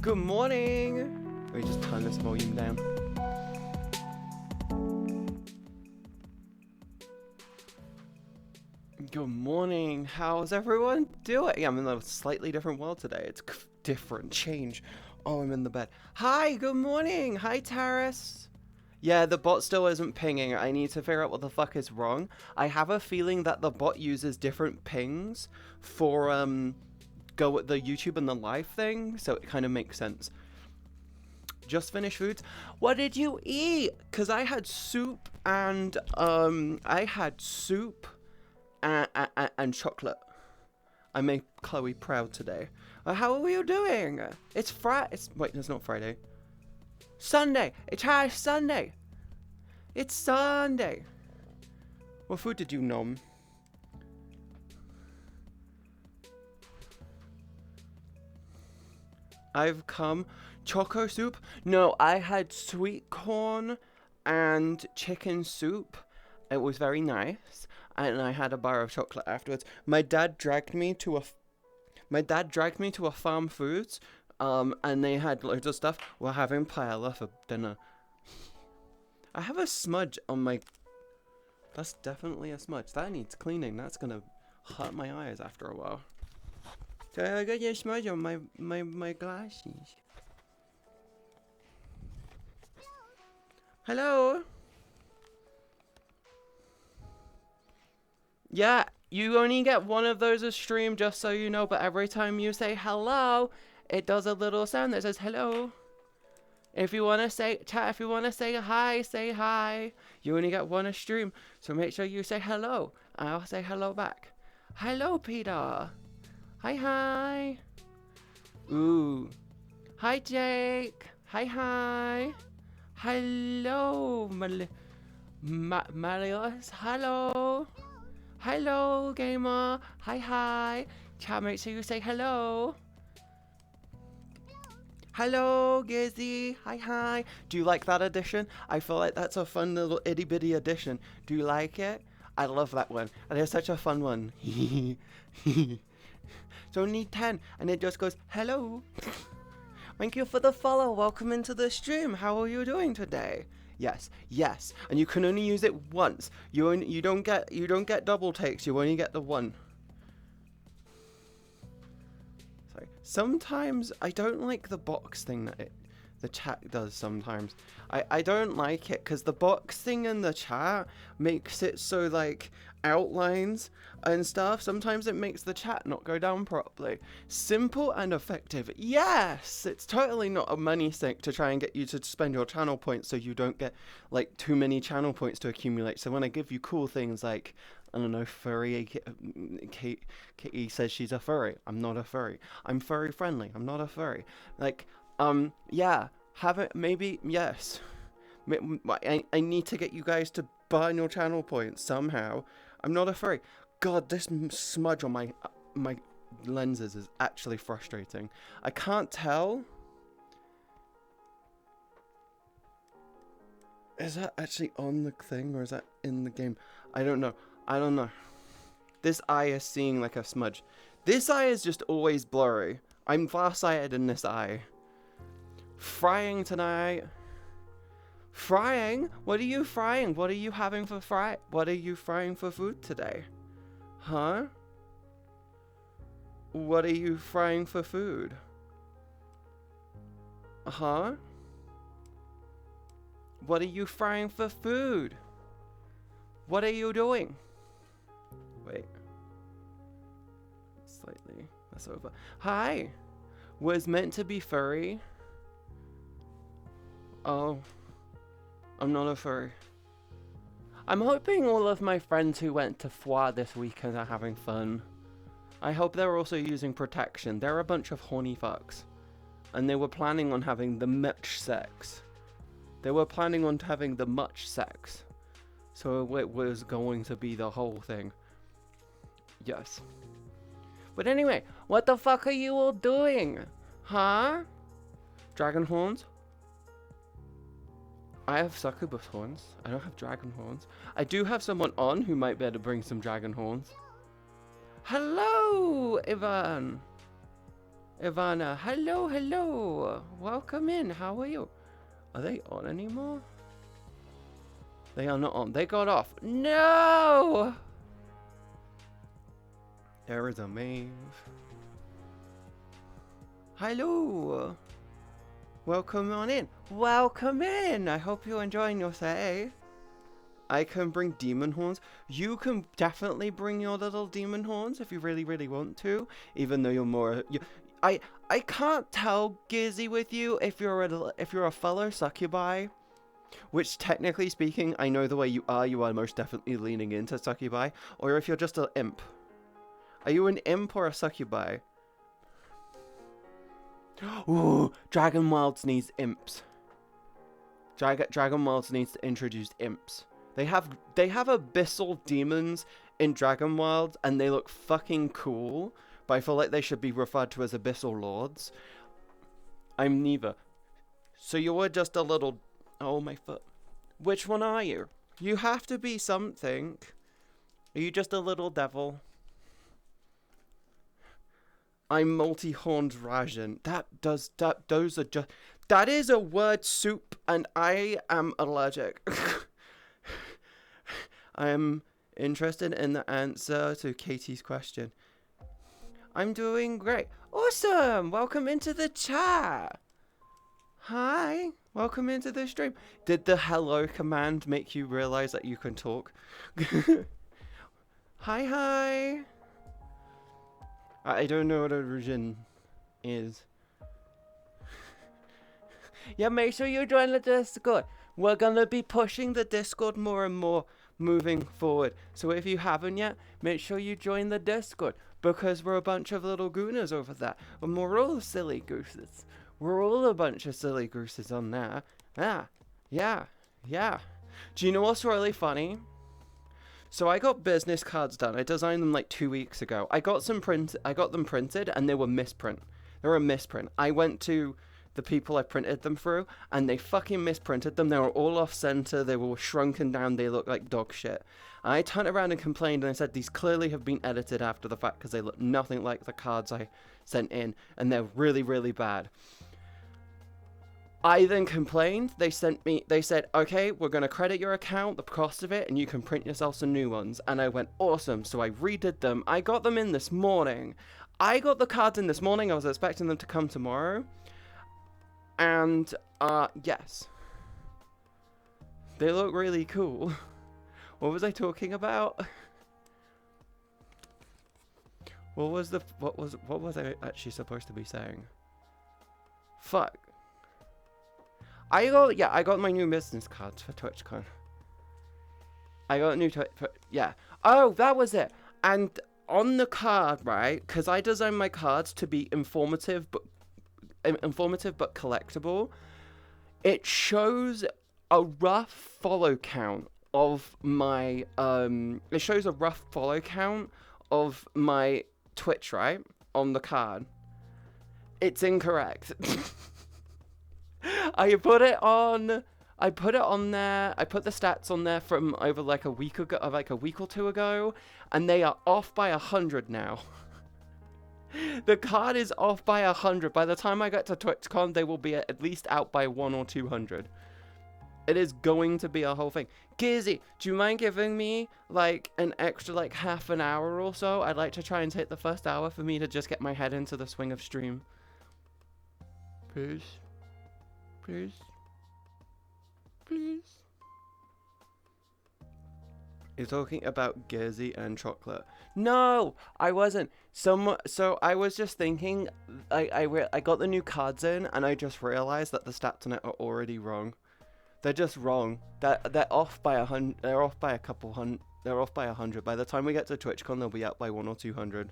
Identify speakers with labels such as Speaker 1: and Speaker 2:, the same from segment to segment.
Speaker 1: Good morning! Let me just turn this volume down. Good morning. How's everyone doing? I'm in a slightly different world today. It's different. Change. Oh, I'm in the bed. Hi, good morning. Hi, Taris. Yeah, the bot still isn't pinging. I need to figure out what the fuck is wrong. I have a feeling that the bot uses different pings for, go with the YouTube and the live thing, so it kind of makes sense. Just finished foods. What did you eat? Cause I had soup and and chocolate. I made Chloe proud today. How are you doing? It's Friday. Wait, it's not Friday. Sunday. It's Sunday. It's Sunday. What food did you nom? I've come. Choco soup? No, I had sweet corn and chicken soup. It was very nice, and I had a bar of chocolate afterwards. My dad dragged me to a Farm Foods, and they had loads of stuff. We're having paella for dinner. I have a smudge on my. That's definitely a smudge. That needs cleaning. That's gonna hurt my eyes after a while. So I got a smudge on my glasses. Hello? Yeah, you only get one of those a stream, just so you know, but every time you say hello, it does a little sound that says hello. If you want to say, chat, if you want to say hi. You only get one a stream, so make sure you say hello, and I'll say hello back. Hello, Peter. Hi. Ooh. Hi, Jake. Hi. Hello, Marius. Hello, gamer. Hi. Chat, make sure you say hello. Hello, Gizzy. Hi. Do you like that addition? I feel like that's a fun little itty bitty addition. Do you like it? I love that one. And it's such a fun one. It's only 10, and it just goes, hello. Thank you for the follow. Welcome into the stream. How are you doing today? Yes. And you can only use it once. You don't get double takes. You only get the one. Sorry. Sometimes I don't like the box thing that the chat does sometimes. I don't like it because the box thing in the chat makes it so like outlines and stuff. Sometimes it makes the chat not go down properly. Simple and effective. Yes, it's totally not a money sink to try and get you to spend your channel points so you don't get like too many channel points to accumulate. So when I give you cool things like, I don't know, furry. Kitty says she's a furry. I'm not a furry. I'm furry friendly. I'm not a furry. Like, yeah. Have it. Maybe yes. I need to get you guys to burn your channel points somehow. I'm not a furry. God, this smudge on my lenses is actually frustrating. I can't tell. Is that actually on the thing or is that in the game? I don't know. This eye is seeing like a smudge. This eye is just always blurry. I'm farsighted in this eye. Frying tonight. Frying? What are you frying? What are you having for What are you frying for food today? Huh? What are you frying for food? Huh? What are you frying for food? What are you doing? Wait. Slightly. That's over. Hi. Was meant to be furry. Oh. I'm not a furry. I'm hoping all of my friends who went to Foire this weekend are having fun. I hope they're also using protection. They're a bunch of horny fucks. And they were planning on having the much sex. So it was going to be the whole thing. Yes. But anyway, what the fuck are you all doing? Huh? Dragon horns? I have succubus horns. I don't have dragon horns. I do have someone on who might be able to bring some dragon horns. Hello, Ivan. Ivana, hello, hello. Welcome in. How are you? Are they on anymore? They are not on. They got off. No! There is a Maeve. Hello. Welcome on in. Welcome in. I hope you're enjoying your stay. I can bring demon horns. You can definitely bring your little demon horns if you really, really want to. Even though you're more... I can't tell, Gizzy, with you if you're a fellow succubi. Which, technically speaking, I know the way you are most definitely leaning into succubi. Or if you're just an imp. Are you an imp or a succubi? Ooh, Dragon Wilds needs imps. Dragon Wilds needs to introduce imps. They have abyssal demons in Dragon Wilds, and they look fucking cool. But I feel like they should be referred to as abyssal lords. I'm neither. So you were just a little... Oh, my foot. Which one are you? You have to be something. Are you just a little devil? I'm multi-horned Rajan. That is a word soup, and I am allergic. I am interested in the answer to Katie's question. I'm doing great. Awesome! Welcome into the chat. Hi. Welcome into the stream. Did the hello command make you realize that you can talk? Hi. I don't know what origin is. Yeah, make sure you join the Discord. We're gonna be pushing the Discord more and more moving forward. So if you haven't yet, make sure you join the Discord. Because we're a bunch of little gooners over there. And we're all silly gooses. We're all a bunch of silly gooses on there. Yeah. Do you know what's really funny? So I got business cards done. I designed them like 2 weeks ago. I got them printed and they were misprint. They were a misprint. I went to the people I printed them through and they fucking misprinted them. They were all off center. They were shrunken down. They looked like dog shit. I turned around and complained and I said these clearly have been edited after the fact because they look nothing like the cards I sent in and they're really, really bad. I then complained. They said, okay, we're going to credit your account, the cost of it, and you can print yourself some new ones. And I went, awesome. So I redid them. I got them in this morning. I got the cards in this morning. I was expecting them to come tomorrow. And, yes. They look really cool. What was I talking about? What was I actually supposed to be saying? Fuck. I got my new business cards for TwitchCon. I got a new yeah. Oh, that was it. And on the card, right? Because I designed my cards to be informative but collectible. It shows a rough follow count of my It shows a rough follow count of my Twitch, right? On the card. It's incorrect. I put it on there. I put the stats on there from over like a week ago, like a week or two ago, and they are off by 100 now. The card is off by 100. By the time I get to TwitchCon, they will be at least out by 100 or 200. It is going to be a whole thing. Gizzy, do you mind giving me like an extra like half an hour or so? I'd like to try and take the first hour for me to just get my head into the swing of stream. Please. You're talking about Gizzy and chocolate. No, I wasn't. So I was just thinking, I got the new cards in, and I just realized that the stats on it are already wrong. They're just wrong. They're off by 100. They're off by a couple hundred. They're off by 100. By the time we get to TwitchCon, they'll be out by 100 or 200.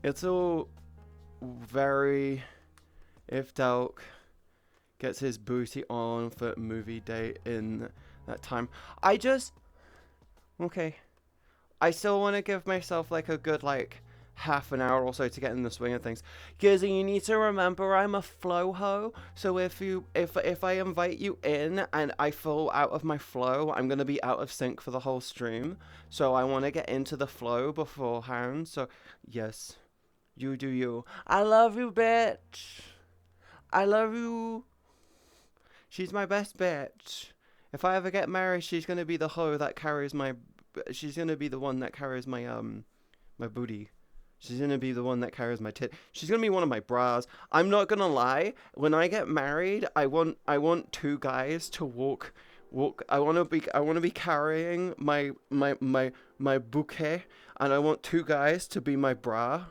Speaker 1: It's all very... If Delk gets his booty on for movie date in that time. Okay. I still want to give myself like a good like half an hour or so to get in the swing of things. Because you need to remember I'm a flow ho, so if I invite you in and I fall out of my flow, I'm gonna be out of sync for the whole stream. So I want to get into the flow beforehand. So yes, you do you. I love you, bitch. I love you. She's my best bitch. If I ever get married, she's gonna be the hoe that carries my. She's gonna be the one that carries my my booty. She's gonna be the one that carries my tit. She's gonna be one of my bras. I'm not gonna lie. When I get married, I want two guys to walk. I wanna be carrying my bouquet, and I want two guys to be my bra.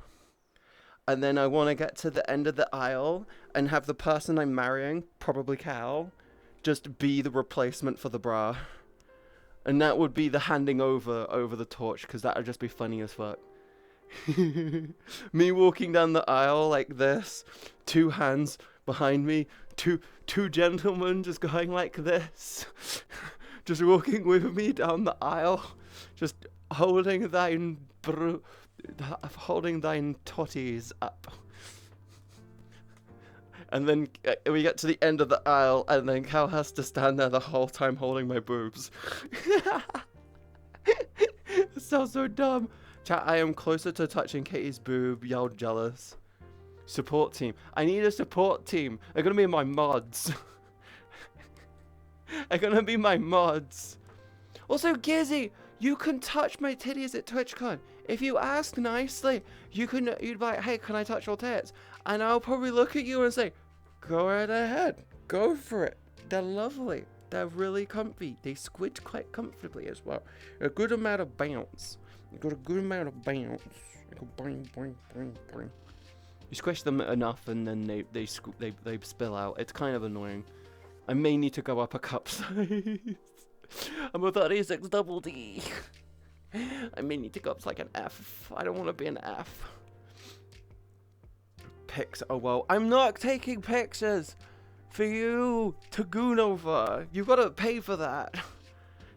Speaker 1: And then I want to get to the end of the aisle and have the person I'm marrying, probably Cal, just be the replacement for the bra. And that would be the handing over the torch, because that would just be funny as fuck. Me walking down the aisle like this, two hands behind me, two gentlemen just going like this, just walking with me down the aisle, just holding thine totties up. And then we get to the end of the aisle, and then Cal has to stand there the whole time holding my boobs. It sounds so dumb. Chat, I am closer to touching Katie's boob. Y'all jealous. Support team. I need a support team. They're gonna be my mods. They're gonna be my mods. Also, Gizzy, you can touch my titties at TwitchCon. If you ask nicely, you'd be like, hey, can I touch your tits? And I'll probably look at you and say, go right ahead. Go for it. They're lovely. They're really comfy. They squid quite comfortably as well. A good amount of bounce. You got a good amount of bounce. You go boing, boing, boing, boing. You squish them enough and then they spill out. It's kind of annoying. I may need to go up a cup size. I'm a 36 double D. I may need to go up to like an F. I don't want to be an F. Pics. Oh well, I'm not taking pictures for you to goon over. You gotta pay for that.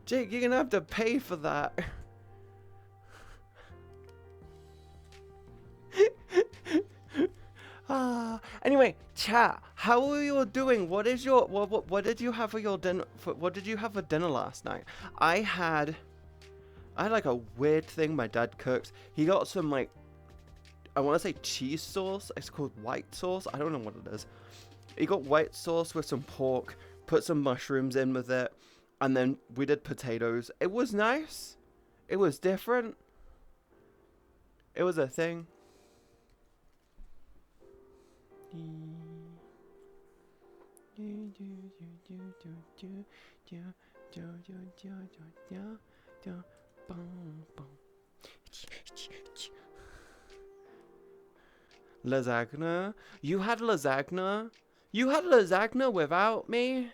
Speaker 1: Jake, you're gonna have to pay for that. Anyway, chat. How are you doing? What is your what did you have for your dinner? What did you have for dinner last night? I had like a weird thing my dad cooked. He got some like, I want to say cheese sauce. It's called white sauce. I don't know what it is. He got white sauce with some pork, put some mushrooms in with it, and then we did potatoes. It was nice. It was different. It was a thing. Lasagna? You had lasagna? You had lasagna without me?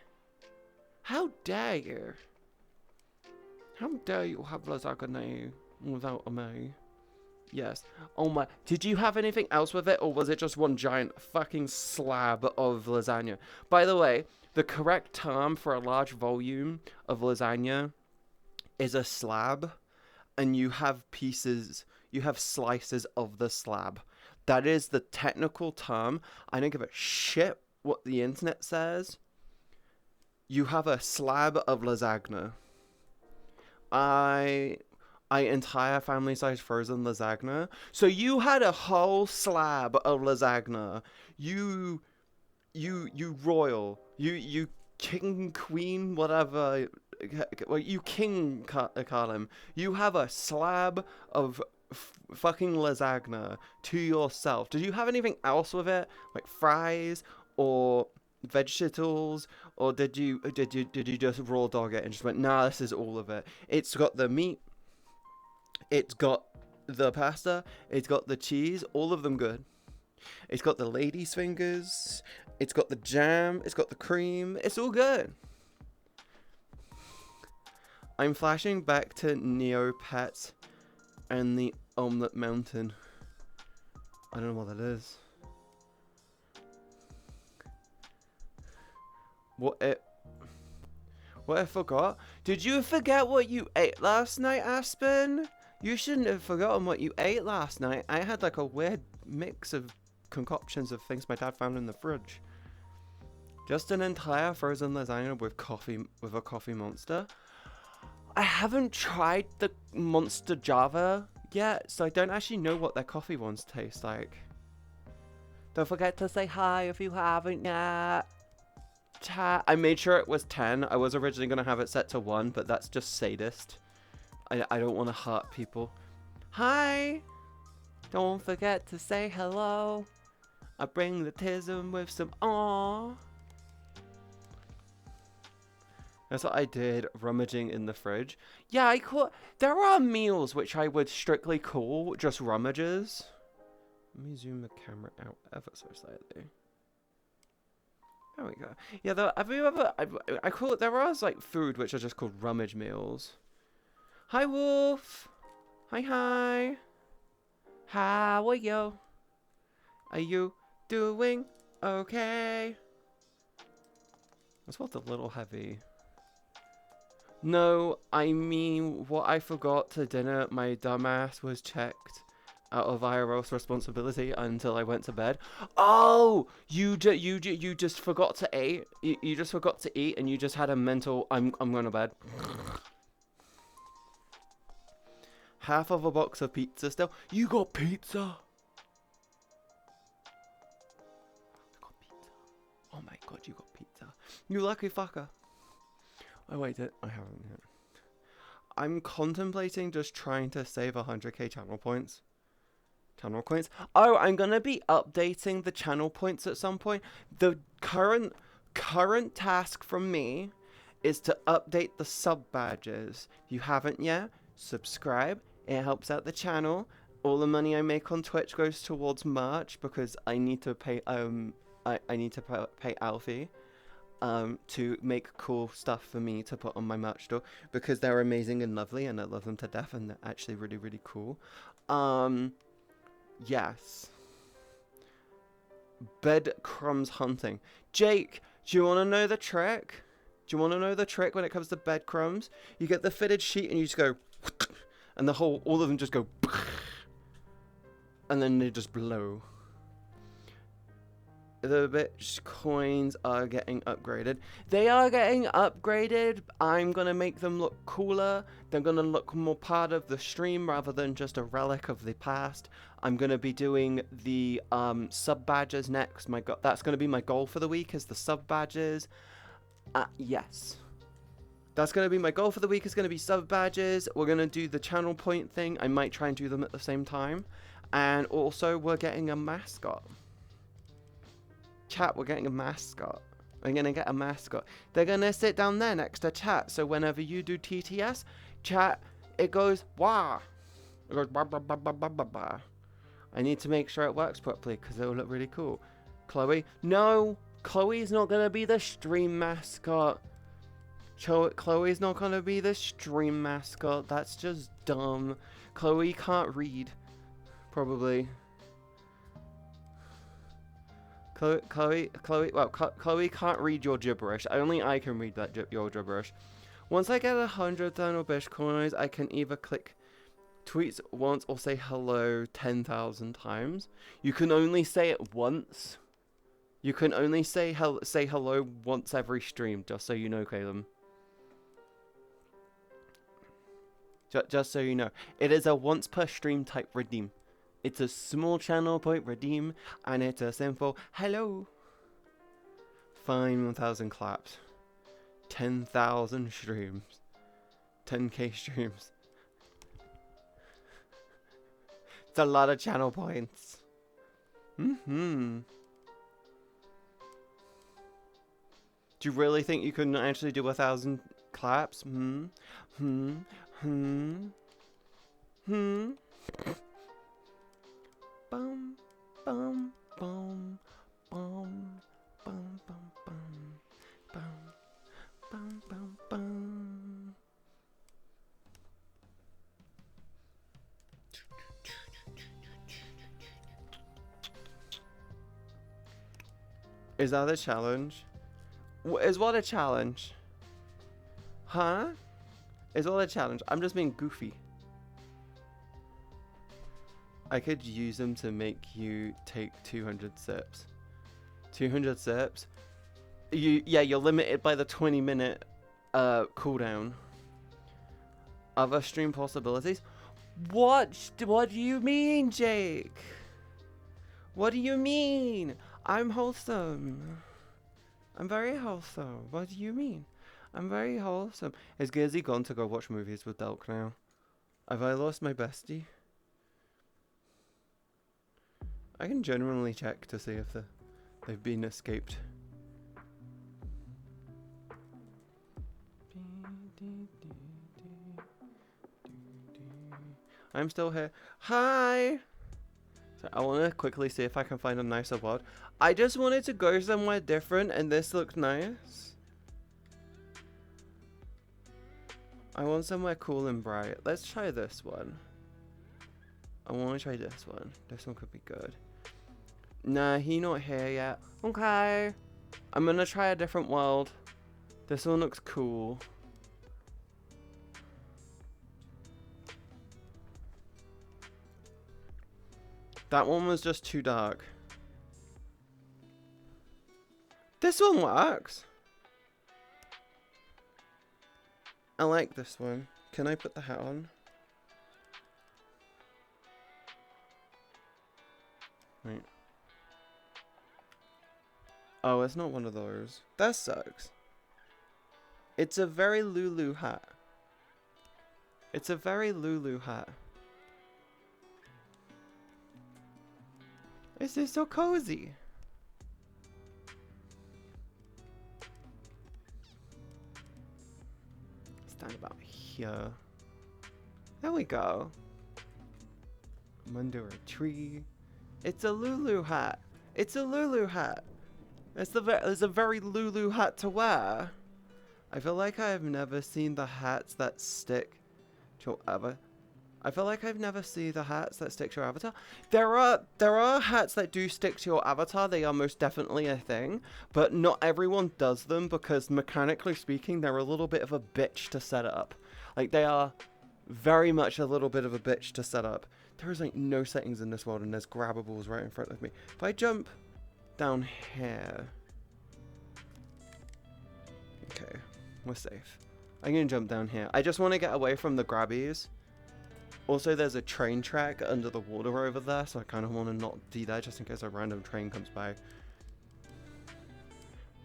Speaker 1: How dare you? How dare you have lasagna without me? Yes. Oh my. Did you have anything else with it, or was it just one giant fucking slab of lasagna? By the way, the correct term for a large volume of lasagna is a slab, and you have pieces, you have slices of the slab. That is the technical term. I don't give a shit what the internet says. You have a slab of lasagna. I entire family size frozen lasagna. So you had a whole slab of lasagna. You royal. You king, queen, whatever. Well, you king, Carlin. You have a slab of fucking lasagna to yourself. Did you have anything else with it, like fries or vegetables, or did you just raw dog it and just went, nah, this is all of it? It's got the meat, it's got the pasta, it's got the cheese, all of them good. It's got the lady's fingers, it's got the jam, it's got the cream, it's all good. I'm flashing back to Neopets and the Omelette Mountain. I don't know what that is. What I forgot? Did you forget what you ate last night, Aspen? You shouldn't have forgotten what you ate last night. I had like a weird mix of concoctions of things my dad found in the fridge. Just an entire frozen lasagna with a coffee monster. I haven't tried the Monster Java yet, so I don't actually know what their coffee ones taste like. Don't forget to say hi if you haven't yet. Chat. I made sure it was 10. I was originally going to have it set to 1, but that's just sadist. I don't want to hurt people. Hi! Don't forget to say hello. I bring the tism with some aww. That's what I did, rummaging in the fridge. Yeah, there are meals which I would strictly call just rummages. Let me zoom the camera out ever so slightly. There we go. Yeah, have you ever... I call it... There are like food which are just called rummage meals. Hi, Wolf. Hi. How are you? Are you doing okay? That's what's a little heavy. No, I mean, what I forgot to dinner, my dumbass was checked out of IRL's responsibility until I went to bed. Oh, you just forgot to eat. You just forgot to eat, and you just had a mental. I'm going to bed. Half of a box of pizza still. You got pizza. I got pizza. Oh my god, you got pizza. You lucky fucker. Oh wait, I haven't yet. I'm contemplating just trying to save 100k channel points. Channel coins. Oh, I'm gonna be updating the channel points at some point. The current task from me is to update the sub badges. If you haven't yet, subscribe. It helps out the channel. All the money I make on Twitch goes towards merch because I need to pay I need to pay Alfie to make cool stuff for me to put on my merch store because they're amazing and lovely and I love them to death and they're actually really, really cool. Yes. Breadcrumbs hunting. Jake, do you want to know the trick? Do you want to know the trick when it comes to breadcrumbs? You get the fitted sheet and you just go and all of them just go and then they just blow. The bitcoins are getting upgraded. They are getting upgraded. I'm going to make them look cooler. They're going to look more part of the stream rather than just a relic of the past. I'm going to be doing the sub badges next. That's going to be my goal for the week is the sub badges. Yes. That's going to be my goal for the week is going to be sub badges. We're going to do the channel point thing. I might try and do them at the same time. And also we're getting a mascot. Chat, we're getting a mascot. We're gonna get a mascot. They're gonna sit down there next to chat. So whenever you do TTS, chat, it goes wah. It goes bah, bah, bah, bah, bah, bah, bah. I need to make sure it works properly because it will look really cool. Chloe, no, Chloe's not gonna be the stream mascot. Chloe's not gonna be the stream mascot. That's just dumb. Chloe can't read, probably. Chloe can't read your gibberish. Only I can read your gibberish. Once I get 100 thermal bitcoins, I can either click tweets once or say hello 10,000 times. You can only say it once. You can only say hello once every stream, just so you know, Caleb. Just so you know. It is a once per stream type redeem. It's a small channel point redeem, and it's a simple hello. Fine, 1,000 claps. 10,000 streams. 10k streams. It's a lot of channel points. Do you really think you can actually do 1,000 claps? Bum, bum, bum, bum, bum, bum, bum, bum, bum, bum. Is that a challenge? Is what a challenge? Huh? Is what a challenge? I'm just being goofy. I could use them to make you take 200 sips. 200 sips. You're limited by the 20-minute cooldown. Other stream possibilities? What do you mean, Jake? What do you mean? I'm wholesome. I'm very wholesome. What do you mean? I'm very wholesome. Is Gizzy gone to go watch movies with Delk now? Have I lost my bestie? I can genuinely check to see if they've been escaped. I'm still here. Hi! So I want to quickly see if I can find a nicer world. I just wanted to go somewhere different and this looked nice. I want somewhere cool and bright. Let's try this one. I want to try this one. This one could be good. Nah, he not here yet. Okay. I'm gonna try a different world. This one looks cool. That one was just too dark. This one works. I like this one. Can I put the hat on? Right. Oh, it's not one of those. That sucks. It's a very Lulu hat. It's a very Lulu hat. This is so cozy. Stand about here. There we go. I'm under a tree. It's a Lulu hat. It's a Lulu hat. It's a very Lulu hat to wear. I feel like I've never seen the hats that stick to your avatar. I feel like I've never seen the hats that stick to your avatar. There are hats that do stick to your avatar. They are most definitely a thing, but not everyone does them because mechanically speaking, they're a little bit of a bitch to set up. Like they are very much a little bit of a bitch to set up. There is like no settings in this world and there's grabbables right in front of me. If I jump down here. Okay, we're safe. I'm gonna jump down here. I just want to get away from the grabbies. Also, there's a train track under the water over there, so I kind of want to not be there just in case a random train comes by.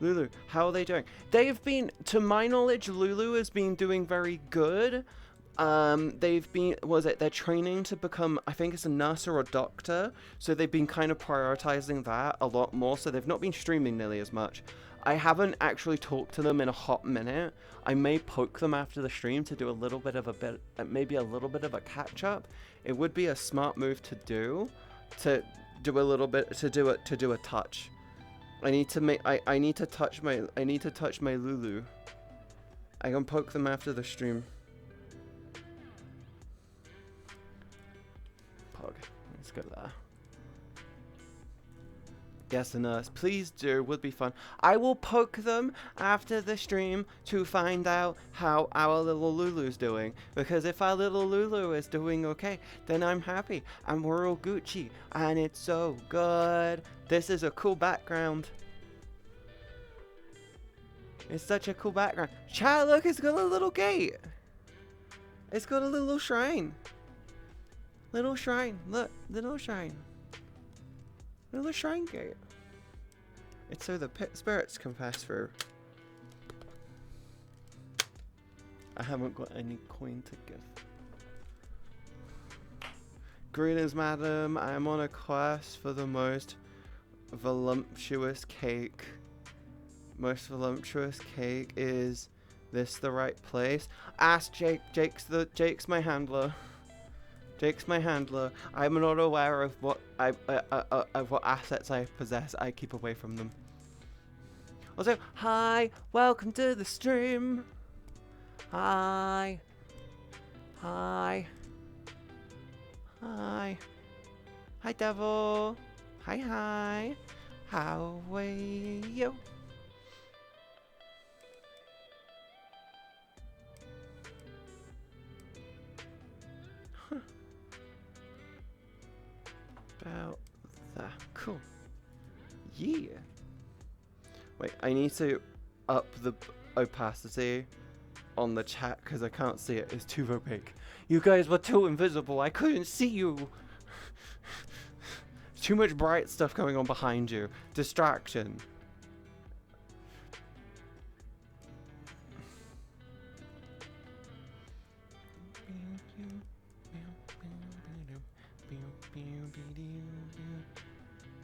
Speaker 1: Lulu, how are they doing? They've been, to my knowledge, Lulu has been doing very good. They've been, they're training to become, I think it's a nurse or a doctor, so they've been kind of prioritizing that a lot more, so they've not been streaming nearly as much. I haven't actually talked to them in a hot minute. I may poke them after the stream to do a little bit of maybe a little bit of a catch up. It would be a smart move to do a little bit, to do a touch. I need to touch my Lulu. I can poke them after the stream. Pog. Let's go there. Yes, a nurse. Please do. Would be fun. I will poke them after the stream to find out how our little Lulu's doing. Because if our little Lulu is doing okay, then I'm happy. And we're all Gucci. And it's so good. This is a cool background. It's such a cool background. Chat, look, it's got a little gate. It's got a little shrine. Little shrine. Look, little shrine. Little shrine gate. It's so the pit spirits can pass through. I haven't got any coin to give. Greetings, madam. I am on a quest for the most voluptuous cake. Most voluptuous cake. Is this the right place? Ask Jake. Jake's my handler. Jake's my handler. I'm not aware of what assets I possess. I keep away from them. Also, hi, welcome to the stream. Hi, hi, hi, hi, devil. Hi. How are you? about that. Cool. Yeah. Wait, I need to up the opacity on the chat because I can't see it. It's too opaque. You guys were too invisible. I couldn't see you. Too much bright stuff going on behind you. Distraction.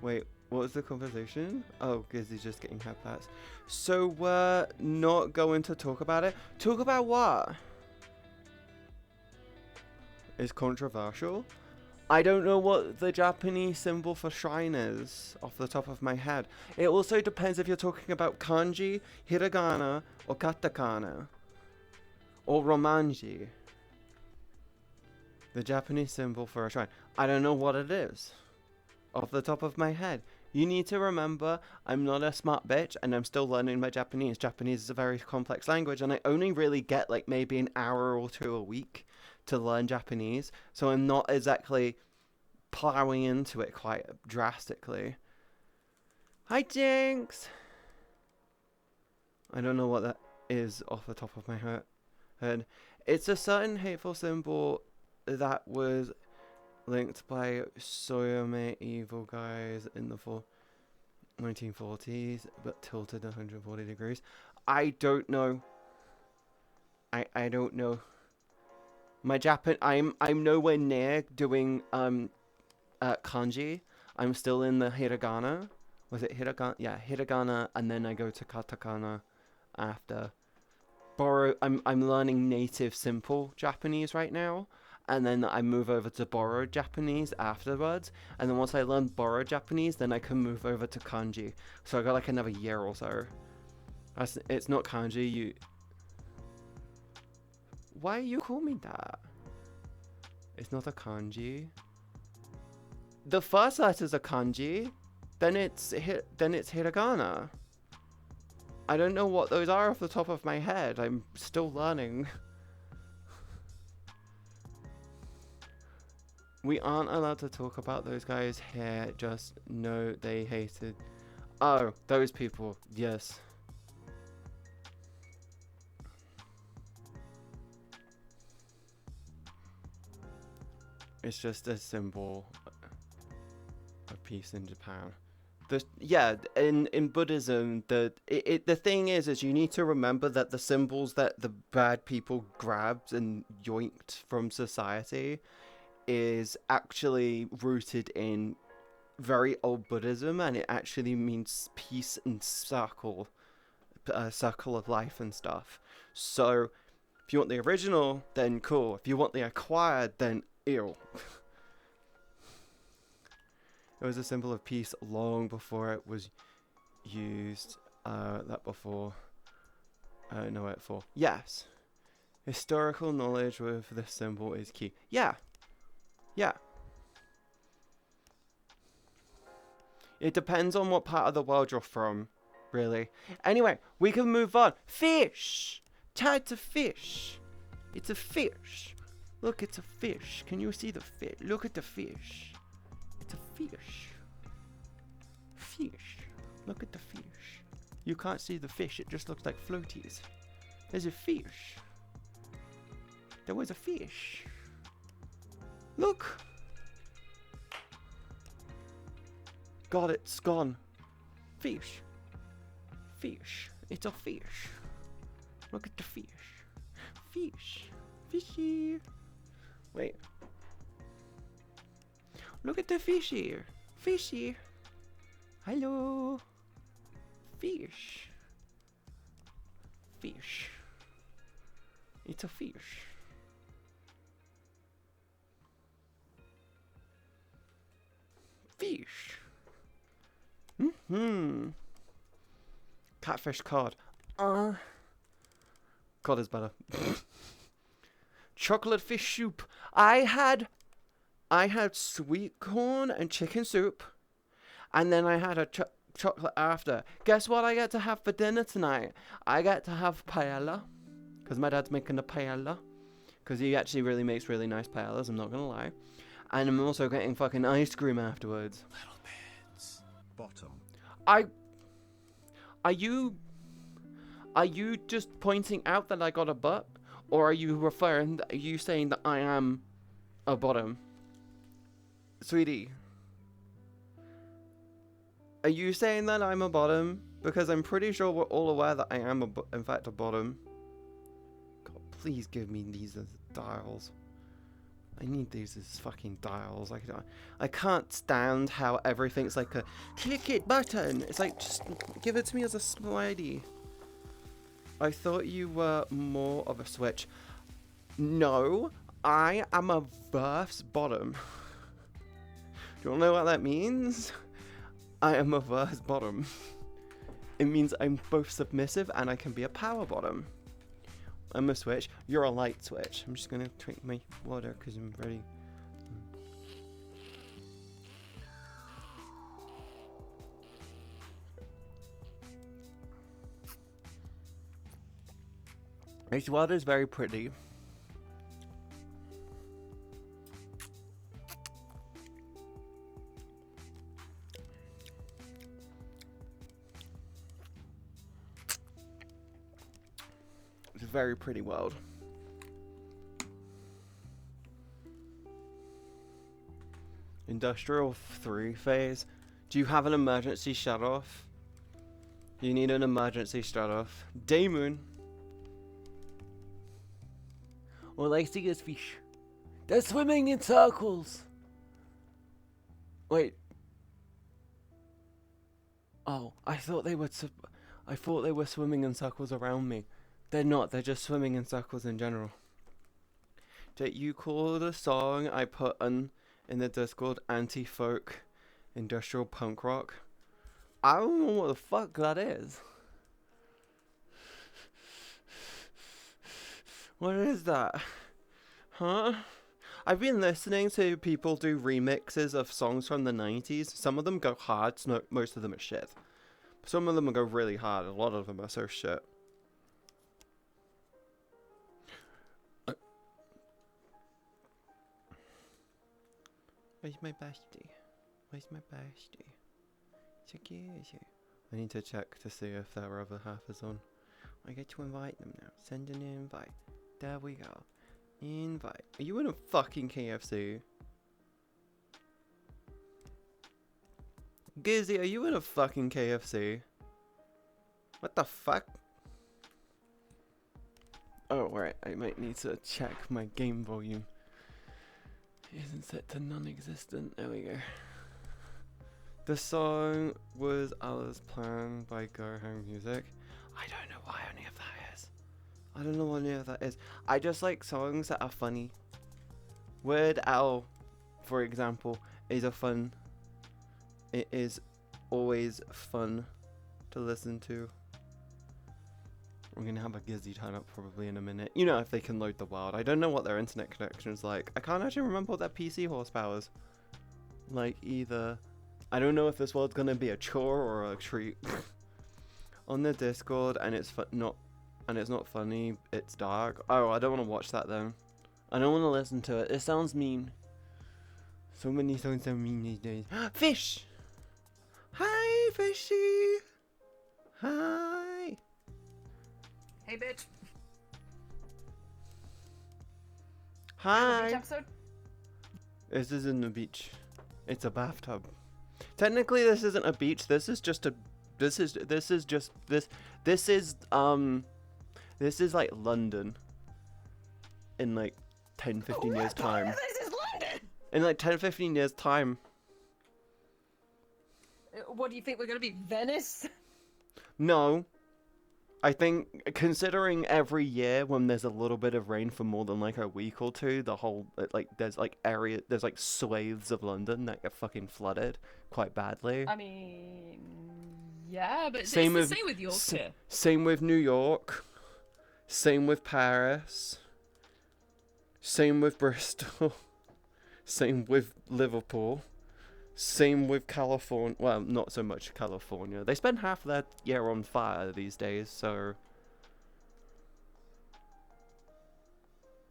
Speaker 1: Wait, what was the conversation? Oh, Gizzy's just getting her pets. So we're not going to talk about it? Talk about what? It's controversial? I don't know what the Japanese symbol for shrine is off the top of my head. It also depends if you're talking about kanji, hiragana, or katakana. Or romanji. The Japanese symbol for a shrine. I don't know what it is off the top of my head. You need to remember, I'm not a smart bitch and I'm still learning my Japanese. Japanese is a very complex language and I only really get like maybe an hour or two a week to learn Japanese. So I'm not exactly plowing into it quite drastically. Hi, Jinx! I don't know what that is off the top of my head. It's a certain hateful symbol that was linked by Soyome evil guys in the 1940s, but tilted 140 degrees. I don't know. I don't know. My Japan, I'm nowhere near doing kanji. I'm still in the hiragana. Was it hiragana? Yeah, hiragana, and then I go to katakana after. I'm learning native simple Japanese right now. And then I move over to borrowed Japanese afterwards. And then once I learn borrowed Japanese, then I can move over to kanji. So I got like another year or so. It's not kanji, Why you call me that? It's not a kanji. The first letter's a kanji. Then it's hiragana. I don't know what those are off the top of my head. I'm still learning. We aren't allowed to talk about those guys here. Just know they hated. Oh, those people. Yes. It's just a symbol of peace in Japan. In Buddhism, the thing is you need to remember that the symbols that the bad people grabbed and yoinked from society is actually rooted in very old Buddhism, and it actually means peace and circle of life and stuff. So if you want the original, then cool. If you want the acquired, then ew. It was a symbol of peace long before it was used. Yes. Historical knowledge with this symbol is key. Yeah. It depends on what part of the world you're from, really. Anyway, we can move on. Fish! Tied to fish. It's a fish. Look, it's a fish. Can you see the fish? Look at the fish. It's a fish. Fish. Look at the fish. You can't see the fish. It just looks like floaties. There's a fish. There was a fish. Look. God, it's gone. Fish. Fish. It's a fish. Look at the fish. Fish. Fishy. Wait. Look at the fish here. Fishy. Hello. Fish. Fish. It's a fish. Fish. Catfish cod. Cod is better. Chocolate fish soup. I had sweet corn and chicken soup, and then I had a chocolate after. Guess what I get to have for dinner tonight? I get to have paella, because my dad's making a paella, because he actually really makes really nice paellas, I'm not gonna lie. And I'm also getting fucking ice cream afterwards.
Speaker 2: Little bits. Bottom.
Speaker 1: Are you just pointing out that I got a butt? Or are you saying that I am a bottom? Sweetie. Are you saying that I'm a bottom? Because I'm pretty sure we're all aware that I am, in fact, a bottom. God, please give me these as dials. I need these as fucking dials. I can't stand how everything's like a click it button. It's like, just give it to me as a slidey. I thought you were more of a switch. No, I am a verse bottom. Do you want to know what that means? I am a verse bottom. It means I'm both submissive and I can be a power bottom. I'm a switch. You're a light switch. I'm just gonna drink my water because I'm ready. This water is very pretty. It's a very pretty world. Industrial 3 phase. Do you have an emergency shut off? You need an emergency shut off. Day moon. All I see is fish. They're swimming in circles. Wait. Oh, I thought they were swimming in circles around me. They're not. They're just swimming in circles in general. Did you call the song I put in the Discord anti-folk industrial punk rock? I don't know what the fuck that is. What is that? Huh? I've been listening to people do remixes of songs from the 90s. Some of them go hard, most of them are shit. Some of them go really hard, a lot of them are so shit. Where's my bestie? Where's my bestie? I need to check to see if their other half is on. I get to invite them now. Send an invite. There we go. Invite. Are you in a fucking KFC? Gizzy, are you in a fucking KFC? What the fuck? Oh, right. I might need to check my game volume. It isn't set to non-existent. There we go. The song was Alice Plan by Go Home Music. I don't know why any of that is. I don't know what any of that is. I just like songs that are funny. Weird Al, for example, is a fun. It is always fun to listen to. We're gonna have a Gizzy turn up probably in a minute. You know, if they can load the world. I don't know what their internet connection is like. I can't actually remember what their PC horsepower is like either. I don't know if this world's gonna be a chore or a treat. On the Discord, and it's not funny. It's dark. Oh, I don't want to watch that then. I don't want to listen to it. It sounds mean. So many songs are mean these days. Fish. Hi, fishy. Hi.
Speaker 3: Hey, bitch.
Speaker 1: Hi.
Speaker 3: Beach episode?
Speaker 1: This isn't a beach. It's a bathtub. Technically, this isn't a beach. This is just a. This is like London. In like 10-15 years time.
Speaker 3: This is London.
Speaker 1: In like 10-15 years time.
Speaker 3: What do you think, we're gonna be Venice?
Speaker 1: No. I think, considering every year when there's a little bit of rain for more than like a week or two, the whole, like, there's like swathes of London that get fucking flooded quite badly.
Speaker 3: I mean, yeah, but
Speaker 1: Same
Speaker 3: it's the same with Yorkshire.
Speaker 1: Same with New York. Same with Paris. Same with Bristol. Same with Liverpool. Same with California. Well, not so much California. They spend half their year on fire these days, so...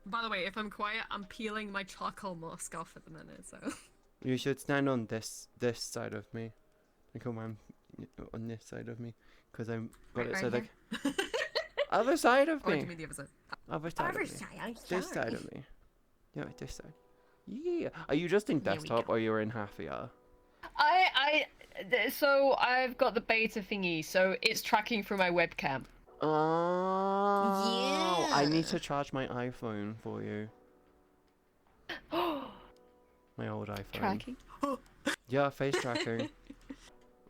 Speaker 3: By the way, if I'm quiet, I'm peeling my charcoal mask off at the minute, so.
Speaker 1: You should stand on this side of me. Like on this side of me, because I'm got it so like
Speaker 3: here?
Speaker 1: other side of
Speaker 3: Or do
Speaker 1: me.
Speaker 3: you mean the other side?
Speaker 1: Other side
Speaker 3: Other
Speaker 1: of me.
Speaker 3: side, I'm
Speaker 1: This side
Speaker 3: sorry.
Speaker 1: of me. Yeah, this side. Yeah. Are you just in
Speaker 3: Here we
Speaker 1: desktop
Speaker 3: go.
Speaker 1: or you're in half VR?
Speaker 3: So I've got the beta thingy, so it's tracking through my webcam.
Speaker 1: Oh. I need
Speaker 3: Yeah.
Speaker 1: to charge my iPhone for you. My old iPhone.
Speaker 3: Tracking.
Speaker 1: Yeah, face tracking.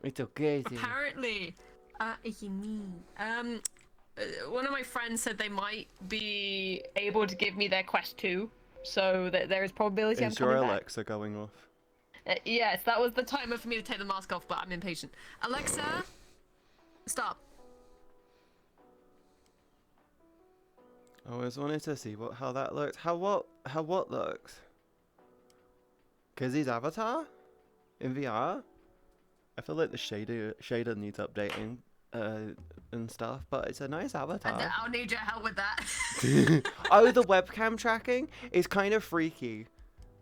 Speaker 1: It's okay.
Speaker 3: Apparently, one of my friends said they might be able to give me their Quest 2, so that there is probability I'm
Speaker 1: Is your
Speaker 3: coming back.
Speaker 1: Alexa going off?
Speaker 3: Yes, that was the timer for me to take the mask off, but I'm impatient. Alexa, stop.
Speaker 1: I always wanted to see how that looks. How what looks? Kizzy's avatar? In VR? I feel like the shader needs updating and stuff, but it's a nice avatar.
Speaker 3: I'll need your help with that.
Speaker 1: Oh, the webcam tracking is kind of freaky.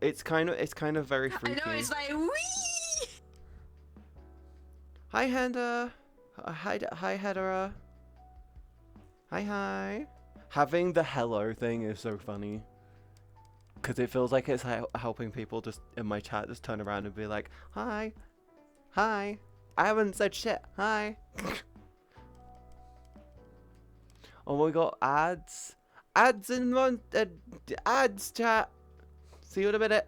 Speaker 1: It's kind of very freaky.
Speaker 3: I know, it's like, wee!
Speaker 1: Hi, Henda. Hi, Hedera. Hi. Having the hello thing is so funny. Because it feels like it's helping people just in my chat just turn around and be like, hi. I haven't said shit. Hi. Oh, we got ads. Ads in one. Ads chat. See you in a minute.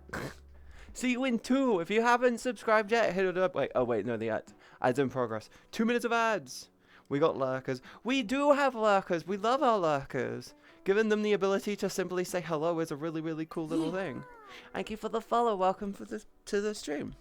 Speaker 1: See you in 2. If you haven't subscribed yet, hit it up. Wait, oh wait, no, the ads. Ads in progress. 2 minutes of ads. We got lurkers. We do have lurkers. We love our lurkers. Giving them the ability to simply say hello is a really, really cool little thing. Thank you for the follow. Welcome to the stream.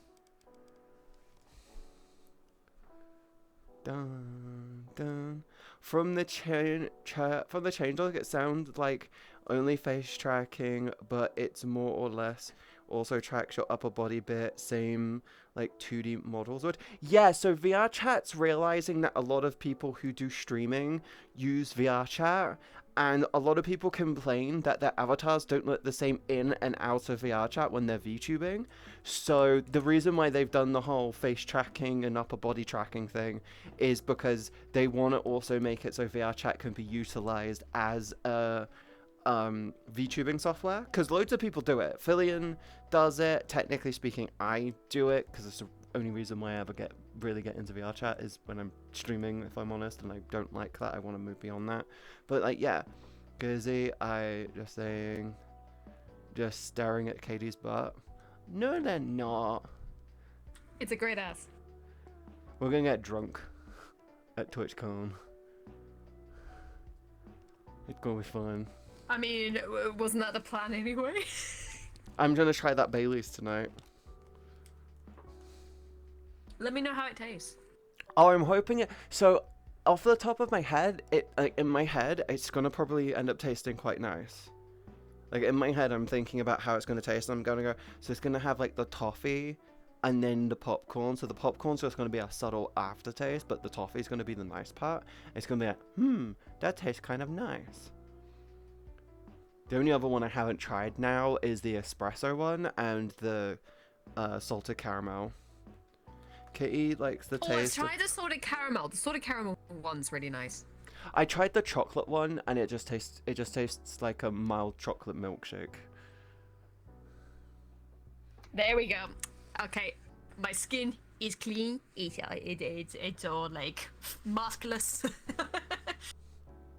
Speaker 1: Dun, dun. From the changelog, it sounds like only face tracking, but it's more or less also tracks your upper body bit, same like 2D models would. Yeah, so VRchat's realizing that a lot of people who do streaming use VRchat, and a lot of people complain that their avatars don't look the same in and out of VRchat when they're VTubing. So the reason why they've done the whole face tracking and upper body tracking thing is because they want to also make it so VRchat can be utilized as a VTubing software, because loads of people do it. Fillion does it. Technically speaking, I do it because it's the only reason why I ever really get into VRchat is when I'm streaming, if I'm honest, and I don't like that. I want to move beyond that. But like, yeah, Gizzy, just staring at Katie's butt. No, they're not.
Speaker 3: It's a great ass.
Speaker 1: We're gonna get drunk at TwitchCon. It's gonna be fun.
Speaker 3: I mean, wasn't that the plan anyway?
Speaker 1: I'm gonna try that Bailey's tonight.
Speaker 3: Let me know how it tastes.
Speaker 1: Oh, I'm hoping it. So, off the top of my head, in my head, it's gonna probably end up tasting quite nice. Like in my head, I'm thinking about how it's gonna taste. And I'm gonna go. So it's gonna have like the toffee, and then the popcorn. So the popcorn's just gonna be a subtle aftertaste, but the toffee's gonna be the nice part. It's gonna be like, that tastes kind of nice. The only other one I haven't tried now is the espresso one and the salted caramel. Kitty likes the taste.
Speaker 3: Let's try the salted caramel. The salted caramel one's really nice.
Speaker 1: I tried the chocolate one and it just tastes like a mild chocolate milkshake.
Speaker 3: There we go. Okay, my skin is clean. It's all like maskless.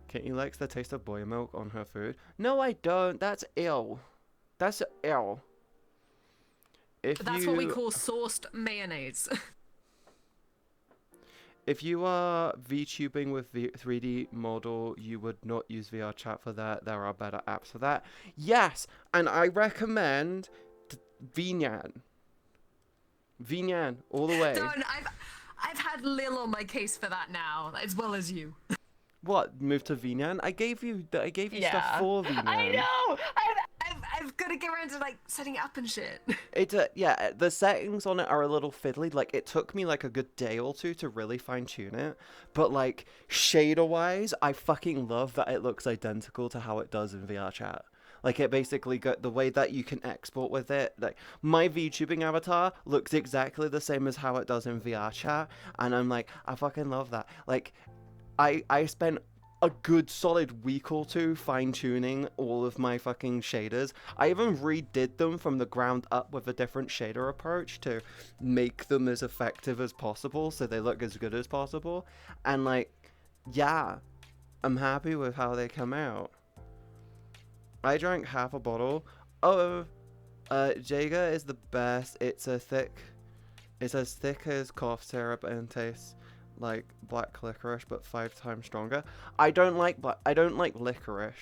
Speaker 1: Kitty likes the taste of boy milk on her food. No, I don't. That's ill. That's ill.
Speaker 3: That's what we call sauced mayonnaise.
Speaker 1: If you are VTubing with 3D model, you would not use VRchat for that. There are better apps for that. Yes, and I recommend VNyan. VNyan, all the way.
Speaker 3: Done. I've had Lil on my case for that now, as well as you.
Speaker 1: What? Move to VNyan? I gave you stuff for VNyan.
Speaker 3: I know. I've got to get around to like setting it up and shit.
Speaker 1: Yeah, the settings on it are a little fiddly. Like, it took me like a good day or two to really fine tune it. But like, shader wise, I fucking love that it looks identical to how it does in VRchat. Like it basically got the way that you can export with it. Like my VTubing avatar looks exactly the same as how it does in VRchat, and I'm like, I fucking love that. Like, I spent a good solid week or two fine-tuning all of my fucking shaders. I even redid them from the ground up with a different shader approach to make them as effective as possible so they look as good as possible. And like, yeah, I'm happy with how they come out. I drank half a bottle. Oh, Jaeger is the best. It's as thick as cough syrup and tastes like black licorice, but 5 times stronger. I don't like licorice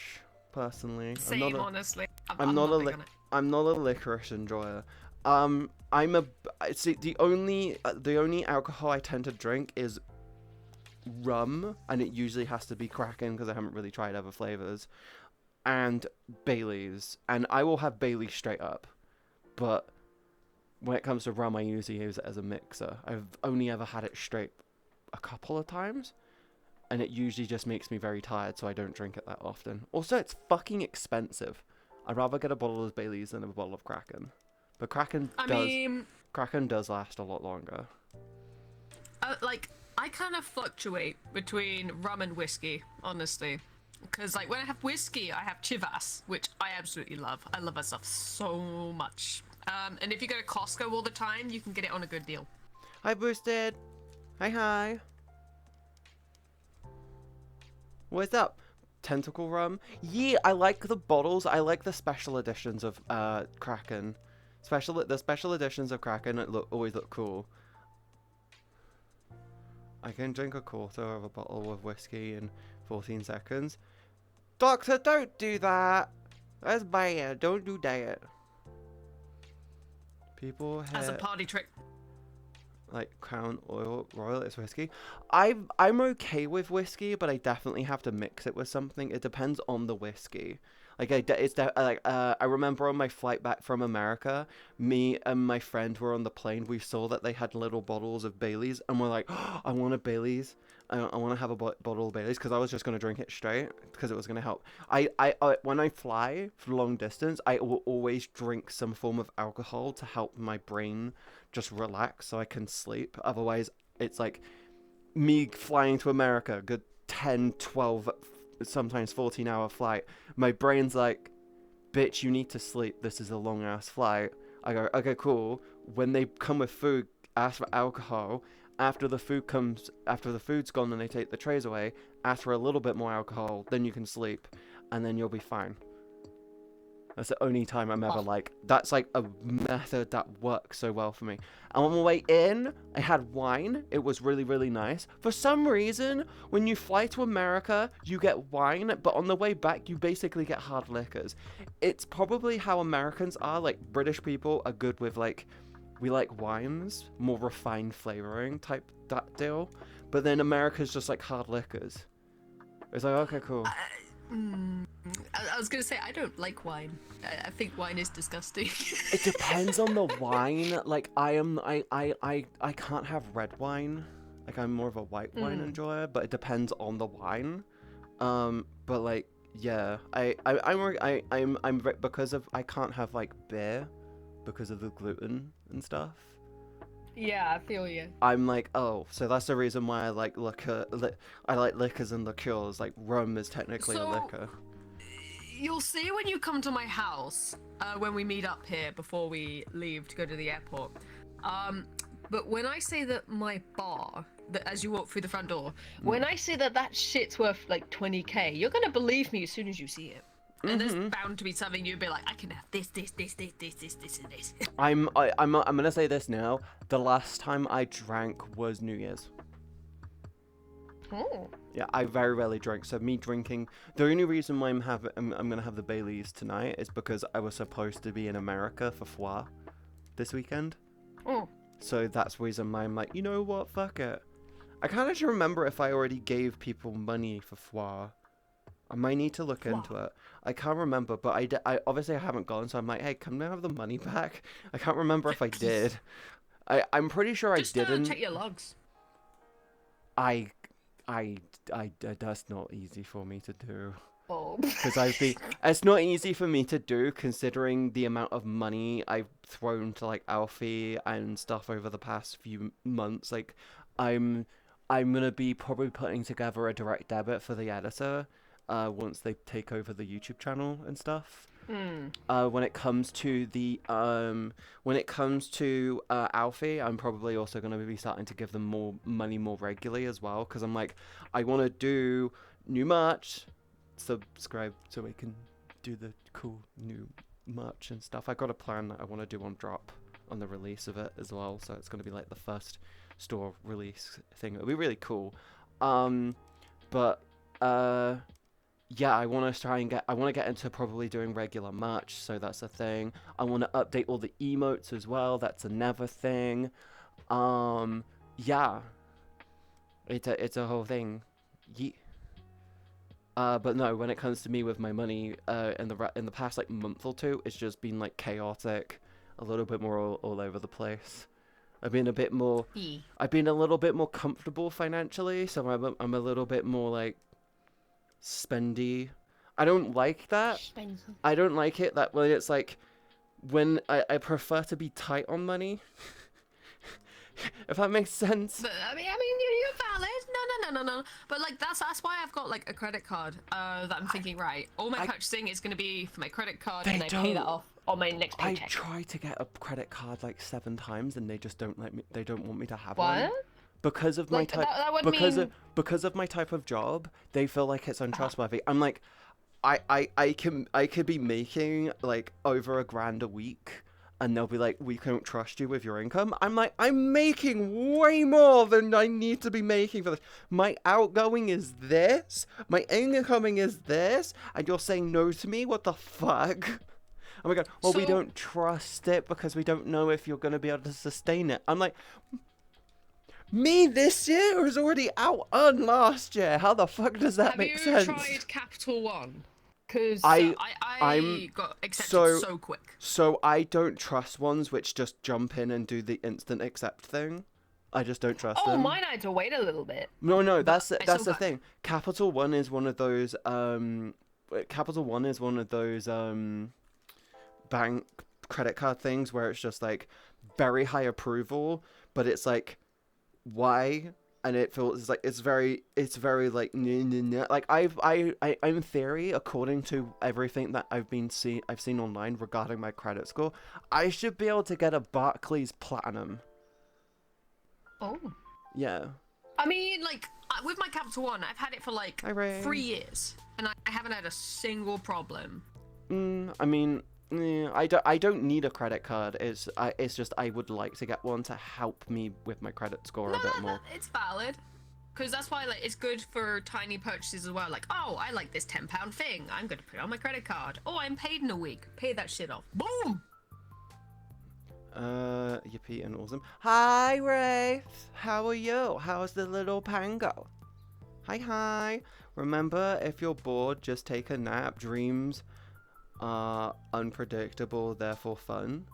Speaker 1: personally.
Speaker 3: Same, honestly.
Speaker 1: I'm
Speaker 3: not
Speaker 1: not
Speaker 3: big on it.
Speaker 1: I'm not a licorice enjoyer. I'm a see the only alcohol I tend to drink is rum, and it usually has to be Kraken because I haven't really tried other flavors, and Bailey's, and I will have Bailey's straight up, but when it comes to rum, I usually use it as a mixer. I've only ever had it straight a couple of times, and it usually just makes me very tired, so I don't drink it that often. Also, it's fucking expensive. I'd rather get a bottle of Bailey's than a bottle of Kraken. But Kraken does last a lot longer.
Speaker 3: Like, I kind of fluctuate between rum and whiskey, honestly. Because, like, when I have whiskey, I have Chivas, which I absolutely love. I love that stuff so much. And if you go to Costco all the time, you can get it on a good deal.
Speaker 1: Hi, Boosted. Hi. What's up? Tentacle rum? Yeah, I like the bottles. I like the special editions of Kraken. The special editions of Kraken always look cool. I can drink a quarter of a bottle of whiskey in 14 seconds. Doctor, don't do that. That's bad. Don't do that. People
Speaker 3: As a party trick.
Speaker 1: Like Crown Royal is whiskey. I'm okay with whiskey, but I definitely have to mix it with something. It depends on the whiskey. Like I remember on my flight back from America, me and my friend were on the plane. We saw that they had little bottles of Bailey's, and we're like, oh, I want a Bailey's. I want to have a bottle of Bailey's because I was just gonna drink it straight because it was gonna help. I when I fly for long distance, I will always drink some form of alcohol to help my brain just relax so I can sleep. Otherwise, it's like me flying to America, good 10, 12, sometimes 14-hour flight. My brain's like, bitch, you need to sleep. This is a long ass flight. I go, okay, cool. When they come with food, ask for alcohol. After the food's gone and they take the trays away, ask for a little bit more alcohol, then you can sleep, and then you'll be fine. That's the only time I'm ever that's like a method that works so well for me. And on the way in, I had wine. It was really, really nice. For some reason, when you fly to America, you get wine, but on the way back, you basically get hard liquors. It's probably how Americans are. Like, British people are good with, like, we like wines, more refined flavoring type that deal. But then America's just like hard liquors. It's like, okay, cool.
Speaker 3: I was gonna say, I don't like wine. I think wine is disgusting.
Speaker 1: It depends on the wine. Like, I can't have red wine. Like, I'm more of a white wine enjoyer, but it depends on the wine. But like, yeah, I'm because of I can't have like beer because of the gluten and stuff.
Speaker 3: Yeah, I feel you.
Speaker 1: I'm like, oh, so that's the reason why I like liquor. I like liquors and liqueurs. Like, rum is technically a liquor.
Speaker 3: You'll see when you come to my house, when we meet up here before we leave to go to the airport. But when I say that my bar, that as you walk through the front door, when I say that shit's worth like 20k, you're gonna believe me as soon as you see it. And there's bound to be something you'd be like, I can have this, and this.
Speaker 1: I'm gonna say this now. The last time I drank was New Year's.
Speaker 3: Oh.
Speaker 1: Yeah, I very rarely drink. So me drinking, the only reason why I'm gonna have the Baileys tonight is because I was supposed to be in America for Foire this weekend.
Speaker 3: Oh.
Speaker 1: So that's the reason why I'm like, you know what, fuck it. I can't actually remember if I already gave people money for Foire. I might need to look into it. I can't remember, but I obviously I haven't gone, so I'm like, hey, can I have the money back? I can't remember if I did. I'm pretty sure
Speaker 3: Just,
Speaker 1: I didn't.
Speaker 3: check your logs.
Speaker 1: I that's not easy for me to do.
Speaker 3: Oh.
Speaker 1: Because it's not easy for me to do considering the amount of money I've thrown to like Alfie and stuff over the past few months. Like, I'm gonna be probably putting together a direct debit for the editor, once they take over the YouTube channel and stuff. When it comes to Alfie, I'm probably also gonna be starting to give them more money more regularly as well. Because I'm like, I want to do new merch. Subscribe so we can do the cool new merch and stuff. I got a plan that I want to do on drop on the release of it as well, so it's going to be like the first store release thing. It'll be really cool. But yeah, I want to get into probably doing regular merch, so that's a thing. I want to update all the emotes as well. That's another thing. Yeah, it's a whole thing. But no, when it comes to me with my money, in the past like month or two, it's just been like chaotic, a little bit more all over the place. I've been a little bit more comfortable financially, so I'm a little bit more like spendy. I don't like that. I don't like it that when it's like when I prefer to be tight on money. If that makes sense.
Speaker 3: But, I mean, you're valid. No. But like that's why I've got like a credit card. That I'm thinking, right, all my purchasing is gonna be for my credit card, and I pay that off on my next paycheck.
Speaker 1: I tried to get a credit card like 7 times, and they just don't let me. They don't want me to have
Speaker 3: what?
Speaker 1: one. Because of my type, because of my type of job, they feel like it's untrustworthy. I'm like, I could be making like over $1,000 a week, and they'll be like, we can't trust you with your income. I'm like, I'm making way more than I need to be making for this. My outgoing is this, my incoming is this, and you're saying no to me? What the fuck? Oh my god, well, we don't trust it because we don't know if you're going to be able to sustain it. I'm like, me this year was already out on last year. How the fuck does that make sense?
Speaker 3: Have you tried Capital One? Because
Speaker 1: I'm
Speaker 3: got accepted so quick.
Speaker 1: So I don't trust ones which just jump in and do the instant accept thing. I just don't trust them.
Speaker 3: Oh, mine had to wait a little bit.
Speaker 1: No, that's the thing. Capital One is one of those bank credit card things where it's just like very high approval, but it's like, why? And it feels like it's very like like in theory, according to everything that I've seen online regarding my credit score, I should be able to get a Barclays Platinum.
Speaker 3: Oh.
Speaker 1: Yeah.
Speaker 3: I mean, like with my Capital One, I've had it for like 3 years, and I haven't had a single problem.
Speaker 1: I mean, I don't need a credit card. It's just I would like to get one to help me with my credit score a bit more.
Speaker 3: It's valid, because that's why like it's good for tiny purchases as well. Like, oh, I like this £10 thing. I'm going to put it on my credit card. Oh, I'm paid in a week. Pay that shit off. Boom.
Speaker 1: Yippee and awesome. Hi, Wraith. How are you? How's the little pango? Hi. Remember, if you're bored, just take a nap. Dreams are unpredictable, therefore fun.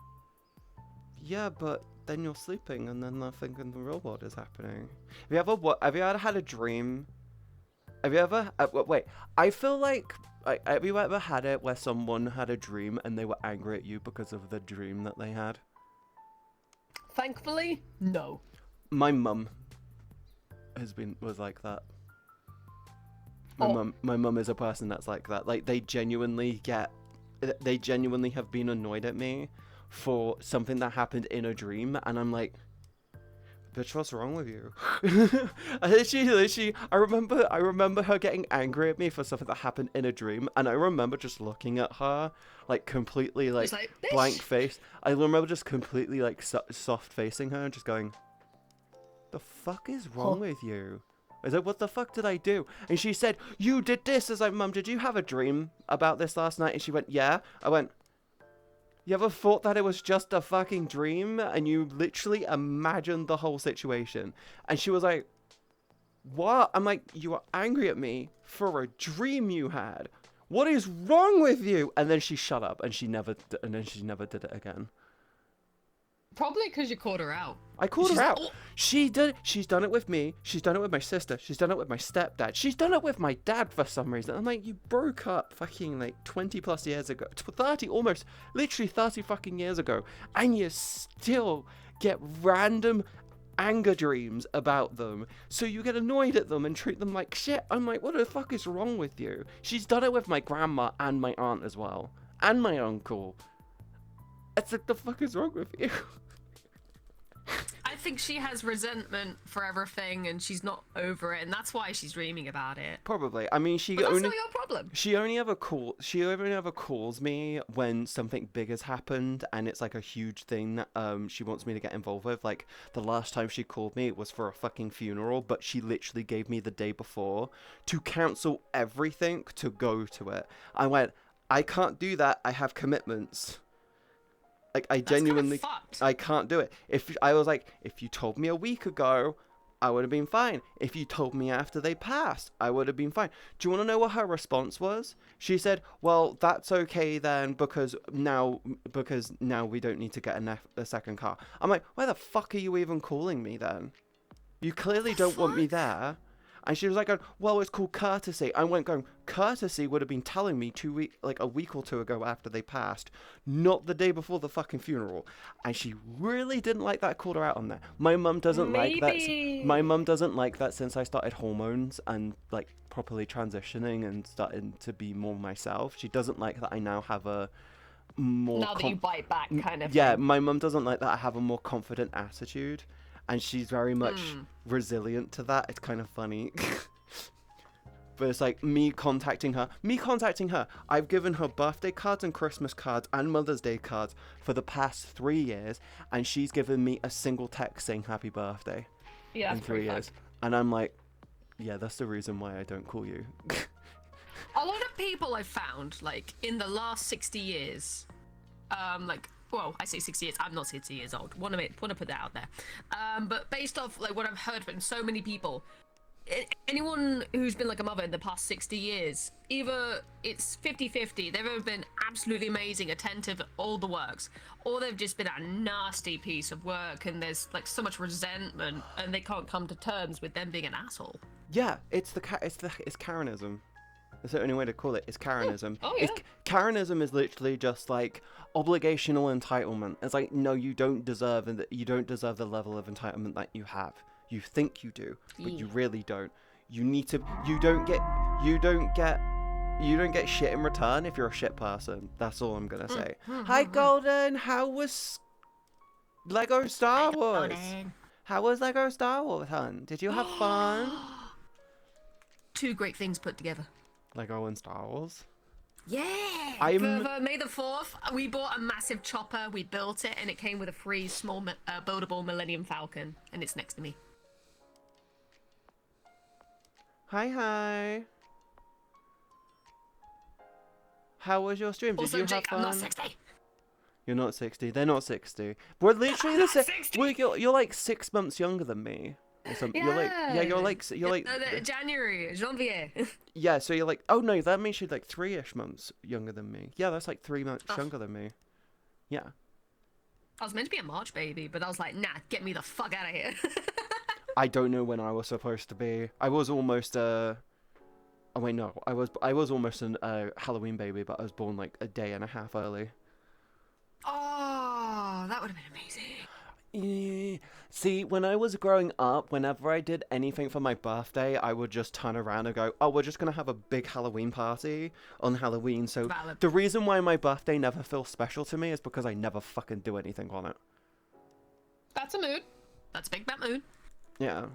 Speaker 1: Yeah, but then you're sleeping, and then nothing in the real world is happening. Have you ever had a dream? Have you ever? Wait. I feel like. Have you ever had it where someone had a dream and they were angry at you because of the dream that they had?
Speaker 3: Thankfully, no.
Speaker 1: My mum was like that. My mum is a person that's like that. Like they genuinely have been annoyed at me for something that happened in a dream, and I'm like, bitch, what's wrong with you? I remember her getting angry at me for something that happened in a dream, and I remember just looking at her like completely like blank face. I remember just completely like soft facing her and just going, the fuck is wrong with you? I was like, what the fuck did I do? And she said, you did this. I was like, Mum, did you have a dream about this last night? And she went, yeah. I went, you ever thought that it was just a fucking dream? And you literally imagined the whole situation. And she was like, what? I'm like, you were angry at me for a dream you had. What is wrong with you? And then she shut up, and she never did it again.
Speaker 3: Probably because you called her out.
Speaker 1: I called
Speaker 3: She's
Speaker 1: her
Speaker 3: like,
Speaker 1: out.
Speaker 3: "Oh."
Speaker 1: She's done it with me. She's done it with my sister. She's done it with my stepdad. She's done it with my dad for some reason. I'm like, you broke up fucking like 20 plus years ago. 30, almost, literally 30 fucking years ago. And you still get random anger dreams about them. So you get annoyed at them and treat them like shit. I'm like, what the fuck is wrong with you? She's done it with my grandma and my aunt as well. And my uncle. It's like, the fuck is wrong with you?
Speaker 3: I think she has resentment for everything, and she's not over it, and that's why she's dreaming about it.
Speaker 1: Probably. I mean,
Speaker 3: But that's not your problem.
Speaker 1: She only ever calls me when something big has happened and it's like a huge thing that she wants me to get involved with. Like the last time she called me, it was for a fucking funeral, but she literally gave me the day before to cancel everything to go to it. I went, I can't do that. I have commitments. Like I genuinely,
Speaker 3: fucked.
Speaker 1: I can't do it. If you told me a week ago, I would have been fine. If you told me after they passed, I would have been fine. Do you want to know what her response was? She said, well, that's okay then, because now we don't need to get a second car. I'm like, why the fuck are you even calling me then? You clearly don't want me there. And she was like, well, it's called courtesy. I went going, courtesy would have been telling me a week or two ago after they passed, not the day before the fucking funeral. And she really didn't like that I called her out on that. My mum doesn't like that. My mum doesn't like that since I started hormones and like properly transitioning and starting to be more myself. She doesn't like that I now have a more...
Speaker 3: Now that you bite back, kind of.
Speaker 1: Yeah,
Speaker 3: thing.
Speaker 1: my mum doesn't like that I have a more confident attitude. And she's very much resilient to that. It's kind of funny. But it's like me contacting her. I've given her birthday cards and Christmas cards and Mother's Day cards for the past 3 years. And she's given me a single text saying happy birthday in 3 years. And I'm like, yeah, that's the reason why I don't call you.
Speaker 3: A lot of people I've found, like, in the last 60 years, well, I say 60 years. I'm not 60 years old. Want to put that out there. But based off like what I've heard from so many people, anyone who's been like a mother in the past 60 years, either it's 50-50, they've ever been absolutely amazing, attentive, all the works, or they've just been a nasty piece of work, and there's like so much resentment, and they can't come to terms with them being an asshole.
Speaker 1: Yeah, it's Karenism. That's the only way to call it. It's Karenism.
Speaker 3: Oh, yeah.
Speaker 1: Karenism is literally just like obligational entitlement. It's like, no, you don't deserve the level of entitlement that you have. You think you do, but you really don't. You need to. You don't get shit in return if you're a shit person. That's all I'm gonna say. Hi, Golden. How was Lego Star Wars? How was Lego Star Wars, hun? Did you have fun?
Speaker 3: Two great things put together.
Speaker 1: Lego and Star Wars.
Speaker 3: Yeah. For May the 4th, we bought a massive chopper. We built it, and it came with a free small buildable Millennium Falcon, and it's next to me.
Speaker 1: Hi. How was your stream? Did
Speaker 3: Also,
Speaker 1: you have
Speaker 3: Jake,
Speaker 1: fun?
Speaker 3: I'm not 60.
Speaker 1: You're not 60. They're not 60. We're literally the same.
Speaker 3: 60.
Speaker 1: You're like 6 months younger than me. Or something. You're like
Speaker 3: January, janvier.
Speaker 1: Yeah, so you're like, oh no, that means you're like 3-ish months younger than me. Yeah, that's like 3 months younger than me. Yeah.
Speaker 3: I was meant to be a March baby, but I was like, nah, get me the fuck out of here.
Speaker 1: I don't know when I was supposed to be. I was almost oh wait, no, I was almost a Halloween baby, but I was born like a day and a half early.
Speaker 3: Oh, that would have been amazing.
Speaker 1: Yeah. See, when I was growing up, whenever I did anything for my birthday, I would just turn around and go, oh, we're just going to have a big Halloween party on Halloween. So
Speaker 3: Valid.
Speaker 1: The reason why my birthday never feels special to me is because I never fucking do anything on it.
Speaker 3: That's a mood. That's a big bat mood.
Speaker 1: Yeah.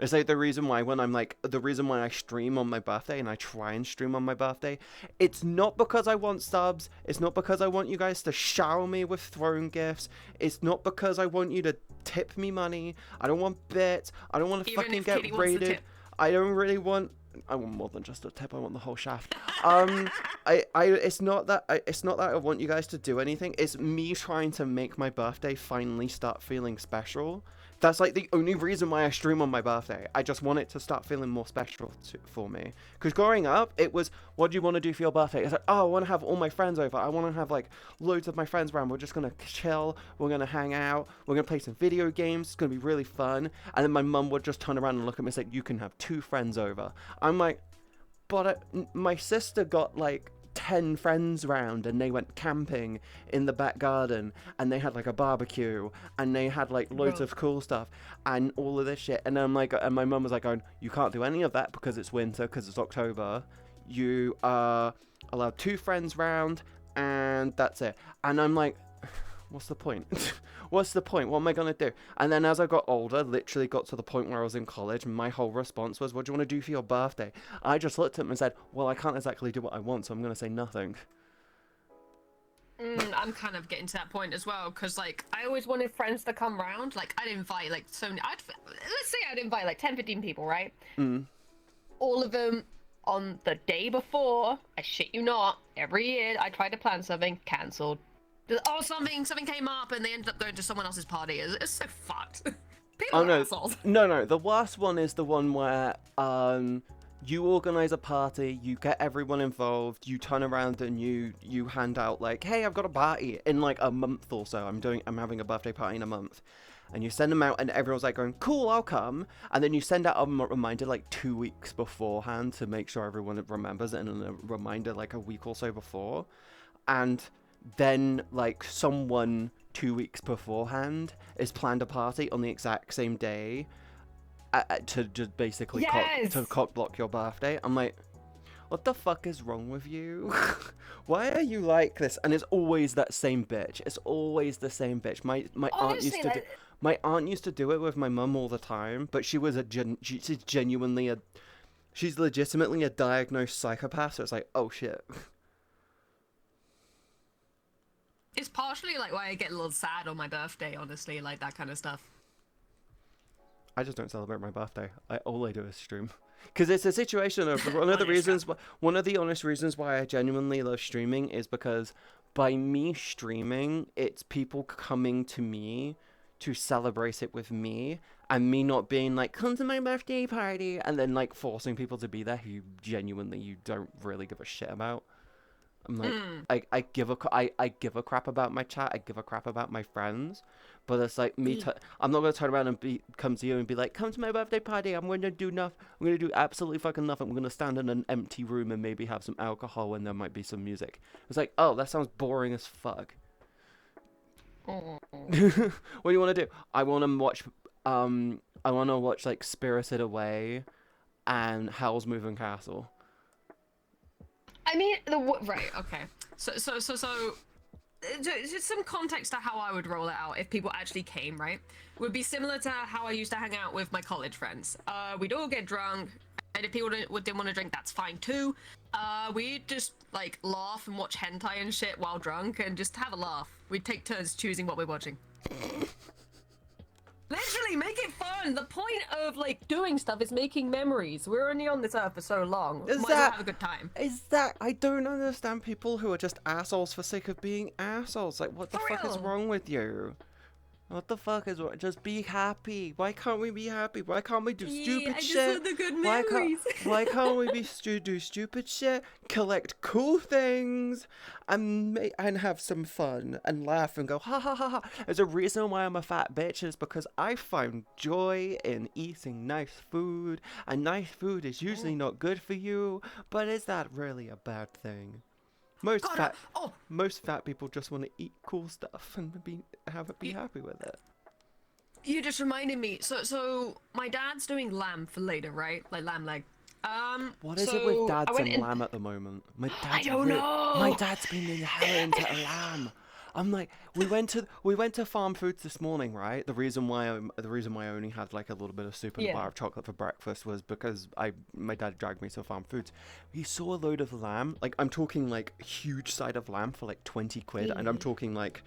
Speaker 1: It's like the reason why I stream on my birthday and I try and stream on my birthday, it's not because I want subs, it's not because I want you guys to shower me with throne gifts, it's not because I want you to tip me money, I don't want bits, I don't want to fucking get raided, I want more than just a tip, I want the whole shaft. It's not that I want you guys to do anything, it's me trying to make my birthday finally start feeling special. That's like the only reason why I stream on my birthday. I just want it to start feeling more special for me. Because growing up, it was, what do you want to do for your birthday? It's like, oh, I want to have all my friends over. I want to have like loads of my friends around. We're just going to chill. We're going to hang out. We're going to play some video games. It's going to be really fun. And then my mum would just turn around and look at me and say, you can have 2 friends over. I'm like, but my sister got like 10 friends round and they went camping in the back garden and they had like a barbecue and they had like loads of cool stuff and all of this shit. And I'm like, and my mum was like going, you can't do any of that because it's winter, because it's October. You are allowed 2 friends round and that's it. And I'm like, what's the point? What's the point? What am I going to do? And then as I got older, literally got to the point where I was in college, my whole response was, what do you want to do for your birthday? I just looked at him and said, well, I can't exactly do what I want, so I'm going to say nothing.
Speaker 3: I'm kind of getting to that point as well, because like I always wanted friends to come round. Like I'd invite like so many, let's say I'd invite like 10, 15 people, right? All of them on the day before, I shit you not, every year I tried to plan something, cancelled. Oh, something came up and they ended up going to someone else's party. It's so fucked. People are assholes.
Speaker 1: No. The worst one is the one where you organize a party, you get everyone involved, you turn around and you hand out like, hey, I've got a party in like a month or so. I'm having a birthday party in a month. And you send them out and everyone's like going, cool, I'll come. And then you send out a reminder like 2 weeks beforehand to make sure everyone remembers it, and a reminder like a week or so before. And then like someone 2 weeks beforehand is planned a party on the exact same day to just basically cock block your birthday. I'm like, what the fuck is wrong with you? Why are you like this? And it's always that same bitch. It's always the same bitch. My aunt used to do, my aunt used to do it with my mum all the time, but she was she's genuinely she's legitimately a diagnosed psychopath. So it's like, oh shit.
Speaker 3: It's partially like why I get a little sad on my birthday, honestly, like that kind of stuff.
Speaker 1: I just don't celebrate my birthday. All I do is stream. Because it's a situation of one of the honest reasons why I genuinely love streaming is because by me streaming, it's people coming to me to celebrate it with me, and me not being like, come to my birthday party, and then like forcing people to be there who genuinely you don't really give a shit about. I'm like, I give a crap about my chat. I give a crap about my friends, but it's like me. I'm not gonna turn around and come to you and be like, come to my birthday party. I'm gonna do nothing. I'm gonna do absolutely fucking nothing. I'm gonna stand in an empty room and maybe have some alcohol and there might be some music. It's like, oh, that sounds boring as fuck. What do you want to do? I want to watch like Spirited Away and Howl's Moving Castle.
Speaker 3: I mean, right, okay. So, just some context to how I would roll it out if people actually came, right? Would be similar to how I used to hang out with my college friends. We'd all get drunk, and if people didn't want to drink, that's fine too. We'd just, like, laugh and watch hentai and shit while drunk, and just have a laugh. We'd take turns choosing what we're watching. Literally, make it fun! The point of, like, doing stuff is making memories. We're only on this earth for so long. Might as well have a good time.
Speaker 1: I don't understand people who are just assholes for sake of being assholes. Like, what the fuck is wrong with you? What the fuck is wrong? Just be happy. Why can't we be happy? Why can't we do stupid shit? I just want the good memories. Why can't we do stupid shit? Collect cool things and have some fun and laugh and go ha ha ha ha. There's a reason why I'm a fat bitch, is because I find joy in eating nice food, and nice food is usually not good for you, but is that really a bad thing? Most fat people just want to eat cool stuff and be happy with it.
Speaker 3: You just reminded me. So my dad's doing lamb for later, right? Like lamb leg.
Speaker 1: What is it with dads and lamb at the moment?
Speaker 3: I don't know.
Speaker 1: My dad's been in hell into a lamb. I'm like, we went to Farm Foods this morning, right? The reason why I only had like a little bit of soup and a bar of chocolate for breakfast was because my dad dragged me to Farm Foods. We saw a load of lamb, like I'm talking like a huge side of lamb for like 20 quid, and I'm talking like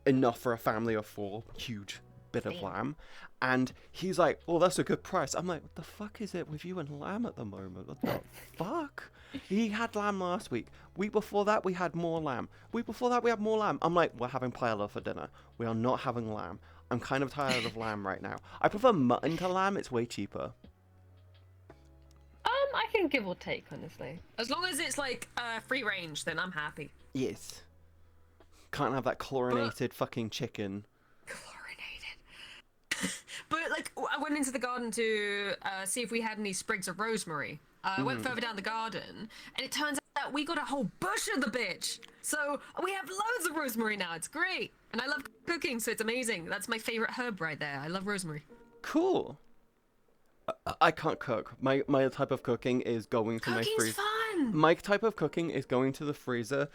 Speaker 1: enough for a family of 4, huge bit of lamb. And he's like, oh, that's a good price. I'm like, what the fuck is it with you and lamb at the moment? What the fuck? He had lamb last week. Week before that, we had more lamb. Week before that, we had more lamb. I'm like, we're having paella for dinner. We are not having lamb. I'm kind of tired of lamb right now. I prefer mutton to lamb. It's way cheaper.
Speaker 3: I can give or take, honestly. As long as it's like free range, then I'm happy.
Speaker 1: Yes. Can't have that chlorinated fucking chicken.
Speaker 3: Chlorinated. But like, I went into the garden to see if we had any sprigs of rosemary. I went further down the garden, and it turns out we got a whole bush of the bitch. So we have loads of rosemary now. It's great, and I love cooking, so it's amazing. That's my favorite herb right there. I love rosemary.
Speaker 1: Cool. I can't cook. My type of cooking is going to my freezer.
Speaker 3: Cooking's fun.
Speaker 1: My type of cooking is going to the freezer,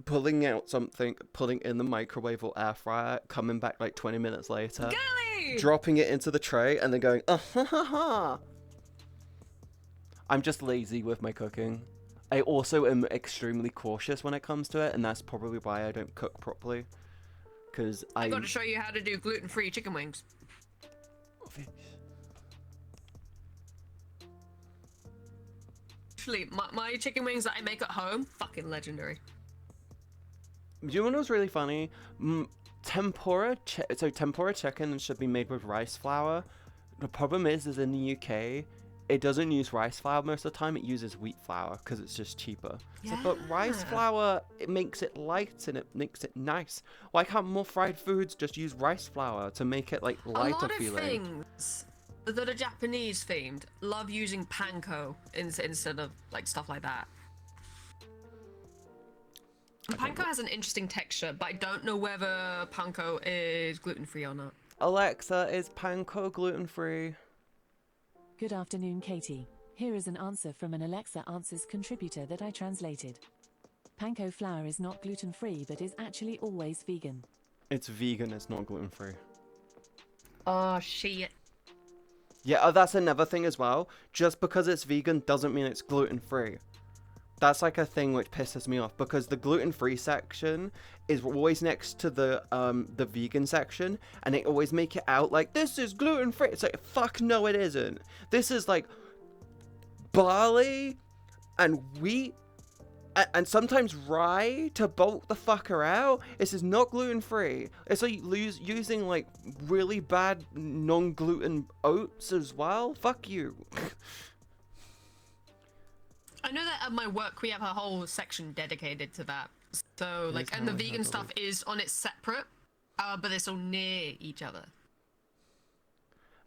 Speaker 1: pulling out something, putting it in the microwave or air fryer, coming back like 20 minutes later,
Speaker 3: Golly!
Speaker 1: dropping it into the tray, and then going, ha ha ha. I'm just lazy with my cooking. I also am extremely cautious when it comes to it, and that's probably why I don't cook properly. Because
Speaker 3: I got to show you how to do gluten-free chicken wings. Actually, my chicken wings that I make at home, fucking legendary.
Speaker 1: Do you know what's really funny? Tempura chicken should be made with rice flour. The problem is in the UK, it doesn't use rice flour most of the time. It uses wheat flour because it's just cheaper.
Speaker 3: Yeah.
Speaker 1: But rice flour, it makes it light and it makes it nice. Why can't more fried foods just use rice flour to make it like lighter feeling?
Speaker 3: A lot of things that are Japanese themed love using panko instead of like stuff like that. Panko has an interesting texture, but I don't know whether panko is gluten-free or not.
Speaker 1: Alexa, is panko gluten-free?
Speaker 4: Good afternoon, Katie. Here is an answer from an Alexa Answers contributor that I translated. Panko flour is not gluten-free, but is actually always vegan.
Speaker 1: It's vegan, it's not gluten-free.
Speaker 3: Oh, shit.
Speaker 1: Yeah, that's another thing as well. Just because it's vegan doesn't mean it's gluten-free. That's like a thing which pisses me off, because the gluten-free section is always next to the vegan section, and they always make it out like, this is gluten-free. It's like, fuck no it isn't. This is like barley and wheat and sometimes rye to bulk the fucker out. This is not gluten-free. It's like using like really bad non-gluten oats as well. Fuck you.
Speaker 3: I know that at my work we have a whole section dedicated to that. So like, and the vegan stuff is on its separate, but they're so near each other.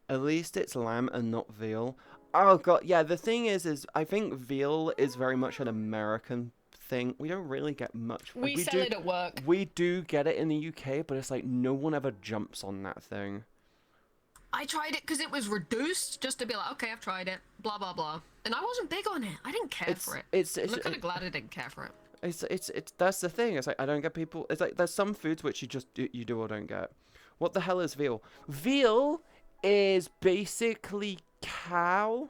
Speaker 1: At least it's lamb and not veal. Oh god, yeah, the thing is I think veal is very much an American thing. We don't really get much.
Speaker 3: We sell it at work.
Speaker 1: We do get it in the UK, but it's like no one ever jumps on that thing.
Speaker 3: I tried it because it was reduced, just to be like, okay, I've tried it, blah blah blah, and I wasn't big on it. I didn't care for it. I'm kind of glad I didn't care for it.
Speaker 1: It's that's the thing. It's like I don't get people. It's like there's some foods which you do or don't get. What the hell is veal? Veal is basically cow,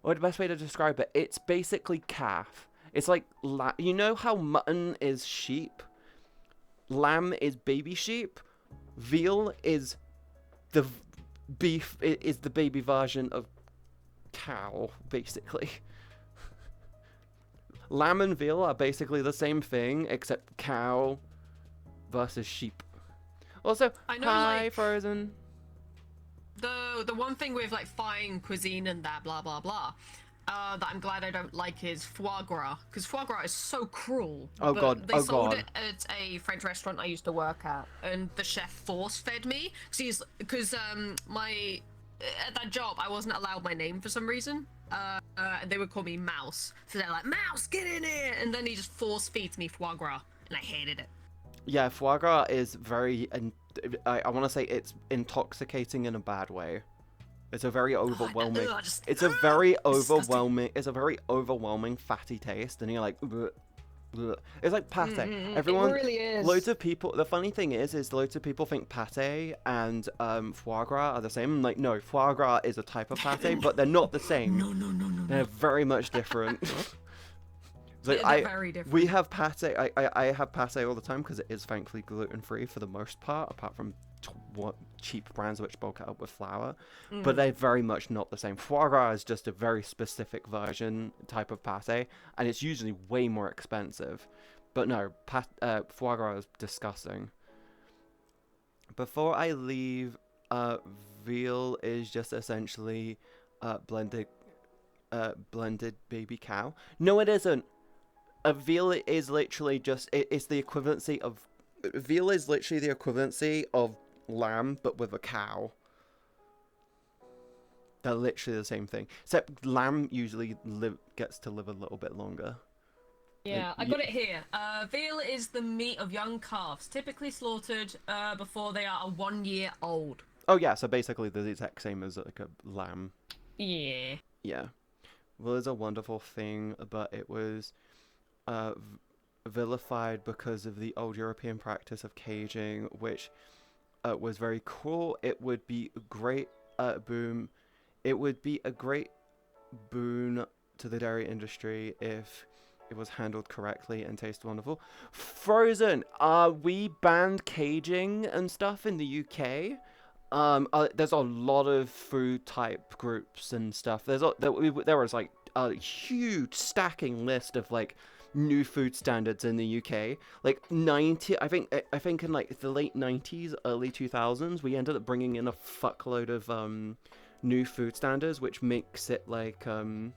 Speaker 1: or the best way to describe it, it's basically calf. It's like, you know how mutton is sheep, lamb is baby sheep, veal is the beef, is the baby version of cow, basically. Lamb and veal are basically the same thing, except cow versus sheep. Also,
Speaker 3: I know,
Speaker 1: hi,
Speaker 3: like,
Speaker 1: Frozen.
Speaker 3: The one thing with like fine cuisine and that blah blah blah, that I'm glad I don't like is foie gras, because foie gras is so cruel.
Speaker 1: Oh
Speaker 3: but
Speaker 1: god,
Speaker 3: they sold it at a French restaurant I used to work at, and the chef force fed me because my at that job I wasn't allowed my name for some reason. And they would call me Mouse, so they're like, Mouse, get in here, and then he just force feeds me foie gras, and I hated it.
Speaker 1: Yeah, foie gras is very, I want to say it's intoxicating in a bad way. It's a very overwhelming. It's a very overwhelming. It's a very overwhelming fatty taste, and you're like, bleh, bleh. It's like pate. Everyone,
Speaker 3: it really is.
Speaker 1: Loads of people. The funny thing is loads of people think pate and foie gras are the same. Like, no, foie gras is a type of pate, but they're not the same.
Speaker 3: No.
Speaker 1: They're very much different. Like,
Speaker 3: They're very different.
Speaker 1: We have pate. I have pate all the time because it is thankfully gluten-free for the most part, apart from cheap brands which bulk it up with flour. But they're very much not the same. Foie gras is just a very specific version type of pate, and it's usually way more expensive. But no, foie gras is disgusting. Before I leave uh, veal is just essentially blended baby cow. No, it isn't. A veal is literally just it's the equivalency of veal is literally the equivalency of lamb but with a cow. They're literally the same thing, except lamb usually gets to live a little bit longer.
Speaker 3: Yeah,
Speaker 1: Like,
Speaker 3: I got it here. Veal is the meat of young calves, typically slaughtered before they are 1 year old.
Speaker 1: Oh yeah, so basically the exact same as like a lamb.
Speaker 3: Yeah.
Speaker 1: Yeah. Veal is a wonderful thing, but it was vilified because of the old European practice of caging, which was very cruel. It would be a great boom. It would be a great boon to the dairy industry if it was handled correctly and tasted wonderful. Frozen. We banned caging and stuff in the UK. There's a lot of food type groups and stuff. There was like a huge stacking list of like new food standards in the UK. Like I think in like the late 90s, early 2000s, we ended up bringing in a fuckload of new food standards, which makes it like we're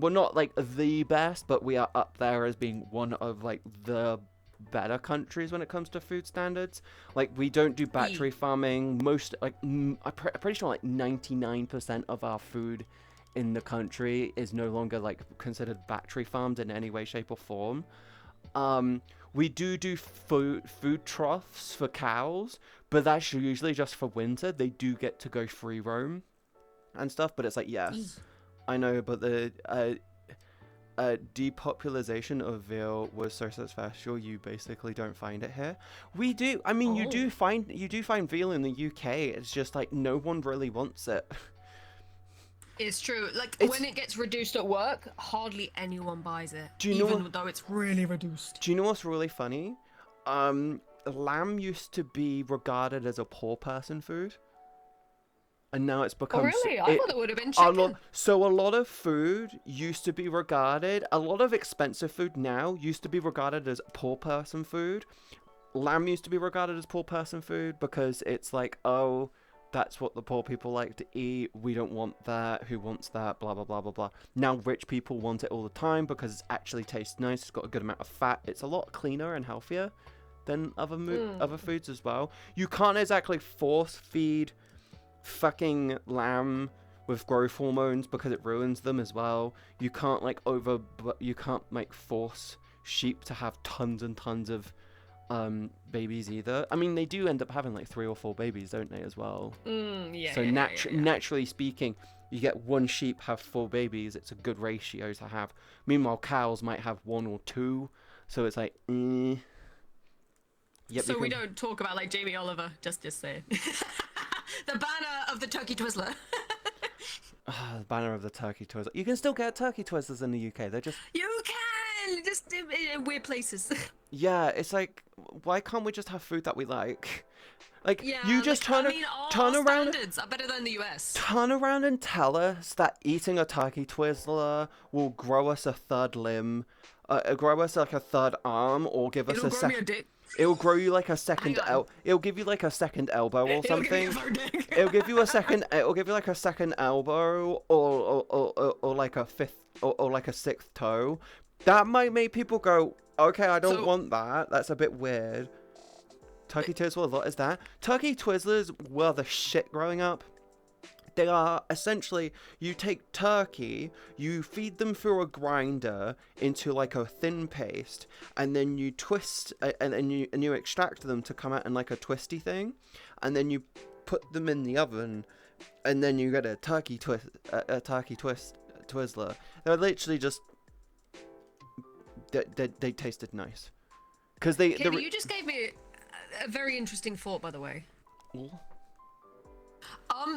Speaker 1: not like the best, but we are up there as being one of like the better countries when it comes to food standards. Like, we don't do battery farming. Most I'm pretty sure like 99% of our food in the country is no longer like considered battery farmed in any way, shape, or form. We do food troughs for cows, but that's usually just for winter. They do get to go free roam and stuff, but it's like, yes, I know, but the depopulation of veal was so successful, you basically don't find it here. We do, I mean, you do find veal in the UK. It's just like no one really wants it.
Speaker 3: It's true. Like, when it gets reduced at work, hardly anyone buys it.
Speaker 1: Do you know
Speaker 3: even though it's really reduced.
Speaker 1: Do you know what's really funny? Lamb used to be regarded as a poor person food, and now it's become.
Speaker 3: Oh really? I thought it would have been chicken.
Speaker 1: So a lot of food used to be regarded. A lot of expensive food now used to be regarded as poor person food. Lamb used to be regarded as poor person food because it's like, oh, that's what the poor people like to eat. We don't want that. Who wants that? Blah, blah, blah, blah, blah. Now rich people want it all the time because it actually tastes nice. It's got a good amount of fat. It's a lot cleaner and healthier than other foods as well. You can't exactly force feed fucking lamb with growth hormones because it ruins them as well. You can't force sheep to have tons and tons of babies either. I mean, they do end up having like 3 or 4 babies, don't they, as well? Naturally speaking, you get one sheep have 4 babies. It's a good ratio to have. Meanwhile, cows might have 1 or 2, so it's like Yep,
Speaker 3: so we don't talk about like Jamie Oliver, just say the banner of the turkey twizzler.
Speaker 1: The banner of the turkey twizzler. You can still get turkey twizzlers in the UK. They're just just
Speaker 3: in weird places.
Speaker 1: Yeah, it's like, why can't we just have food that we like? Like, you just
Speaker 3: our
Speaker 1: turn around.
Speaker 3: Standards are better than the US.
Speaker 1: Turn around and tell us that eating a turkey twizzler will grow us a third limb, grow us like a third arm, or give us a second. It'll grow you like a second It'll give you like a second elbow or something. It'll give you a second. It'll give you like a second elbow, or like a fifth, or like a 6th toe. That might make people go, okay, I don't want that. That's a bit weird. Turkey Twizzler, what is that? Turkey Twizzlers were the shit growing up. They are essentially, you take turkey, you feed them through a grinder into like a thin paste, and then you twist, and you extract them to come out in like a twisty thing, and then you put them in the oven, and then you get a turkey Twizzler. They're literally just, they tasted nice. Because
Speaker 3: Katie, you just gave me a very interesting thought, by the way.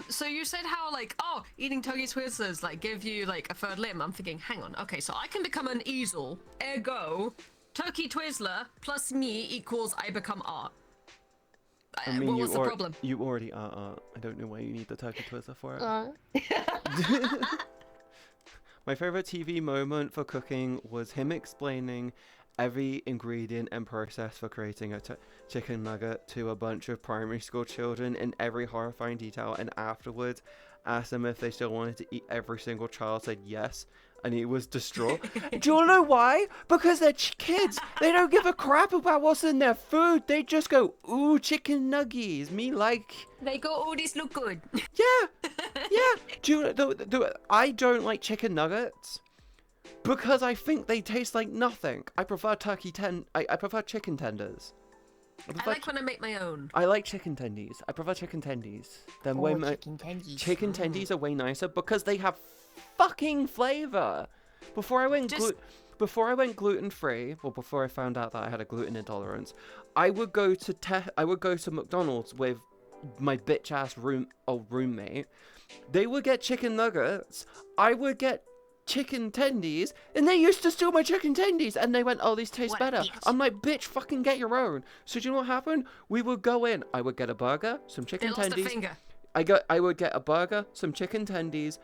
Speaker 3: So you said how like, eating turkey twizzlers like give you like a third limb. I'm thinking, hang on, okay, so I can become an easel, ergo turkey twizzler plus me equals I become art.
Speaker 1: I mean,
Speaker 3: what's the problem?
Speaker 1: You already are art. I don't know why you need the turkey twizzler for it. My favorite TV moment for cooking was him explaining every ingredient and process for creating a chicken nugget to a bunch of primary school children in every horrifying detail, and afterwards asked them if they still wanted to eat. Every single child said yes, and he was distraught. Do you want to know why? Because they're kids. They don't give a crap about what's in their food. They just go, ooh, chicken nuggies. Me like.
Speaker 3: They go, oh, these look good.
Speaker 1: Yeah, yeah. I don't like chicken nuggets because I think they taste like nothing. I prefer I prefer chicken tenders.
Speaker 3: I like when I make my own.
Speaker 1: I like chicken tendies. I prefer chicken tendies.
Speaker 3: Chicken tendies.
Speaker 1: Chicken tendies are way nicer because they have fucking flavor. Before I went gluten free, well, before I found out that I had a gluten intolerance, I would go to McDonald's with my bitch ass old roommate. They would get chicken nuggets. I would get chicken tendies, and they used to steal my chicken tendies, and they went, oh, these taste
Speaker 3: What
Speaker 1: better.
Speaker 3: bitch?
Speaker 1: I'm like, bitch, fucking get your own. So do you know what happened? We would go in. I would get a burger, some chicken
Speaker 3: They lost a
Speaker 1: tendies.
Speaker 3: finger.
Speaker 1: I would get a burger, some chicken tendies,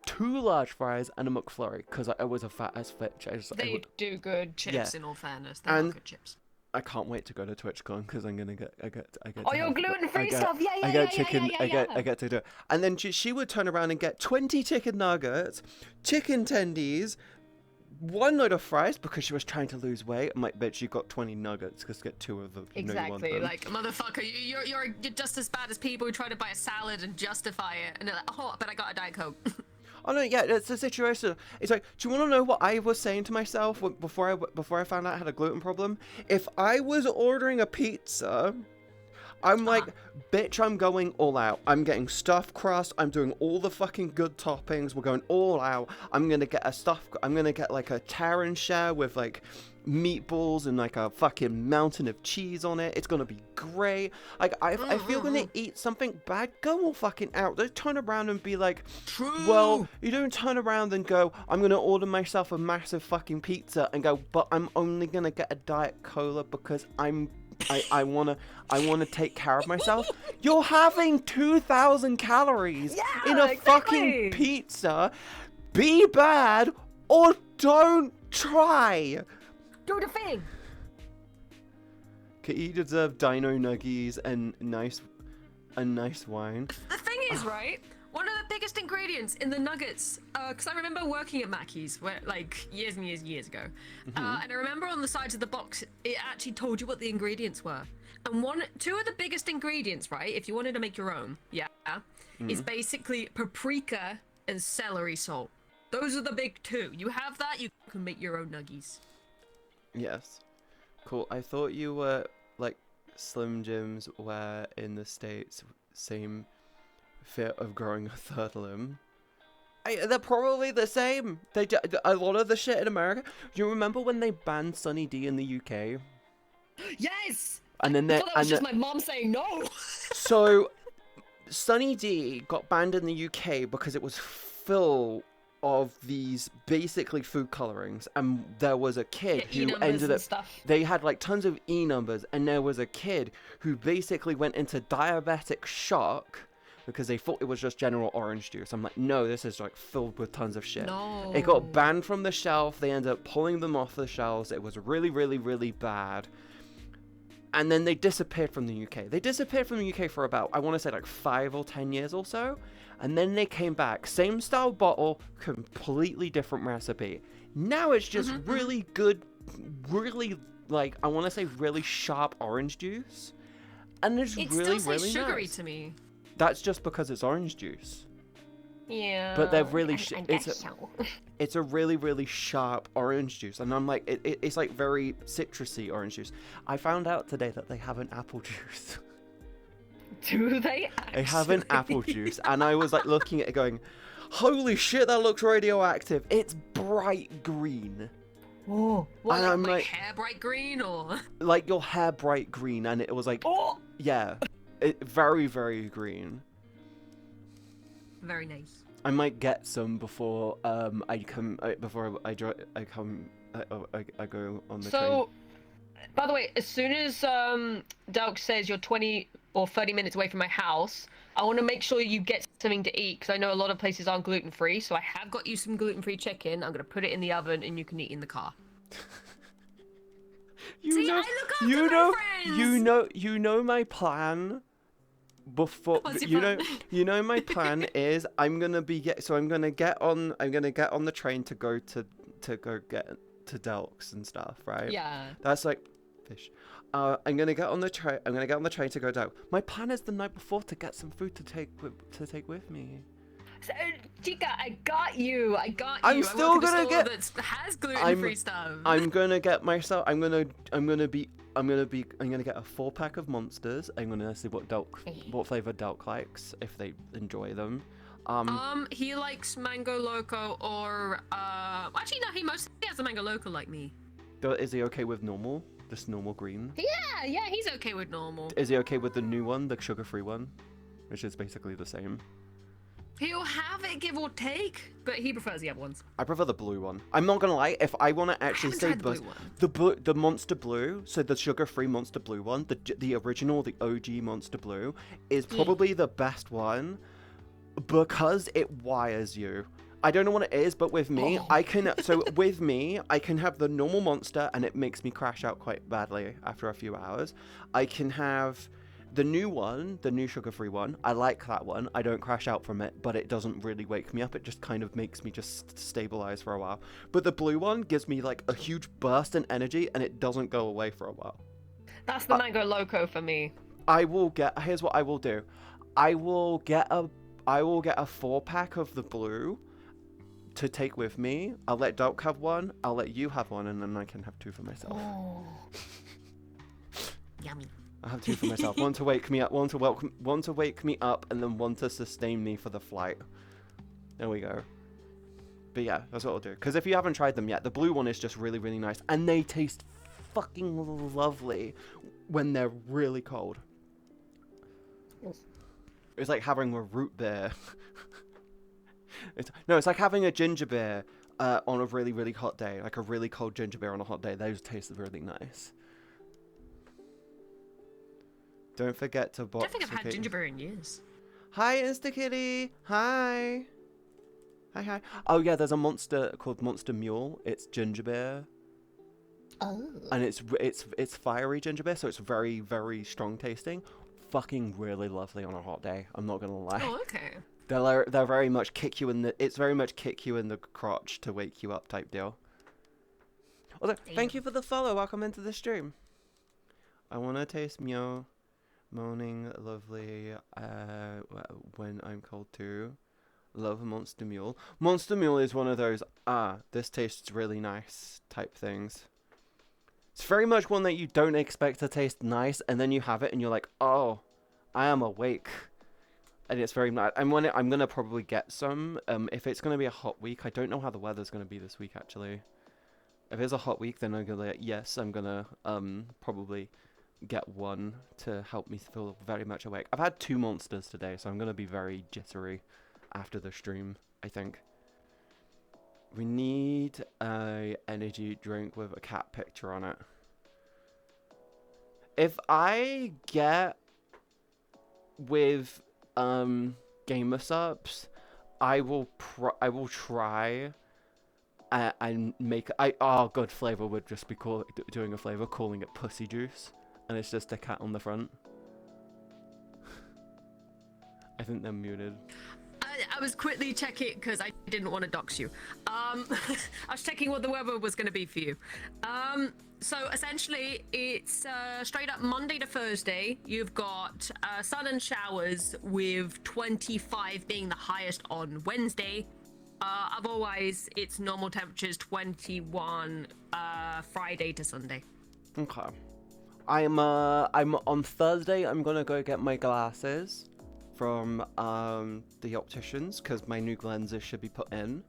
Speaker 1: 2 large fries, and a McFlurry, because I was a fat ass bitch.
Speaker 3: They do good chips,
Speaker 1: Yeah.
Speaker 3: in all fairness. They're not good chips.
Speaker 1: I can't wait to go to TwitchCon because I'm gonna get. I get.
Speaker 3: Oh, your gluten-free stuff. Yeah,
Speaker 1: I get chicken. I get to do it. And then she would turn around and get 20 chicken nuggets, chicken tendies, 1 load of fries because she was trying to lose weight. I'm like, bitch, you got 20 nuggets. Just get 2 of them. You know you want
Speaker 3: Exactly.
Speaker 1: them.
Speaker 3: Like, motherfucker, you're just as bad as people who try to buy a salad and justify it, and they're like, oh, but I got a Diet Coke.
Speaker 1: Oh no, yeah, it's a situation. It's like, do you want to know what I was saying to myself before I found out I had a gluten problem? If I was ordering a pizza, I'm like, bitch, I'm going all out. I'm getting stuffed crust. I'm doing all the fucking good toppings. We're going all out. I'm gonna get like a Taran share with like meatballs and like a fucking mountain of cheese on it. It's gonna be great. Like, if you're gonna eat something bad, go all fucking out. Don't turn around and be like, well, you don't turn around and go, I'm gonna order myself a massive fucking pizza and go, but I'm only gonna get a Diet Cola because I wanna take care of myself. You're having 2,000 calories in a fucking pizza. Be bad or don't try.
Speaker 3: Do the thing.
Speaker 1: Okay, you deserve dino nuggies and nice wine.
Speaker 3: The thing is, right? One of the biggest ingredients in the nuggets, because I remember working at Mackey's, where like years and years ago, and I remember on the sides of the box it actually told you what the ingredients were. And 2 of the biggest ingredients, right? If you wanted to make your own, is basically paprika and celery salt. Those are the big 2. You have that, you can make your own nuggies.
Speaker 1: Yes. Cool. I thought you were like Slim Jims, where in the States same fear of growing a 3rd limb. They're probably the same. A lot of the shit in America. Do you remember when they banned Sunny D in the UK?
Speaker 3: Yes.
Speaker 1: And then
Speaker 3: I thought that was just my mom saying no.
Speaker 1: So Sunny D got banned in the UK because it was full of these basically food colorings, and there was a kid who ended up they had like tons of E numbers, and there was a kid who basically went into diabetic shock because they thought it was just general orange juice. I'm like, no, this is like filled with tons of shit.
Speaker 3: No.
Speaker 1: It got banned from the shelf. They ended up pulling them off the shelves. It was really, really, really bad. And then they disappeared from the UK. They disappeared from the UK for about, I want to say like 5 or 10 years or so. And then they came back. Same style bottle, completely different recipe. Now it's just really good, really, like, I want to say really sharp orange juice. And it's really,
Speaker 3: still
Speaker 1: really
Speaker 3: sugary
Speaker 1: nice.
Speaker 3: To me.
Speaker 1: That's just because it's orange juice.
Speaker 3: Yeah.
Speaker 1: But they're really,
Speaker 3: so.
Speaker 1: it's a really, really sharp orange juice. And I'm like, it's like very citrusy orange juice. I found out today that they have an apple juice.
Speaker 3: Do they actually?
Speaker 1: They have an apple juice. And I was like looking at it going, holy shit, that looks radioactive. It's bright green.
Speaker 3: Oh. What,
Speaker 1: And I'm
Speaker 3: like hair bright green or?
Speaker 1: Like your hair bright green. And it was like, yeah, very, very green.
Speaker 3: Very nice.
Speaker 1: I might get some before I go on the train.
Speaker 3: So, by the way, as soon as Dalk says you're 20 or 30 minutes away from my house, I want to make sure you get something to eat, because I know a lot of places aren't gluten-free, so I have got you some gluten-free chicken. I'm going to put it in the oven and you can eat in the car. See, I look after my friends.
Speaker 1: you know my plan. Before
Speaker 3: What's your plan?
Speaker 1: you know my plan is I'm gonna get on the train to go get to Delks and stuff, right?
Speaker 3: Yeah.
Speaker 1: That's like fish. I'm gonna get on the train to go down. My plan is the night before to get some food to take with me.
Speaker 3: So, Chica, I got you.
Speaker 1: I'm still gonna get.
Speaker 3: That has gluten-free stuff.
Speaker 1: I'm gonna get myself. I'm gonna get a 4-pack of Monsters. I'm gonna see what flavor Delk likes if they enjoy them.
Speaker 3: He likes Mango Loco or actually no, he mostly has a Mango Loco like me.
Speaker 1: Is he okay with normal? Just normal green?
Speaker 3: Yeah, he's okay with normal.
Speaker 1: Is he okay with the new one, the sugar-free one, which is basically the same?
Speaker 3: He'll have it give or take, but he prefers the other ones.
Speaker 1: I prefer the blue one. I'm not gonna lie, if I want to actually say the Monster Blue, so the sugar-free Monster Blue one, the original, the OG Monster Blue, is probably the best one because it wires you. I don't know what it is, but with me, I can have the normal Monster and it makes me crash out quite badly after a few hours. I can have the new one, the new sugar-free one. I like that one. I don't crash out from it, but it doesn't really wake me up. It just kind of makes me just stabilize for a while. But the blue one gives me like a huge burst in energy and it doesn't go away for a while.
Speaker 3: That's the Mango Loco for me.
Speaker 1: Here's what I will do. I will get a 4-pack of the blue to take with me. I'll let Doc have one. I'll let you have one, and then I can have 2 for myself.
Speaker 3: Oh. Yummy.
Speaker 1: I'll have 2 for myself. One to wake me up, one to wake me up, and then one to sustain me for the flight. There we go. But yeah, that's what I'll do. Because if you haven't tried them yet, the blue one is just really, really nice, and they taste fucking lovely when they're really cold. It's like having a root beer. It's like having a ginger beer on a really, really hot day. Like a really cold ginger beer on a hot day. Those taste really nice. Don't forget to box.
Speaker 3: I don't think I've had ginger beer in years.
Speaker 1: Hi, InstaKitty. Hi. Hi. Oh yeah, there's a monster called Monster Mule. It's ginger beer.
Speaker 3: Oh.
Speaker 1: And it's fiery ginger beer, so it's very, very strong tasting. Fucking really lovely on a hot day. I'm not gonna lie.
Speaker 3: Oh, okay.
Speaker 1: They're very much kick you in the. It's very much kick you in the crotch to wake you up type deal. Although, thank you for the follow. Welcome into the stream. I wanna taste Meow. Moaning lovely when I'm cold too. Love Monster Mule. Monster Mule is one of those, this tastes really nice type things. It's very much one that you don't expect to taste nice, and then you have it and you're like, oh, I am awake. And it's very nice. I'm going to probably get some. If it's going to be a hot week, I don't know how the weather's going to be this week actually. If it's a hot week, then I'm going to, yes, I'm going to probably get one to help me feel very much awake. I've had 2 monsters today, so I'm going to be very jittery after the stream, I think. We need a energy drink with a cat picture on it. If I get with gamer subs, I will try and make good flavor would just be doing a flavor calling it pussy juice. And it's just a cat on the front. I think they're muted.
Speaker 3: I was quickly checking because I didn't want to dox you. I was checking what the weather was going to be for you. So essentially, it's straight up Monday to Thursday. You've got sun and showers with 25 being the highest on Wednesday. Otherwise, it's normal temperatures 21 Friday to Sunday.
Speaker 1: Okay. I'm on Thursday. I'm gonna go get my glasses from the opticians because my new lenses should be put in.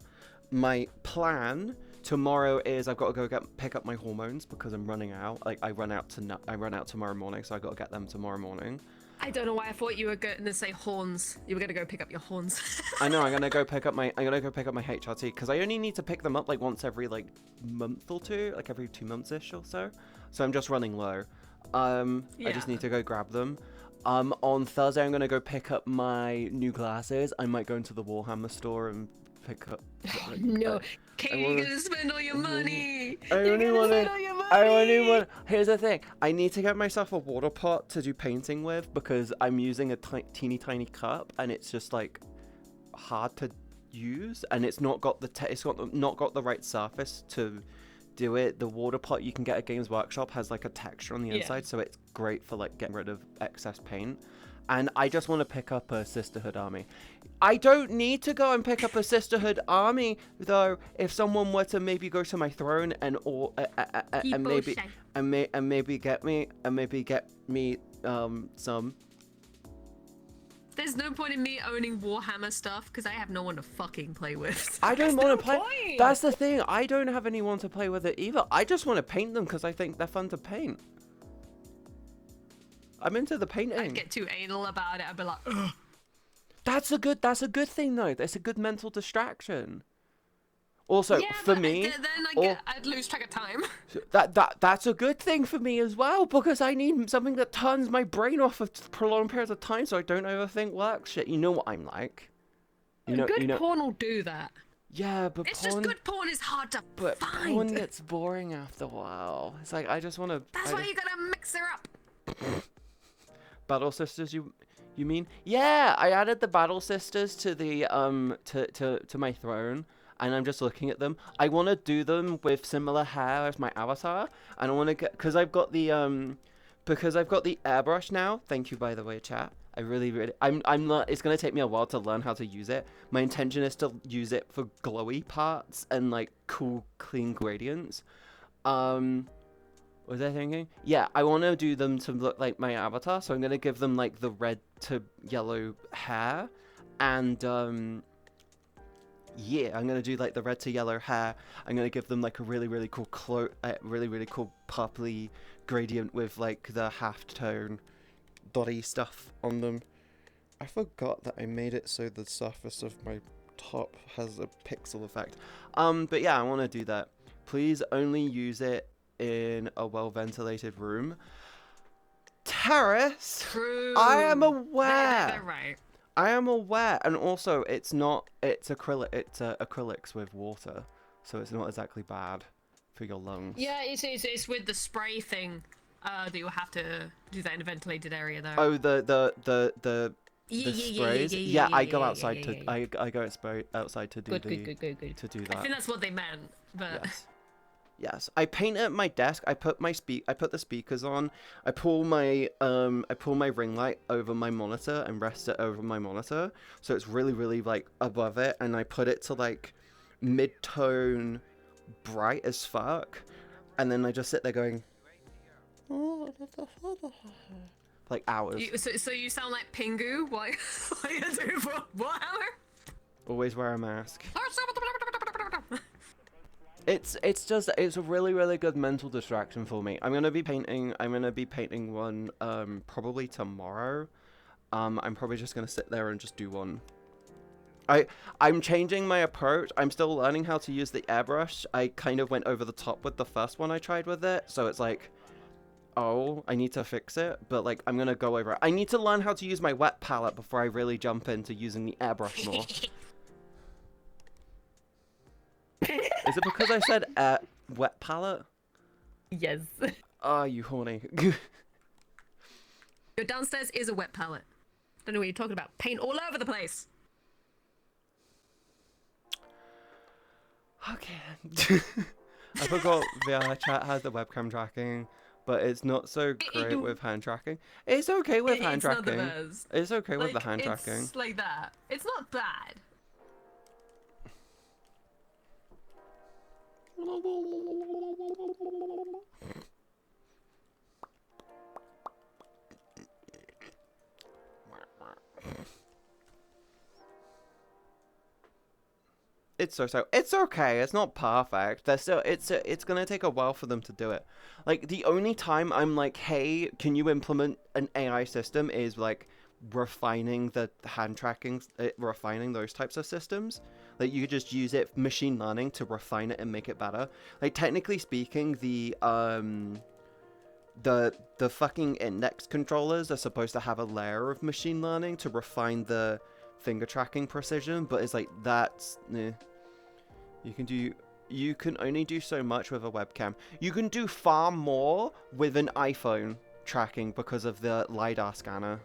Speaker 1: My plan tomorrow is I've got to go pick up my hormones because I'm running out. Like I run out tomorrow morning, so I got to get them tomorrow morning.
Speaker 3: I don't know why I thought you were going to say horns. You were going to go pick up your horns.
Speaker 1: I know. I'm gonna go pick up my HRT because I only need to pick them up like once every like month or two, like every 2 months ish or so. So I'm just running low. I just need to go grab them. On Thursday, I'm gonna go pick up my new glasses. I might go into the Warhammer store and pick up.
Speaker 3: No, Katie, gonna spend all your money.
Speaker 1: I
Speaker 3: You're
Speaker 1: only
Speaker 3: gonna
Speaker 1: want
Speaker 3: spend
Speaker 1: to.
Speaker 3: all your money.
Speaker 1: I only want. Here's the thing. I need to get myself a water pot to do painting with because I'm using a teeny tiny cup and it's just like hard to use and it's not got not got the right surface to do it. The water pot you can get at Games Workshop has like a texture on the inside, so it's great for like getting rid of excess paint. And I just want to pick up a Sisterhood army. I don't need to go and pick up a Sisterhood army though. If someone were to maybe go to my throne and maybe get me some.
Speaker 3: There's no point in me owning Warhammer stuff because I have no one to fucking play with.
Speaker 1: I don't
Speaker 3: There's
Speaker 1: want
Speaker 3: no
Speaker 1: to play.
Speaker 3: point.
Speaker 1: That's the thing. I don't have anyone to play with it either. I just want to paint them because I think they're fun to paint. I'm into the painting.
Speaker 3: I'd get too anal about it. I'd be like, ugh.
Speaker 1: That's a good thing though. That's a good mental distraction. Also,
Speaker 3: Yeah,
Speaker 1: for
Speaker 3: but
Speaker 1: me,
Speaker 3: then I'd lose track of time.
Speaker 1: that's a good thing for me as well because I need something that turns my brain off for prolonged periods of time so I don't overthink work shit. You know what I'm like.
Speaker 3: Good porn will do that.
Speaker 1: Yeah, but
Speaker 3: It's
Speaker 1: porn,
Speaker 3: just good porn is hard to
Speaker 1: but
Speaker 3: find.
Speaker 1: porn gets boring after a while. It's like I just want to.
Speaker 3: That's why you gotta mix her up.
Speaker 1: Battle Sisters, you mean? Yeah, I added the Battle Sisters to the to my throne, and I'm just looking at them. I want to do them with similar hair as my avatar, and I want to get because I've got the airbrush now. Thank you, by the way, chat. I really I'm not. It's gonna take me a while to learn how to use it. My intention is to use it for glowy parts and like cool, clean gradients. Was I thinking? Yeah, I want to do them to look like my avatar, so I'm going to give them, like, the red to yellow hair, and, yeah, I'm going to do, like, the red to yellow hair. I'm going to give them, like, a really, really cool really cool purpley gradient with, like, the half-tone dotty stuff on them. I forgot that I made it so the surface of my top has a pixel effect. But yeah, I want to do that. Please only use it in a well-ventilated room. Terrace.
Speaker 3: True.
Speaker 1: I am aware.
Speaker 3: They're right.
Speaker 1: I am aware, and also it's acrylic. It's acrylics with water, so it's not exactly bad for your lungs.
Speaker 3: Yeah, it's with the spray thing. That you'll have to do that in a ventilated area though.
Speaker 1: Oh, the sprays. Yeah, I go outside
Speaker 3: yeah,
Speaker 1: to
Speaker 3: yeah.
Speaker 1: I go outside to do
Speaker 3: Good.
Speaker 1: to do that.
Speaker 3: I think that's what they meant, but
Speaker 1: Yes, I paint at my desk. I put the speakers on. I pull my ring light over my monitor and rest it over my monitor, so it's really, really like above it. And I put it to like mid-tone, bright as fuck, and then I just sit there going, like hours.
Speaker 3: so you sound like Pingu. What are you doing for Warhammer?
Speaker 1: Always wear a mask. It's a really, really good mental distraction for me. I'm gonna be painting one probably tomorrow. I'm probably just gonna sit there and just do one. I'm changing my approach. I'm still learning how to use the airbrush. I kind of went over the top with the first one I tried with it, so it's like, oh, I need to fix it, but like I'm gonna go over it. I need to learn how to use my wet palette before I really jump into using the airbrush more. Is it because I said wet palette?
Speaker 3: Yes.
Speaker 1: Ah, you horny.
Speaker 3: Your downstairs is a wet palette. Don't know what you're talking about. Paint all over the place.
Speaker 1: Okay. I forgot VRchat has the webcam tracking, but it's not so great with hand tracking. It's okay with hand tracking.
Speaker 3: Not the best.
Speaker 1: It's okay with the
Speaker 3: Like,
Speaker 1: hand tracking.
Speaker 3: It's like that. It's not bad.
Speaker 1: It's it's okay. It's not perfect. They're still it's gonna take a while for them to do it. Like the only time I'm like, hey, can you implement an AI system is like refining the hand tracking, refining those types of systems. Like you just use it machine learning to refine it and make it better. Like technically speaking, the fucking index controllers are supposed to have a layer of machine learning to refine the finger tracking precision, but it's like that's you can only do so much with a webcam. You can do far more with an iPhone tracking because of the LiDAR scanner.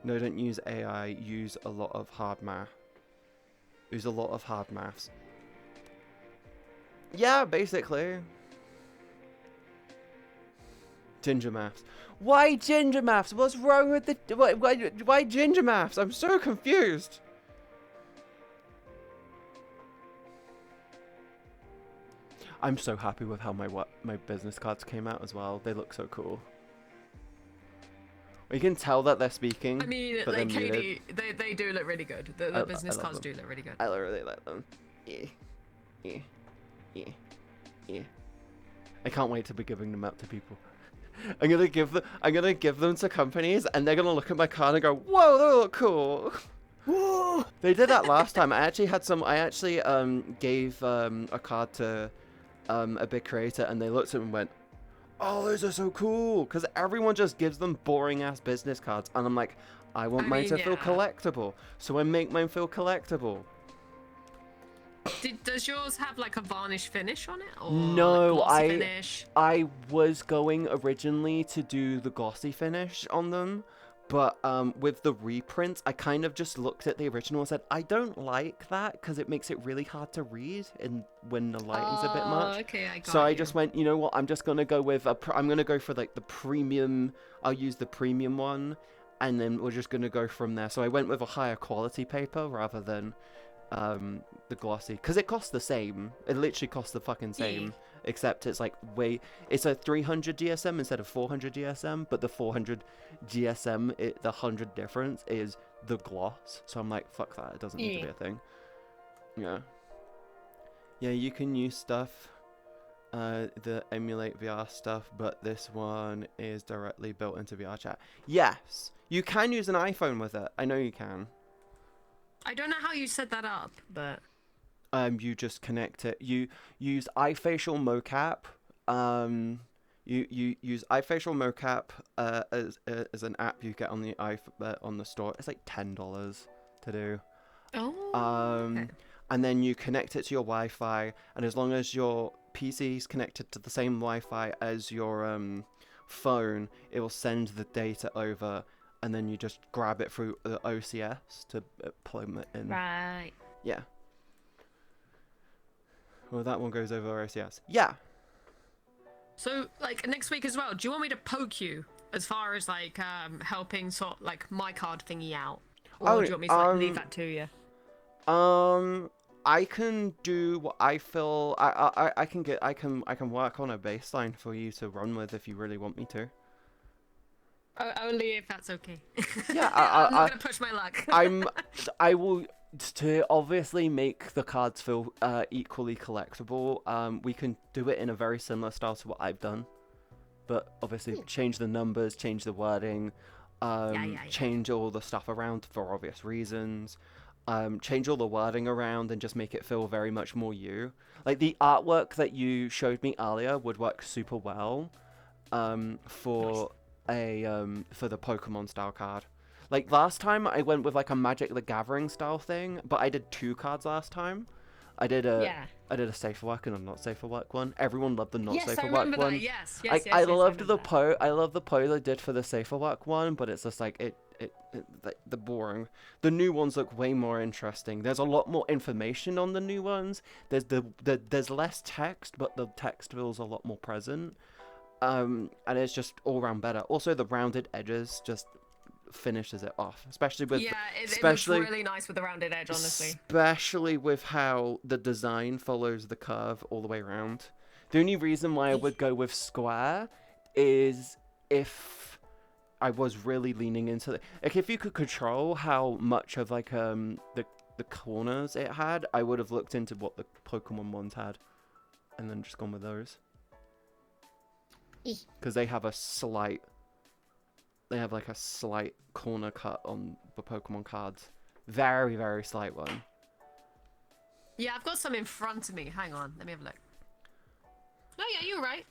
Speaker 1: No, don't use AI, use a lot of hard math. Use a lot of hard maths. Yeah, basically. Ginger maths. Why ginger maths? What's wrong with the... Why ginger maths? I'm so confused. I'm so happy with how my business cards came out as well. They look so cool. You can tell that they're speaking.
Speaker 3: I mean,
Speaker 1: but
Speaker 3: like
Speaker 1: they're
Speaker 3: Katie,
Speaker 1: muted.
Speaker 3: they do look really good. The business cards do look really good.
Speaker 1: I really like them. Yeah. I can't wait to be giving them out to people. I'm gonna give them to companies, and they're gonna look at my card and go, "Whoa, they look cool." Whoa! They did that last time. I actually gave a card to a big creator, and they looked at it and went, "Oh, those are so cool!" Because everyone just gives them boring ass business cards, and I'm like, I want mine to feel collectible, so I make mine feel collectible.
Speaker 3: Does yours have like a varnish finish on it, or
Speaker 1: No,
Speaker 3: like glossy finish?
Speaker 1: I was going originally to do the glossy finish on them, but with the reprints, I kind of just looked at the original and said, I don't like that because it makes it really hard to read when the lighting's a bit much.
Speaker 3: Okay, I got
Speaker 1: So I
Speaker 3: you.
Speaker 1: just went, you know what? I'm just gonna go with I'm gonna go for like the premium. I'll use the premium one, and then we're just gonna go from there. So I went with a higher quality paper rather than the glossy, because it costs the same. It literally costs the fucking same, except it's like it's a 300 GSM instead of 400 GSM, but the 400 GSM, the 100 difference is the gloss. So I'm like, fuck that, it doesn't need to be a thing. Yeah, you can use stuff the emulate VR stuff, but this one is directly built into VRchat. Yes, you can use an iPhone with it. I know you can.
Speaker 3: I don't know how you set that up, but
Speaker 1: you just connect it. You use iFacial mocap. You use iFacial mocap as an app you get on the on the store. It's like $10 to do.
Speaker 3: okay.
Speaker 1: And then you connect it to your Wi-Fi, and as long as your PC is connected to the same Wi-Fi as your phone, it will send the data over. And then you just grab it through the OCS to plug it in.
Speaker 3: Right.
Speaker 1: Yeah. Well, that one goes over OCS. Yeah.
Speaker 3: So, like, next week as well, do you want me to poke you as far as, like, helping sort, like, my card thingy out? Or do you want me to, like, leave that to you?
Speaker 1: I can do what I feel... I can work on a baseline for you to run with if you really want me to.
Speaker 3: Only if that's okay.
Speaker 1: Yeah,
Speaker 3: I'm not gonna push my luck.
Speaker 1: I will, to obviously make the cards feel equally collectible. We can do it in a very similar style to what I've done, but obviously change the numbers, change the wording, change all the stuff around for obvious reasons. Change all the wording around and just make it feel very much more you. Like the artwork that you showed me earlier would work super well for the Pokemon style card. Like last time I went with like a Magic the Gathering style thing, but I did 2 cards last time. I did a safe for work and a not safe for work one. Everyone loved the not safe for work one.
Speaker 3: Yes,
Speaker 1: I loved the pose. I love the pose I did for the safe for work one, but it's just like the boring. The new ones look way more interesting. There's a lot more information on the new ones. There's less text, but the text feels a lot more present. And it's just all around better. Also, the rounded edges just finishes it off, especially with
Speaker 3: it looks really nice with the rounded edge, honestly.
Speaker 1: Especially with how the design follows the curve all the way around. The only reason why I would go with square is if I was really leaning into like if you could control how much of like the corners it had, I would have looked into what the Pokemon ones had, and then just gone with those. Because they have a slight corner cut on the Pokemon cards. Very, very slight one.
Speaker 3: Yeah, I've got some in front of me. Hang on, let me have a look. Oh yeah, you're right.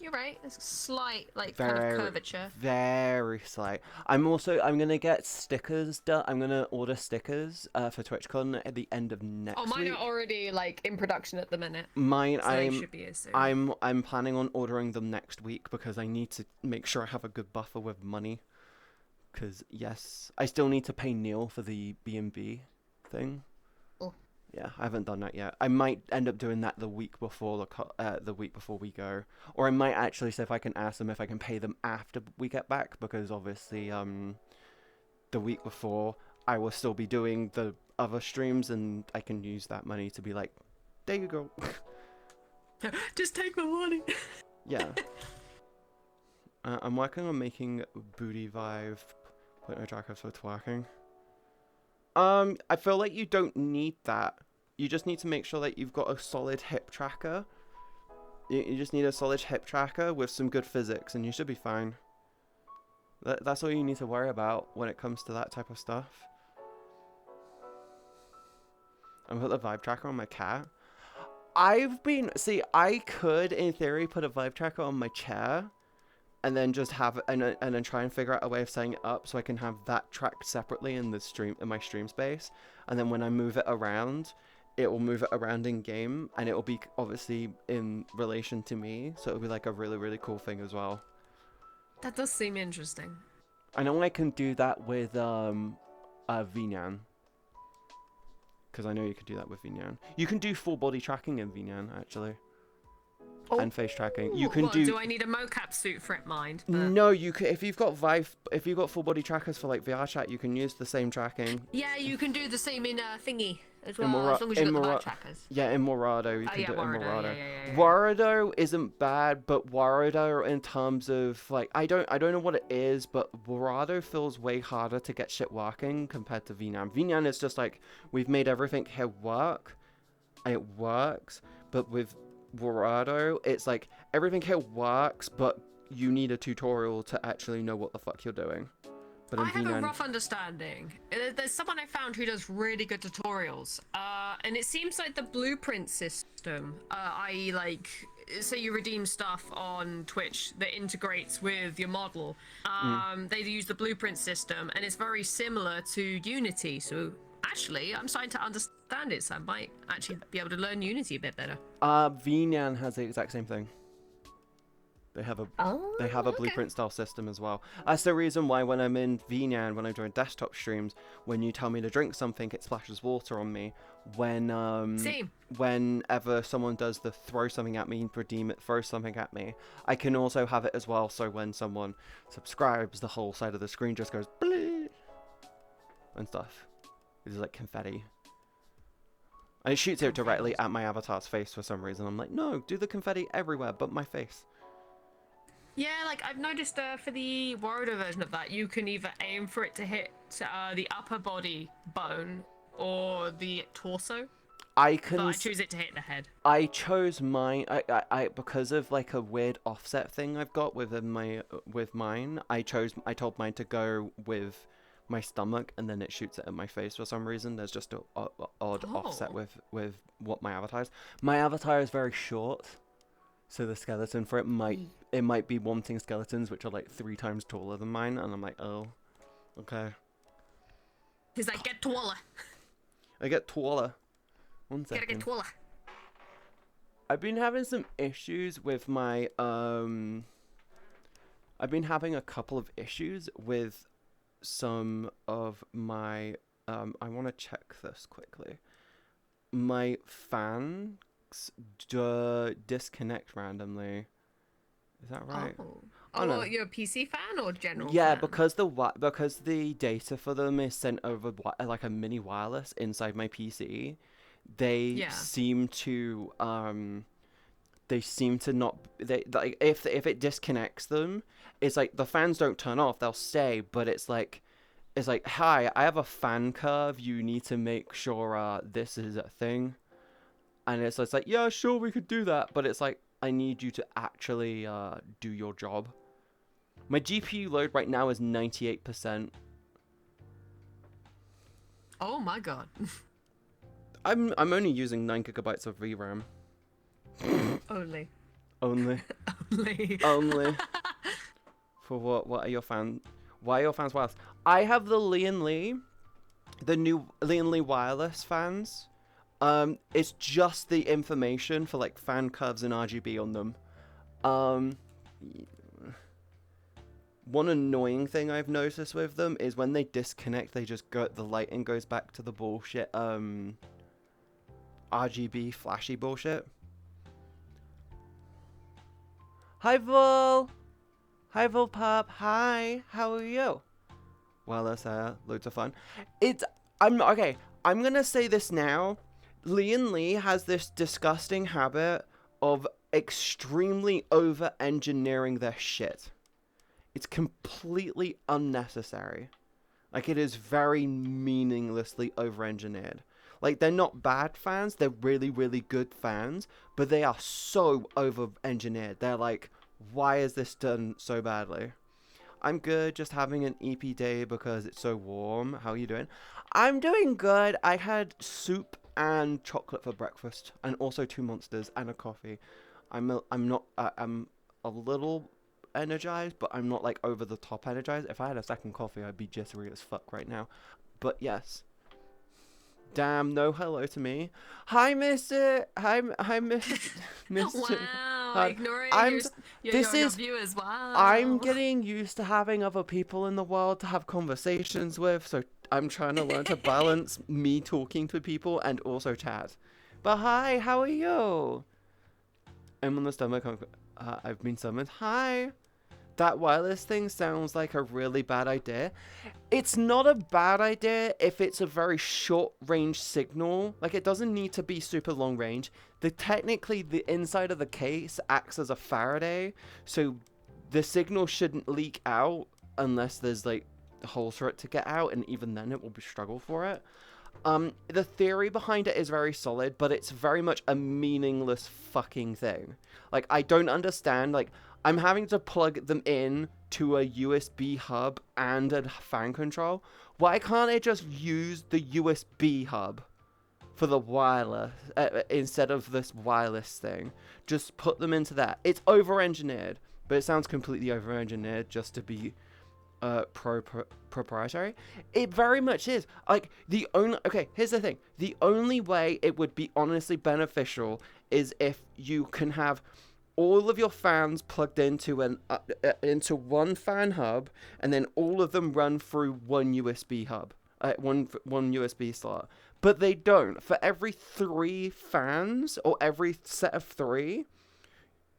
Speaker 3: You're right. There's a slight, like, kind of curvature.
Speaker 1: Very slight. I'm gonna get stickers done. I'm gonna order stickers for TwitchCon at the end of next week.
Speaker 3: Oh, mine are already, like, in production at the minute.
Speaker 1: Mine,
Speaker 3: so they should be here soon.
Speaker 1: I'm planning on ordering them next week because I need to make sure I have a good buffer with money. Because yes, I still need to pay Neil for the B&B thing.
Speaker 3: Oh.
Speaker 1: Yeah, I haven't done that yet. I might end up doing that the week before the week before we go, or I might actually see if I can ask them if I can pay them after we get back, because obviously the week before I will still be doing the other streams, and I can use that money to be like, there you go.
Speaker 3: Just take my money.
Speaker 1: Yeah. I'm working on making Booty Vibe point no tracker for twerking. I feel like you don't need that. You just need to make sure that you've got a solid hip tracker. You just need a solid hip tracker with some good physics, and you should be fine. That's all you need to worry about when it comes to that type of stuff. I'm gonna put the vibe tracker on my cat. I could, in theory, put a vibe tracker on my chair, and then just have and then try and figure out a way of setting it up so I can have that tracked separately in my stream space, and then when I move it around, it will move it around in game, and it will be obviously in relation to me, so it'll be like a really, really cool thing as well.
Speaker 3: That does seem interesting.
Speaker 1: I know I can do that with VNyan, because I know you could do that with VNyan. You can do full body tracking in VNyan actually. And face tracking. You can do.
Speaker 3: Do I need a mocap suit for it, mind? But...
Speaker 1: No, you can. If you've got full body trackers for like VRchat, you can use the same tracking.
Speaker 3: Yeah, you can do the same in thingy as well, as long as you got the vibe trackers.
Speaker 1: Yeah, in Morado, you can do it in Morado.
Speaker 3: Yeah.
Speaker 1: Warado isn't bad, but Warado in terms of like I don't know what it is, but Warado feels way harder to get shit working compared to VNyan. VNyan is just like we've made everything here work, and it works, but with Warado, it's like everything here works, but you need a tutorial to actually know what the fuck you're doing. But
Speaker 3: I have a rough understanding. There's someone I found who does really good tutorials, and it seems like the blueprint system, i.e. like, say you redeem stuff on Twitch that integrates with your model, they use the blueprint system, and it's very similar to Unity, so actually, I'm starting to understand it, so I might actually be able to learn Unity a bit better.
Speaker 1: VNyan has the exact same thing. They have a blueprint style system as well. That's the reason why when I'm in VNyan, when I'm doing desktop streams, when you tell me to drink something, it splashes water on me. Whenever someone does the throw something at me, redeem it, throw something at me, I can also have it as well. So when someone subscribes, the whole side of the screen just goes bleep and stuff. It's like confetti. And it shoots it directly at my avatar's face for some reason. I'm like, no, do the confetti everywhere but my face.
Speaker 3: Yeah, like I've noticed for the Warrior version of that, you can either aim for it to hit the upper body bone or the torso. I choose it to hit the head.
Speaker 1: I chose mine. I because of like a weird offset thing I've got with mine. I told mine to go with my stomach, and then it shoots it at my face for some reason. There's just an odd offset with what my avatar is. My avatar is very short, so the skeleton for it might be wanting skeletons which are like 3 times taller than mine, and I'm like, oh, okay.
Speaker 3: He's like, get taller.
Speaker 1: I get taller. 1 second.
Speaker 3: Gotta get taller.
Speaker 1: I've been having some issues with my I've been having a couple of issues with some of my I want to check this quickly. My fans disconnect randomly. Is that right?
Speaker 3: Oh, no. You're a PC fan or general?
Speaker 1: Yeah,
Speaker 3: fan?
Speaker 1: because the data for them is sent over like a mini wireless inside my PC. They seem to not like if it disconnects them, it's like the fans don't turn off, they'll stay, but it's like hi, I have a fan curve, you need to make sure this is a thing. And it's like, yeah, sure, we could do that, but it's like, I need you to actually do your job. My GPU load right now is 98%.
Speaker 3: Oh my god.
Speaker 1: I'm only using 9 GB of VRAM.
Speaker 3: Only.
Speaker 1: Only.
Speaker 3: Only.
Speaker 1: Only. For what? What are your fans? Why are your fans wireless? I have the Lian Lee, the new Lian Lee wireless fans. It's just the information for like fan curves and RGB on them. One annoying thing I've noticed with them is when they disconnect, they just go. The lighting goes back to the bullshit. RGB flashy bullshit. Hi Vol. Hi Volpop. Hi. How are you? Well, that's loads of fun. Okay. I'm gonna say this now. Lian Lee has this disgusting habit of extremely over-engineering their shit. It's completely unnecessary. Like, it is very meaninglessly over-engineered. Like, they're not bad fans, they're really, really good fans, but they are so over-engineered. They're like, why is this done so badly? I'm good, just having an EP day because it's so warm. How are you doing? I'm doing good. I had soup and chocolate for breakfast, and also 2 Monsters and a coffee. I'm a little energized, but I'm not like over the top energized. If I had a second coffee, I'd be jittery as fuck right now. But yes. Damn, no hello to me. Hi, Mister. Hi, Mister.
Speaker 3: Wow, ignoring your viewers. Wow.
Speaker 1: I'm getting used to having other people in the world to have conversations with, so I'm trying to learn to balance me talking to people and also chat. But hi, how are you? I'm on the stomach. I've been summoned. Hi. That wireless thing sounds like a really bad idea. It's not a bad idea if it's a very short range signal. Like, it doesn't need to be super long range. Technically, the inside of the case acts as a Faraday, so the signal shouldn't leak out unless there's like holes for it to get out, and even then it will be struggle for it. The theory behind it is very solid, but it's very much a meaningless fucking thing. Like, I don't understand, like, I'm having to plug them in to a USB hub and a fan control. Why can't I just use the USB hub for the wireless instead of this wireless thing? Just put them into that. It's over-engineered, but it sounds completely over-engineered just to be proprietary. It very much is. Like, okay, here's the thing. The only way it would be honestly beneficial is if you can have all of your fans plugged into into one fan hub, and then all of them run through one USB hub, one USB slot. But they don't. For every 3 fans, or every set of 3,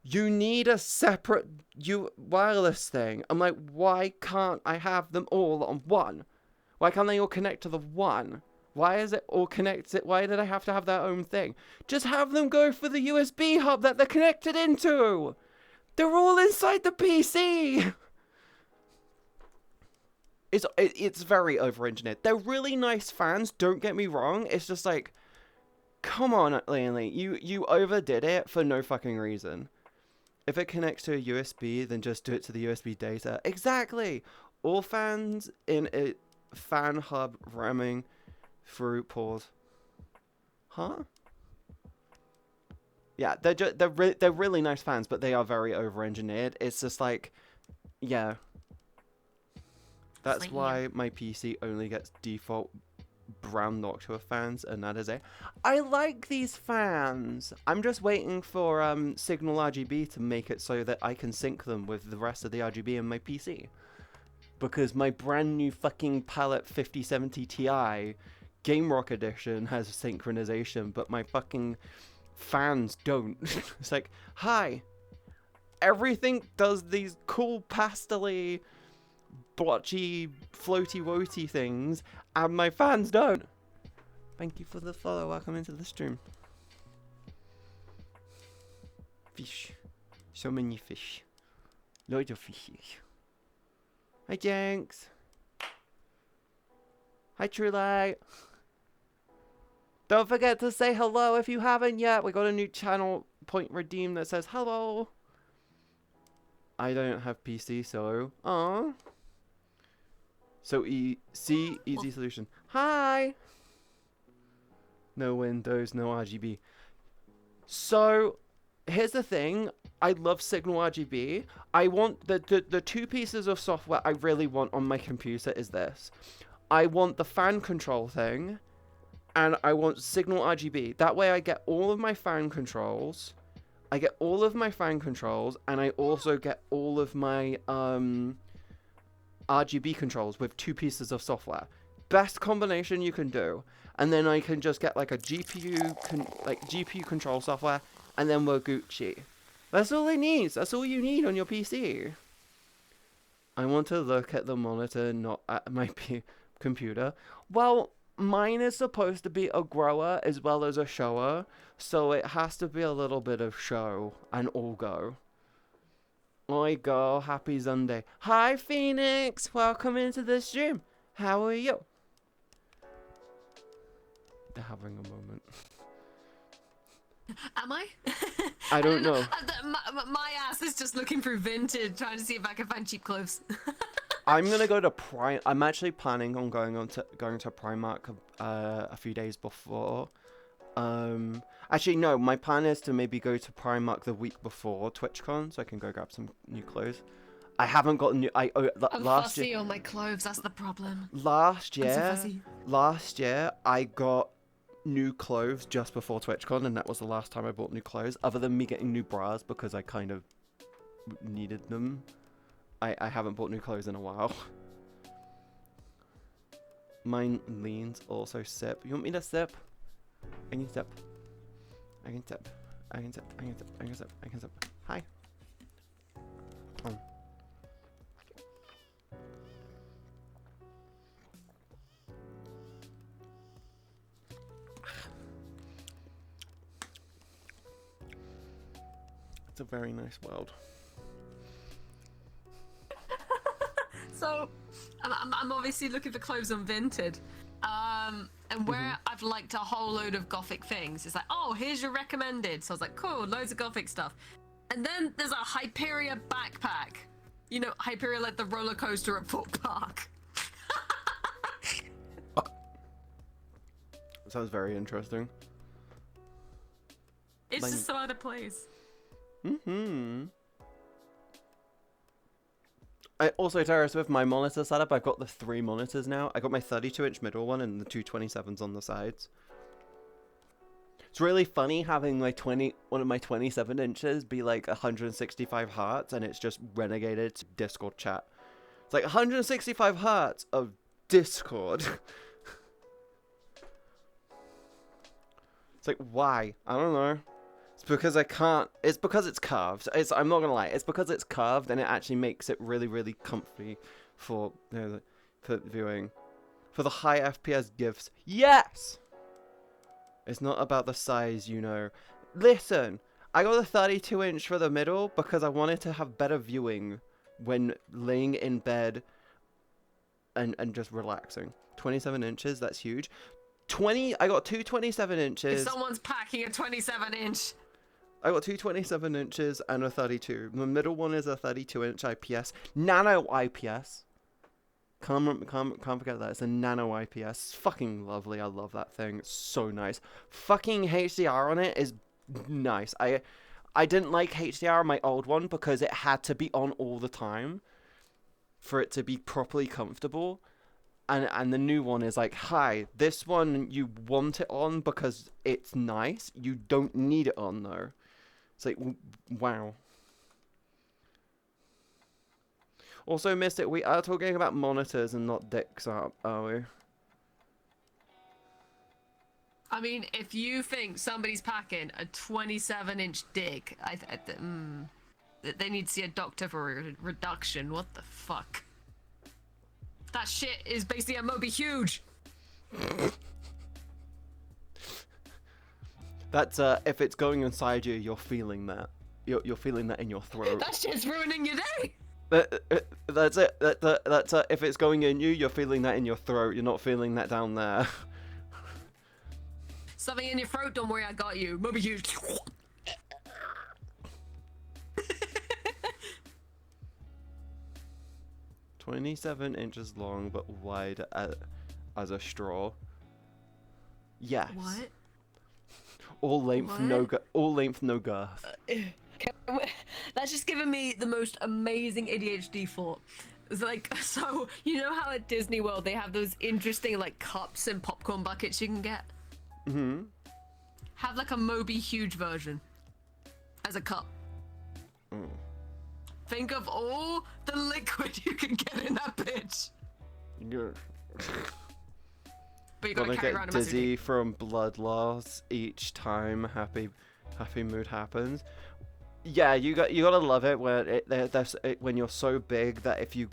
Speaker 1: you need a separate wireless thing. I'm like, why can't I have them all on one? Why can't they all connect to the one? Why is it all connected? Why did I have to have their own thing? Just have them go for the USB hub that they're connected into. They're all inside the PC. It's very over-engineered. They're really nice fans, don't get me wrong. It's just like, come on, Lanley. You overdid it for no fucking reason. If it connects to a USB, then just do it to the USB data. Exactly. All fans in a fan hub ramming through pause. Huh? Yeah, they're really nice fans, but they are very over-engineered. It's just like, yeah. That's why my PC only gets default brown Noctua fans, and that is it. I like these fans. I'm just waiting for Signal RGB to make it so that I can sync them with the rest of the RGB in my PC. Because my brand new fucking Palette 5070 Ti Game Rock Edition has synchronization, but my fucking fans don't. It's like, hi, everything does these cool pastel-y, blotchy, floaty-woaty things, and my fans don't. Thank you for the follow. Welcome into the stream. Fish. So many fish. Loads of fishes. Hi, Jenks. Hi, True Light. Don't forget to say hello if you haven't yet. We got a new channel point redeemed that says hello. I don't have PC, so... Aww. So, easy solution. Hi! No Windows, no RGB. So, here's the thing. I love Signal RGB. I want the two pieces of software I really want on my computer is this. I want the fan control thing, and I want Signal RGB. That way I get all of my fan controls. I get all of my fan controls, and I also get all of my RGB controls with two pieces of software. Best combination you can do. And then I can just get like a GPU control software, and then we're Gucci. That's all it needs. That's all you need on your PC. I want to look at the monitor, not at my computer. Well, mine is supposed to be a grower as well as a shower, so it has to be a little bit of show and all go. Oi girl, happy Sunday. Hi Phoenix, welcome into the stream. How are you? They're having a moment.
Speaker 3: Am I?
Speaker 1: I don't know.
Speaker 3: My ass is just looking through Vinted, trying to see if I can find cheap clothes.
Speaker 1: I'm gonna go to I'm actually planning on going to Primark a few days before. Actually no, my plan is to maybe go to Primark the week before TwitchCon, so I can go grab some new clothes. I haven't got new.
Speaker 3: I'm fussy on my clothes. That's the problem.
Speaker 1: Last
Speaker 3: I'm so fussy.
Speaker 1: I got new clothes just before TwitchCon, and that was the last time I bought new clothes. Other than me getting new bras because I kind of needed them. I haven't bought new clothes in a while. Mine leans also sip. You want me to sip? I can sip. I can sip. I can sip. I can sip. I can sip. I can sip. Hi. It's a very nice world.
Speaker 3: So, I'm obviously looking for clothes on Vinted. And where I've liked a whole load of gothic things, it's like, oh, here's your recommended. So I was like, cool, loads of gothic stuff. And then there's a Hyperia backpack. You know, Hyperia like the roller coaster at Fort Park.
Speaker 1: Sounds very interesting.
Speaker 3: It's just so out of place.
Speaker 1: I also, Terrace, with my monitor setup, I've got the 3 monitors now. I got my 32-inch middle one and the two 27s on the sides. It's really funny having my one of my 27 inches be like 165 hertz, and it's just renegated to Discord chat. It's like 165 hertz of Discord. It's like, why? I don't know. It's because I can't. It's because it's curved. I'm not gonna lie. It's because it's curved, and it actually makes it really, really comfy for for viewing. For the high FPS GIFs, yes. It's not about the size, you know. Listen, I got the 32-inch for the middle because I wanted to have better viewing when laying in bed and just relaxing. 27 inches, that's huge. I got two 27 inches.
Speaker 3: If someone's packing a 27-inch.
Speaker 1: I got two 27 inches and a 32. The middle one is a 32-inch IPS. Nano IPS. Can't forget that. It's a nano IPS. It's fucking lovely. I love that thing. It's so nice. Fucking HDR on it is nice. I didn't like HDR on my old one because it had to be on all the time for it to be properly comfortable. And the new one is like, hi, this one you want it on because it's nice. You don't need it on though. It's like, wow. Also, Mystic, we are talking about monitors and not dicks, are we?
Speaker 3: I mean, if you think somebody's packing a 27-inch dick, they need to see a doctor for a reduction. What the fuck? That shit is basically a Moby Huge.
Speaker 1: That's if it's going inside you, you're feeling that. You're feeling that in your throat.
Speaker 3: That shit's ruining your day.
Speaker 1: That's it. That's if it's going in you, you're feeling that in your throat. You're not feeling that down there.
Speaker 3: Something in your throat. Don't worry, I got you. Moby Huge.
Speaker 1: 27 inches long but wide as a straw. Yes.
Speaker 3: What?
Speaker 1: All length,
Speaker 3: What?
Speaker 1: all length, no girth.
Speaker 3: That's just given me the most amazing ADHD thought. It's like, so, you know how at Disney World they have those interesting, like, cups and popcorn buckets you can get?
Speaker 1: Mm-hmm.
Speaker 3: Have, like, a Moby Huge version. As a cup.
Speaker 1: Mm.
Speaker 3: Think of all the liquid you can get in that bitch.
Speaker 1: You're
Speaker 3: But you gotta carry around
Speaker 1: get
Speaker 3: a massive
Speaker 1: dizzy from blood loss each time happy mood happens. Yeah, you gotta love it when when you're so big that if you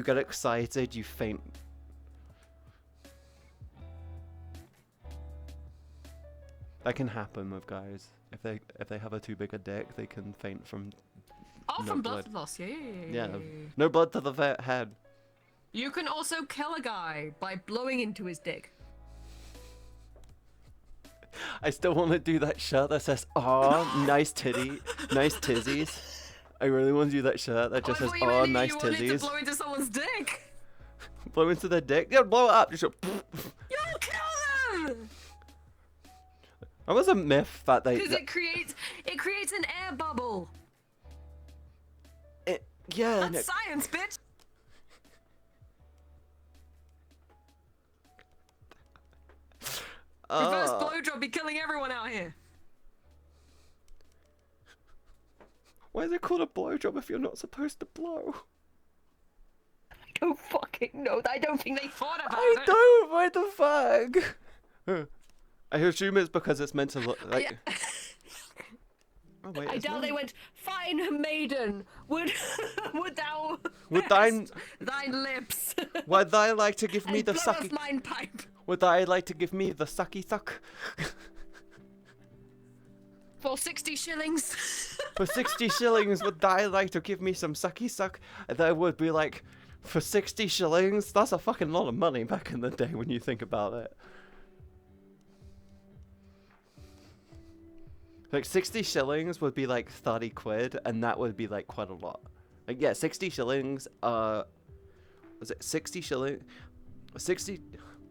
Speaker 1: get excited you faint. That can happen with guys. If they have a too big a dick, they can faint from
Speaker 3: Oh,
Speaker 1: no
Speaker 3: from
Speaker 1: blood.
Speaker 3: blood loss, yeah.
Speaker 1: Yeah, no blood to the head.
Speaker 3: You can also kill a guy by blowing into his dick.
Speaker 1: I still want to do that shirt that says, "Aw, nice titty, nice tizzies." I really want to do that shirt that just says, "Aw, nice
Speaker 3: you wanted to
Speaker 1: tizzies."
Speaker 3: blow into someone's dick.
Speaker 1: Blow into their dick. Yeah, blow it up. Just go,
Speaker 3: You'll kill them.
Speaker 1: that was a myth that they.
Speaker 3: Because it creates an air bubble.
Speaker 1: Yeah.
Speaker 3: That's science, bitch. Reverse blowjob be killing everyone out here.
Speaker 1: Why is it called a blowjob if you're not supposed to blow?
Speaker 3: I don't fucking know. I don't think they thought about
Speaker 1: I
Speaker 3: it.
Speaker 1: don't. What the fuck? I assume it's because it's meant to look like.
Speaker 3: Yeah.
Speaker 1: Oh, wait,
Speaker 3: I
Speaker 1: it's
Speaker 3: doubt
Speaker 1: not.
Speaker 3: they went, fine maiden, would thou
Speaker 1: Would
Speaker 3: rest thine lips
Speaker 1: Would thou like to give me
Speaker 3: and
Speaker 1: the
Speaker 3: blow
Speaker 1: sucky?
Speaker 3: off mine pipe
Speaker 1: Would thou like to give me the sucky suck?
Speaker 3: for 60 shillings?
Speaker 1: For 60 shillings, would thou like to give me some sucky suck? And that would be like, for 60 shillings? That's a fucking lot of money back in the day when you think about it. Like 60 shillings would be like 30 quid, and that would be like quite a lot. Like, yeah, 60 shillings, was it 60 shillings? 60,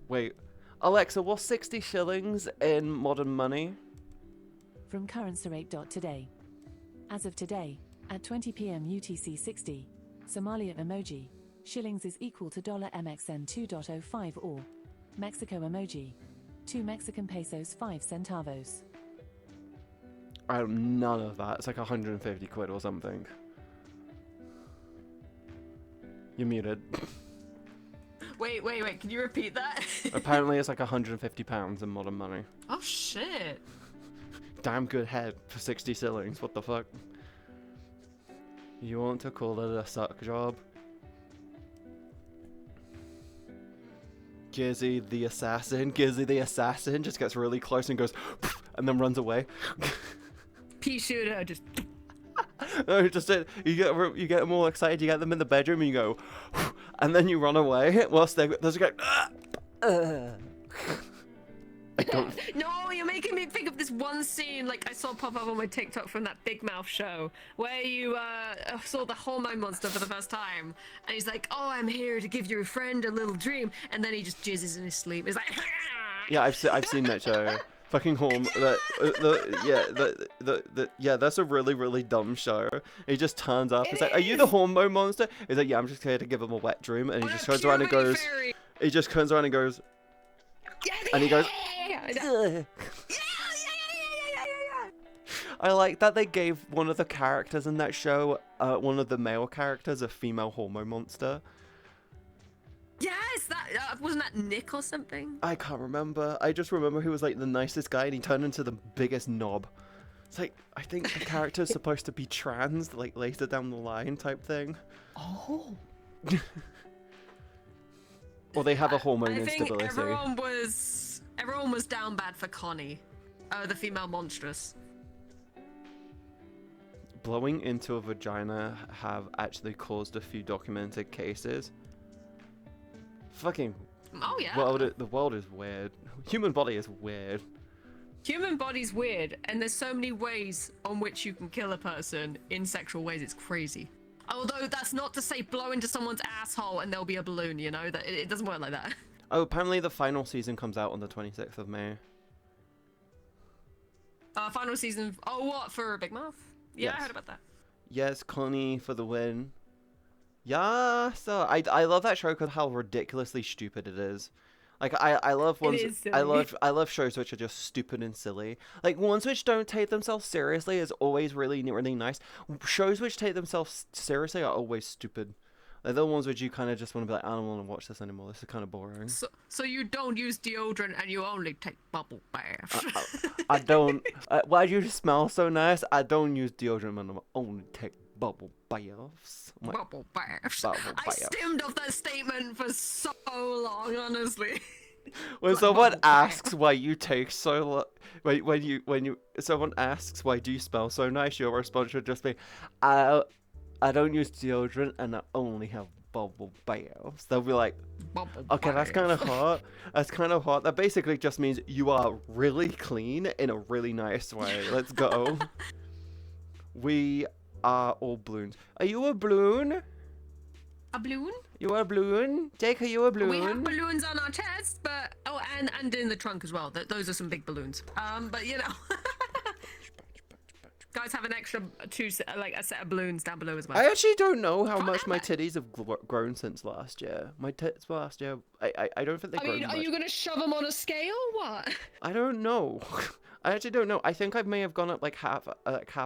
Speaker 1: wait, Alexa, what's 60 shillings in modern money?
Speaker 4: From currency.today. As of today, at 20 p.m. UTC 60, Somalia emoji, shillings is equal to $MXN 2.05 or Mexico emoji, 2 Mexican pesos 5 centavos.
Speaker 1: I have none of that. It's like 150 quid or something. You're muted.
Speaker 3: Wait, can you repeat that?
Speaker 1: Apparently it's like 150 pounds in modern money.
Speaker 3: Oh shit.
Speaker 1: Damn good head for 60 shillings. What the fuck? You want to call it a suck job? Gizzy the assassin just gets really close and goes and then runs away.
Speaker 3: Pea shooter just.
Speaker 1: No, just it. You get them all excited. You get them in the bedroom and you go, and then you run away whilst there's a guy. I don't.
Speaker 3: No, you're making me think of this one scene like I saw pop up on my TikTok from that Big Mouth show where you saw the hormone monster for the first time, and he's like, "Oh, I'm here to give your friend a little dream," and then he just jizzes in his sleep. It's like.
Speaker 1: Yeah, I've seen that show. Fucking yeah, that's a really dumb show. He just turns up. He's like, "Are you the hormone monster?" He's like, "Yeah, I'm just here to give him a wet dream," and he just turns around and goes. He just turns around and goes. And he goes. I like that they gave one of the characters in that show, one of the male characters, a female hormone monster.
Speaker 3: Yes, that wasn't that Nick or something.
Speaker 1: I can't remember. I just remember he was like the nicest guy, and he turned into the biggest knob. It's like, I think the character's supposed to be trans, like later down the line type thing.
Speaker 3: Oh.
Speaker 1: Or they have a hormone
Speaker 3: I think
Speaker 1: instability.
Speaker 3: everyone was down bad for Connie, the female monstrous.
Speaker 1: Blowing into a vagina have actually caused a few documented cases. Fucking.
Speaker 3: Oh yeah.
Speaker 1: The world is weird. Human body is weird.
Speaker 3: Human body's weird, and there's so many ways on which you can kill a person in sexual ways. It's crazy. Although that's not to say blow into someone's asshole and there'll be a balloon. You know that it doesn't work like that.
Speaker 1: Oh, apparently the final season comes out on the 26th of May.
Speaker 3: Final season. Oh, what for Big Mouth? Yeah, I
Speaker 1: Yes.
Speaker 3: heard about that.
Speaker 1: Yes, Connie for the win. Yeah, so I love that show because how ridiculously stupid it is. Like I love ones
Speaker 3: is silly.
Speaker 1: I love shows which are just stupid and silly. Like ones which don't take themselves seriously is always really nice. Shows which take themselves seriously are always stupid. Like the ones which you kind of just want to be like, I don't want to watch this anymore. This is kind of boring.
Speaker 3: So you don't use deodorant and you only take bubble baths.
Speaker 1: I don't. Why do you smell so nice? I don't use deodorant and I only take bubble baths. I'm like,
Speaker 3: Bubble baths.
Speaker 1: Bubble
Speaker 3: I
Speaker 1: baths.
Speaker 3: stemmed off that statement for so long, honestly.
Speaker 1: When
Speaker 3: Like
Speaker 1: someone
Speaker 3: bubble bath.
Speaker 1: asks why you take so when someone asks why do you smell so nice, your response should just be, I don't use deodorant and I only have bubble baths. They'll be like,
Speaker 3: Bubble
Speaker 1: okay, that's
Speaker 3: bath.
Speaker 1: kind of hot. That's kind of hot. That basically just means you are really clean in a really nice way. Let's go. We are all balloons. Are you a balloon?
Speaker 3: A balloon?
Speaker 1: You are a balloon? Jake, are you a balloon?
Speaker 3: We have balloons on our chest, but and in the trunk as well. Those are some big balloons. But you know, guys have an extra a set of balloons down below as well.
Speaker 1: I actually don't know how
Speaker 3: Can't
Speaker 1: much
Speaker 3: have
Speaker 1: my
Speaker 3: it.
Speaker 1: titties have grown since last year. My tits last year, I don't think they've
Speaker 3: I
Speaker 1: grown
Speaker 3: mean, are
Speaker 1: much.
Speaker 3: you gonna shove them on a scale? What?
Speaker 1: I don't know. I actually don't know. I think I may have gone up like half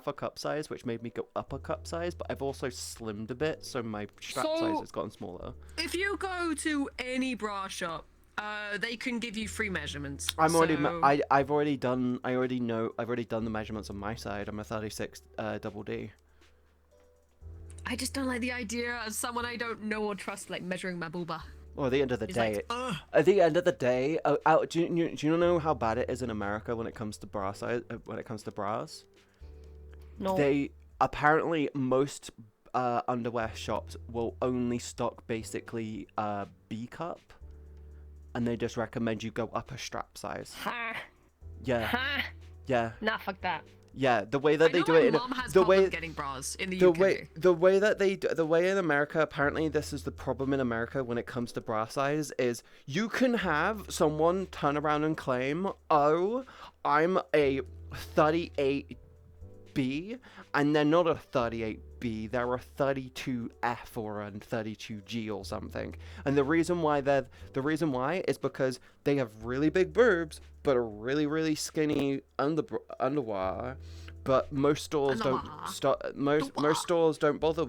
Speaker 1: a cup size, which made me go up a cup size. But I've also slimmed a bit, so my strap size has gotten smaller.
Speaker 3: If you go to any bra shop, they can give you free measurements.
Speaker 1: I'm already.
Speaker 3: so...
Speaker 1: I've already done. I've already done the measurements on my side. I'm a 36 double D.
Speaker 3: I just don't like the idea of someone I don't know or trust like measuring my booba.
Speaker 1: Well, at the end of the
Speaker 3: It's
Speaker 1: day,
Speaker 3: like,
Speaker 1: at the end of the day, do you know how bad it is in America when it comes to bra size? When it comes to bras,
Speaker 3: no.
Speaker 1: they apparently most underwear shops will only stock basically B cup, and they just recommend you go up a strap size.
Speaker 3: Ha.
Speaker 1: Yeah,
Speaker 3: Ha.
Speaker 1: yeah,
Speaker 3: Nah, fuck that.
Speaker 1: yeah. The way that they
Speaker 3: I know
Speaker 1: do
Speaker 3: my
Speaker 1: it,
Speaker 3: mom has
Speaker 1: the
Speaker 3: problem
Speaker 1: way
Speaker 3: getting bras in the
Speaker 1: the
Speaker 3: UK.
Speaker 1: way that the way in America, apparently this is the problem in America when it comes to bra size, is you can have someone turn around and claim, oh, I'm a 38B, and they're not a 38B, they're a 32F or a 32G or something. And the reason why is because they have really big boobs but a really skinny underwear. But most stores don't most stores don't bother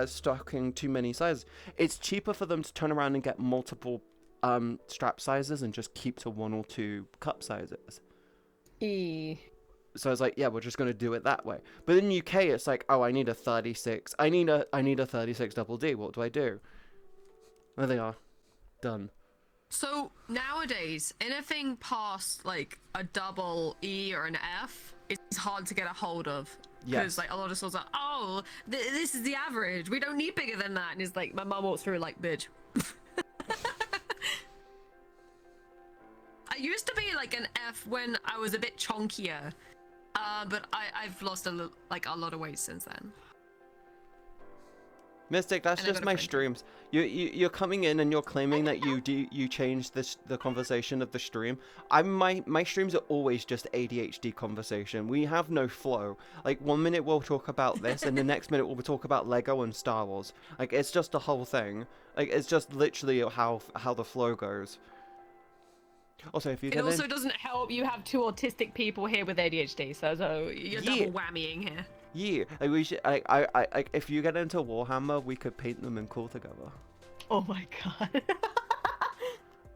Speaker 1: stocking too many sizes. It's cheaper for them to turn around and get multiple strap sizes and just keep to 1 or 2 cup sizes. So I was like, yeah, we're just gonna do it that way. But in UK, it's like, oh, I need a 36. I need a 36 double D. What do I do? There they are, done.
Speaker 3: So nowadays, anything past like a double E or an F is hard to get a hold of. Because
Speaker 1: Yes.
Speaker 3: like a lot of stores are, oh, this is the average. We don't need bigger than that. And it's like my mum walks through like, bitch. I used to be like an F when I was a bit chonkier, but I've lost a lot of weight since then.
Speaker 1: Mystic, that's
Speaker 3: And I
Speaker 1: just
Speaker 3: got a
Speaker 1: my
Speaker 3: friend.
Speaker 1: streams. You're coming in and you're claiming that you changed the conversation of the stream. My streams are always just ADHD conversation. We have no flow. Like 1 minute we'll talk about this, and the next minute we'll talk about Lego and Star Wars. Like it's just the whole thing. Like it's just literally how the flow goes. Also, if you
Speaker 3: It
Speaker 1: get
Speaker 3: also
Speaker 1: in,
Speaker 3: doesn't help you have 2 autistic people here with ADHD, so you're
Speaker 1: Yeah.
Speaker 3: double whammying here.
Speaker 1: yeah, like we should. If you get into Warhammer, we could paint them and cool together.
Speaker 3: Oh my god.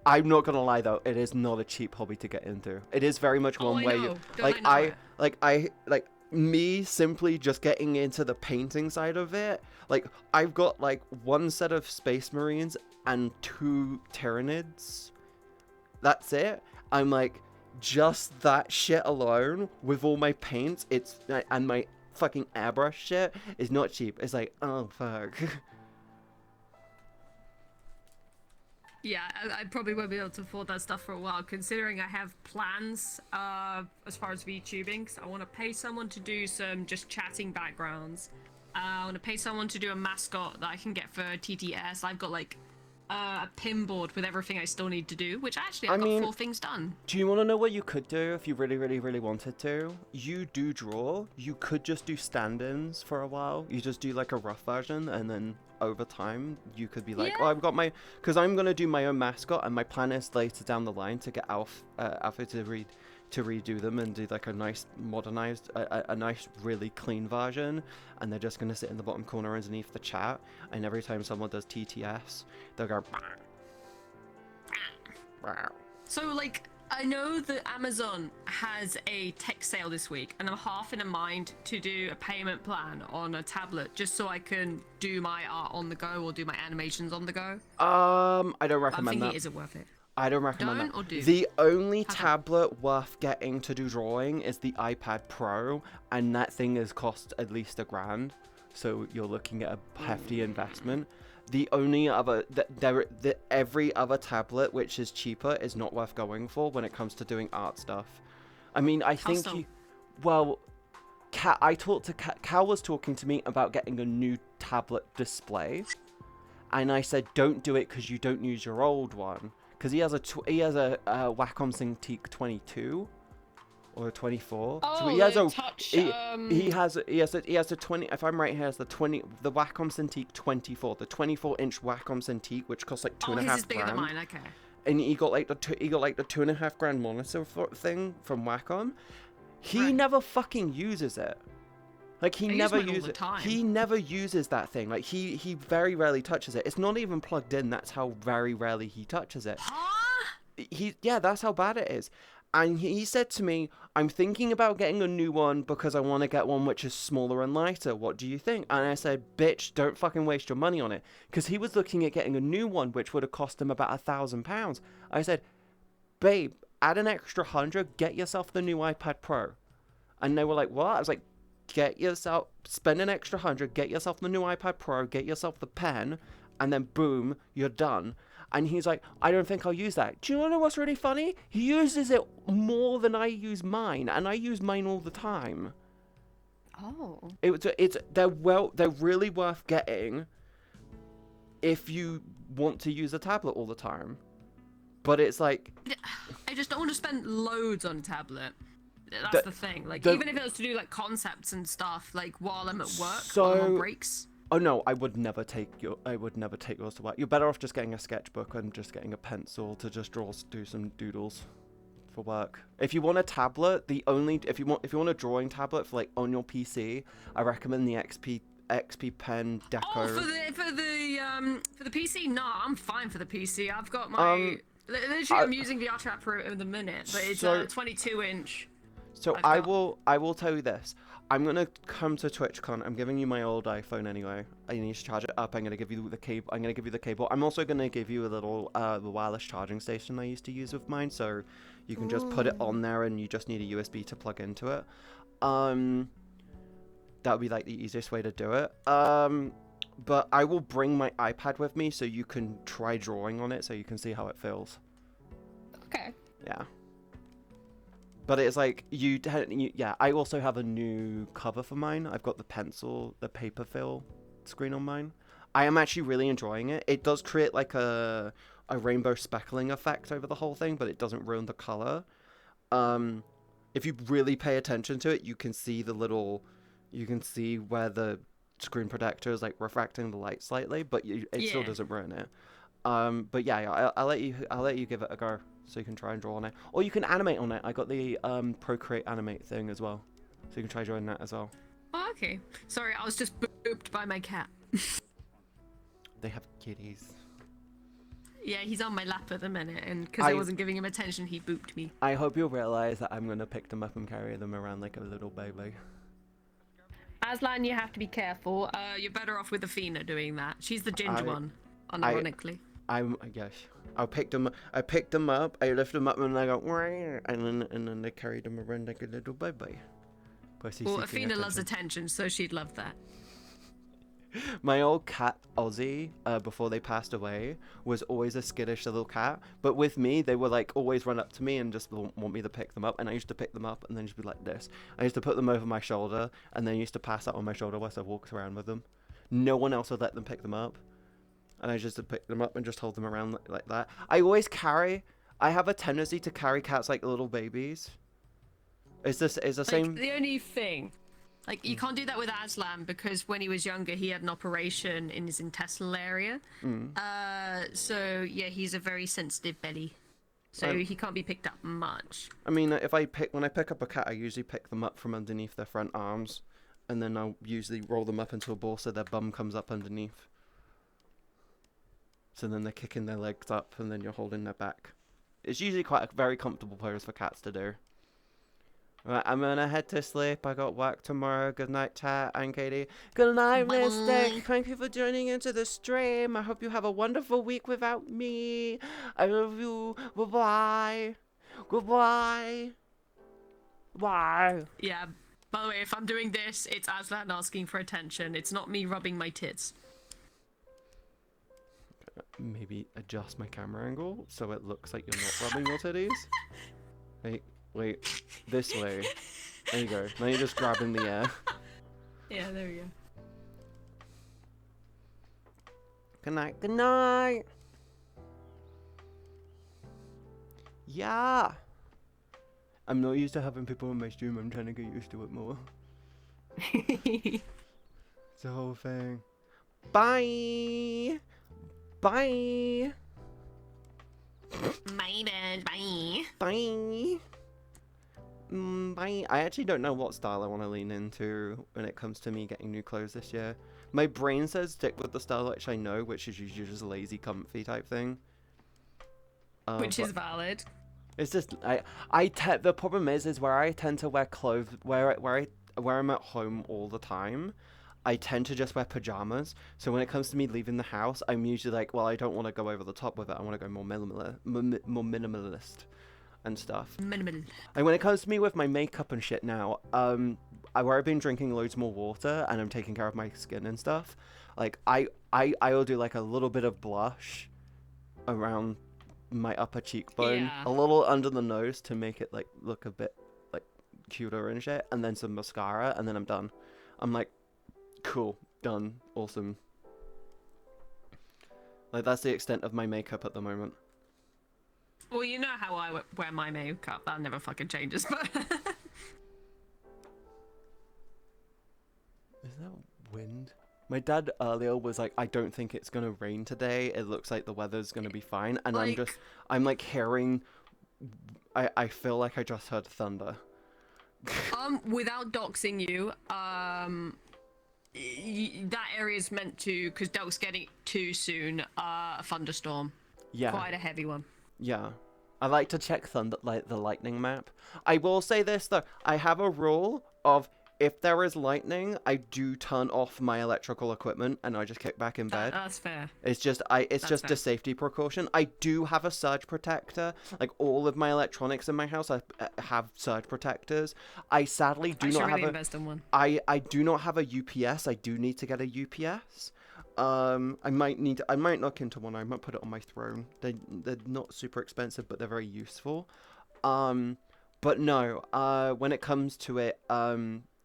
Speaker 1: I'm not gonna lie though, it is not a cheap hobby to get into. It is very much
Speaker 3: Oh,
Speaker 1: one
Speaker 3: I
Speaker 1: where
Speaker 3: know.
Speaker 1: you
Speaker 3: Don't I know it?
Speaker 1: me simply just getting into the painting side of it. Like I've got like 1 set of Space Marines and 2 Tyranids. That's it. I'm like, just that shit alone with all my paints, and my fucking airbrush shit is not cheap. It's like, oh fuck.
Speaker 3: Yeah, I probably won't be able to afford that stuff for a while, considering I have plans as far as VTubing. So I want to pay someone to do some just chatting backgrounds. I want to pay someone to do a mascot that I can get for TTS. I've got like a pin board with everything I still need to do, which actually
Speaker 1: I
Speaker 3: I've got
Speaker 1: mean,
Speaker 3: 4 things done.
Speaker 1: Do you want to know what you could do if you really, really, really wanted to? You do draw. You could just do stand-ins for a while. You just do like a rough version, and then over time you could be like,
Speaker 3: Yeah.
Speaker 1: oh, I've got my, because I'm gonna do my own mascot, and my plan is later down the line to get Alpha to redo them and do like a nice modernized, a nice really clean version, and they're just gonna sit in the bottom corner underneath the chat, and every time someone does TTS, they'll go.
Speaker 3: So, like, I know that Amazon has a tech sale this week, and I'm half in a mind to do a payment plan on a tablet just so I can do my art on the go or do my animations on the go.
Speaker 1: I don't
Speaker 3: I'm
Speaker 1: recommend
Speaker 3: thinking,
Speaker 1: that.
Speaker 3: is it worth it?
Speaker 1: I don't recommend
Speaker 3: Don't
Speaker 1: that.
Speaker 3: or do?
Speaker 1: The only
Speaker 3: Have a-
Speaker 1: tablet worth getting to do drawing is the iPad Pro, and that thing has cost at least $1,000. So you're looking at a hefty investment. The only other, every other tablet which is cheaper is not worth going for when it comes to doing art stuff. I mean, I think
Speaker 3: so?
Speaker 1: well, I talked to Cal was talking to me about getting a new tablet display, and I said don't do it because you don't use your old one. Because he has a Wacom Cintiq 22 or a 24.
Speaker 3: Oh,
Speaker 1: so he has
Speaker 3: the
Speaker 1: a
Speaker 3: touch,
Speaker 1: he has a 20. If I'm right, he has the Wacom Cintiq 24, the 24-inch Wacom Cintiq, which costs like
Speaker 3: his is bigger than
Speaker 1: $2,500.
Speaker 3: mine, okay.
Speaker 1: And he got like the $2,500 monitor thing from Wacom. He
Speaker 3: Right.
Speaker 1: never fucking uses it. Like he
Speaker 3: I use
Speaker 1: never
Speaker 3: mine all
Speaker 1: uses
Speaker 3: the
Speaker 1: it.
Speaker 3: time.
Speaker 1: He never uses that thing. Like he very rarely touches it. It's not even plugged in. That's how very rarely he touches it.
Speaker 3: Huh?
Speaker 1: That's how bad it is. And he said to me, I'm thinking about getting a new one because I want to get one which is smaller and lighter. What do you think? And I said, bitch, don't fucking waste your money on it. Because he was looking at getting a new one which would have cost him about £1,000. I said, babe, add an extra 100, get yourself the new iPad Pro. And they were like, what? I was like, spend an extra 100, get yourself the new iPad Pro, get yourself the pen, and then boom, you're done. And he's like, I don't think I'll use that. Do you know what's really funny? He uses it more than I use mine, and I use mine all the time.
Speaker 3: Oh.
Speaker 1: They're really worth getting if you want to use a tablet all the time. But it's like,
Speaker 3: I just don't want to spend loads on a tablet. That's the thing. Like, even if it was to do like concepts and stuff, like while I'm at work, while I'm on breaks.
Speaker 1: Oh no, I would never take yours to work. You're better off just getting a sketchbook and just getting a pencil to just do some doodles for work. If you want a tablet, if you want a drawing tablet for like on your PC, I recommend the XP Pen Deco.
Speaker 3: Oh, for the PC? No, I'm fine for the PC. I've got my literally I'm using VRchat for it in the minute, but it's a 22-inch.
Speaker 1: So I will tell you this. I'm gonna come to TwitchCon. I'm giving you my old iPhone anyway. I need to charge it up. I'm gonna give you the cable. I'm also gonna give you a little the wireless charging station I used to use with mine, so you can just put it on there and you just need a USB to plug into it. That would be like the easiest way to do it. But I will bring my iPad with me so you can try drawing on it so you can see how it feels.
Speaker 3: Okay.
Speaker 1: Yeah. But it's like, yeah, I also have a new cover for mine. I've got the paper fill screen on mine. I am actually really enjoying it. It does create like a rainbow speckling effect over the whole thing, but it doesn't ruin the color. If you really pay attention to it, you can see where the screen protector is like refracting the light slightly, but it still doesn't ruin it. But yeah, I'll let you give it a go. So you can try and draw on it. Or you can animate on it. I got the Procreate Animate thing as well. So you can try drawing that as well.
Speaker 3: Oh, okay. Sorry, I was just booped by my cat.
Speaker 1: They have kitties.
Speaker 3: Yeah, he's on my lap at the minute, and because I wasn't giving him attention, he booped me.
Speaker 1: I hope you'll realize that I'm going to pick them up and carry them around like a little baby.
Speaker 3: Aslan, you have to be careful. You're better off with Athena doing that. She's the ginger one, unironically.
Speaker 1: Yes. I picked them up, I lift them up, and I go, and then they carried them around like a little baby.
Speaker 3: Well, Athena loves attention, so she'd love that.
Speaker 1: My old cat, Ozzy, before they passed away, was always a skittish little cat. But with me, they were like always run up to me and just want me to pick them up. And I used to pick them up and then just be like this. I used to put them over my shoulder and then used to pass out on my shoulder whilst I walked around with them. No one else would let them pick them up. and I just pick them up and just hold them around like that. I have a tendency to carry cats like little babies. Is the
Speaker 3: Like,
Speaker 1: same?
Speaker 3: the only thing, like, you can't do that with Aslan because when he was younger, he had an operation in his intestinal area. So yeah, he's a very sensitive belly. So he can't be picked up much.
Speaker 1: I mean, when I pick up a cat, I usually pick them up from underneath their front arms, and then I'll usually roll them up into a ball so their bum comes up underneath. So then they're kicking their legs up, and then you're holding their back. It's usually quite a very comfortable pose for cats to do. Right, I'm gonna head to sleep. I got work tomorrow. Good night, chat and Katie. Good night, Mystic. Thank you for joining into the stream. I hope you have a wonderful week without me. I love you. Bye-bye. Goodbye. Bye.
Speaker 3: Yeah. By the way, if I'm doing this, it's Aslan asking for attention. It's not me rubbing my tits.
Speaker 1: Maybe adjust my camera angle so it looks like you're not rubbing your titties. Wait, this way. There you go. Now you're just grabbing the air.
Speaker 3: Yeah, there we go.
Speaker 1: Good night. Good night. Yeah. I'm not used to having people on my stream. I'm trying to get used to it more. It's the whole thing. Bye. Bye.
Speaker 3: Bye.
Speaker 1: Bye. Bye. I actually don't know what style I want to lean into when it comes to me getting new clothes this year. My brain says stick with the style which I know, which is usually just lazy, comfy type thing.
Speaker 3: Which is valid.
Speaker 1: It's just the problem is where I tend to wear clothes where I'm at home all the time. I tend to just wear pajamas. So when it comes to me leaving the house, I'm usually like, well, I don't want to go over the top with it. I want to go more minimalist and stuff.
Speaker 3: Minimal.
Speaker 1: And when it comes to me with my makeup and shit now, where I've been drinking loads more water and I'm taking care of my skin and stuff, like I'll do like a little bit of blush around my upper cheekbone,
Speaker 3: Yeah.
Speaker 1: a little under the nose to make it like look a bit like cuter and shit, and then some mascara, and then I'm done. I'm like, cool, done, awesome. Like that's the extent of my makeup at the moment.
Speaker 3: Well, you know how I wear my makeup. That never fucking changes, but...
Speaker 1: Is that wind? My dad earlier was like, I don't think it's gonna rain today. It looks like the weather's gonna be fine. And I'm like hearing, I feel like I just heard thunder.
Speaker 3: Without doxing you, that area is meant to, because Delk's getting too soon, a thunderstorm.
Speaker 1: Yeah.
Speaker 3: Quite a heavy one.
Speaker 1: Yeah. I like to check the lightning map. I will say this though, I have a rule of if there is lightning, I do turn off my electrical equipment and I just kick back in bed.
Speaker 3: That's fair.
Speaker 1: It's just a safety precaution. I do have a surge protector. Like all of my electronics in my house, I have surge protectors. I sadly do not have
Speaker 3: invest in one.
Speaker 1: I do not have a UPS. I do need to get a UPS. I might look into one. I might put it on my throne. They're not super expensive, but they're very useful. But no. When it comes to it,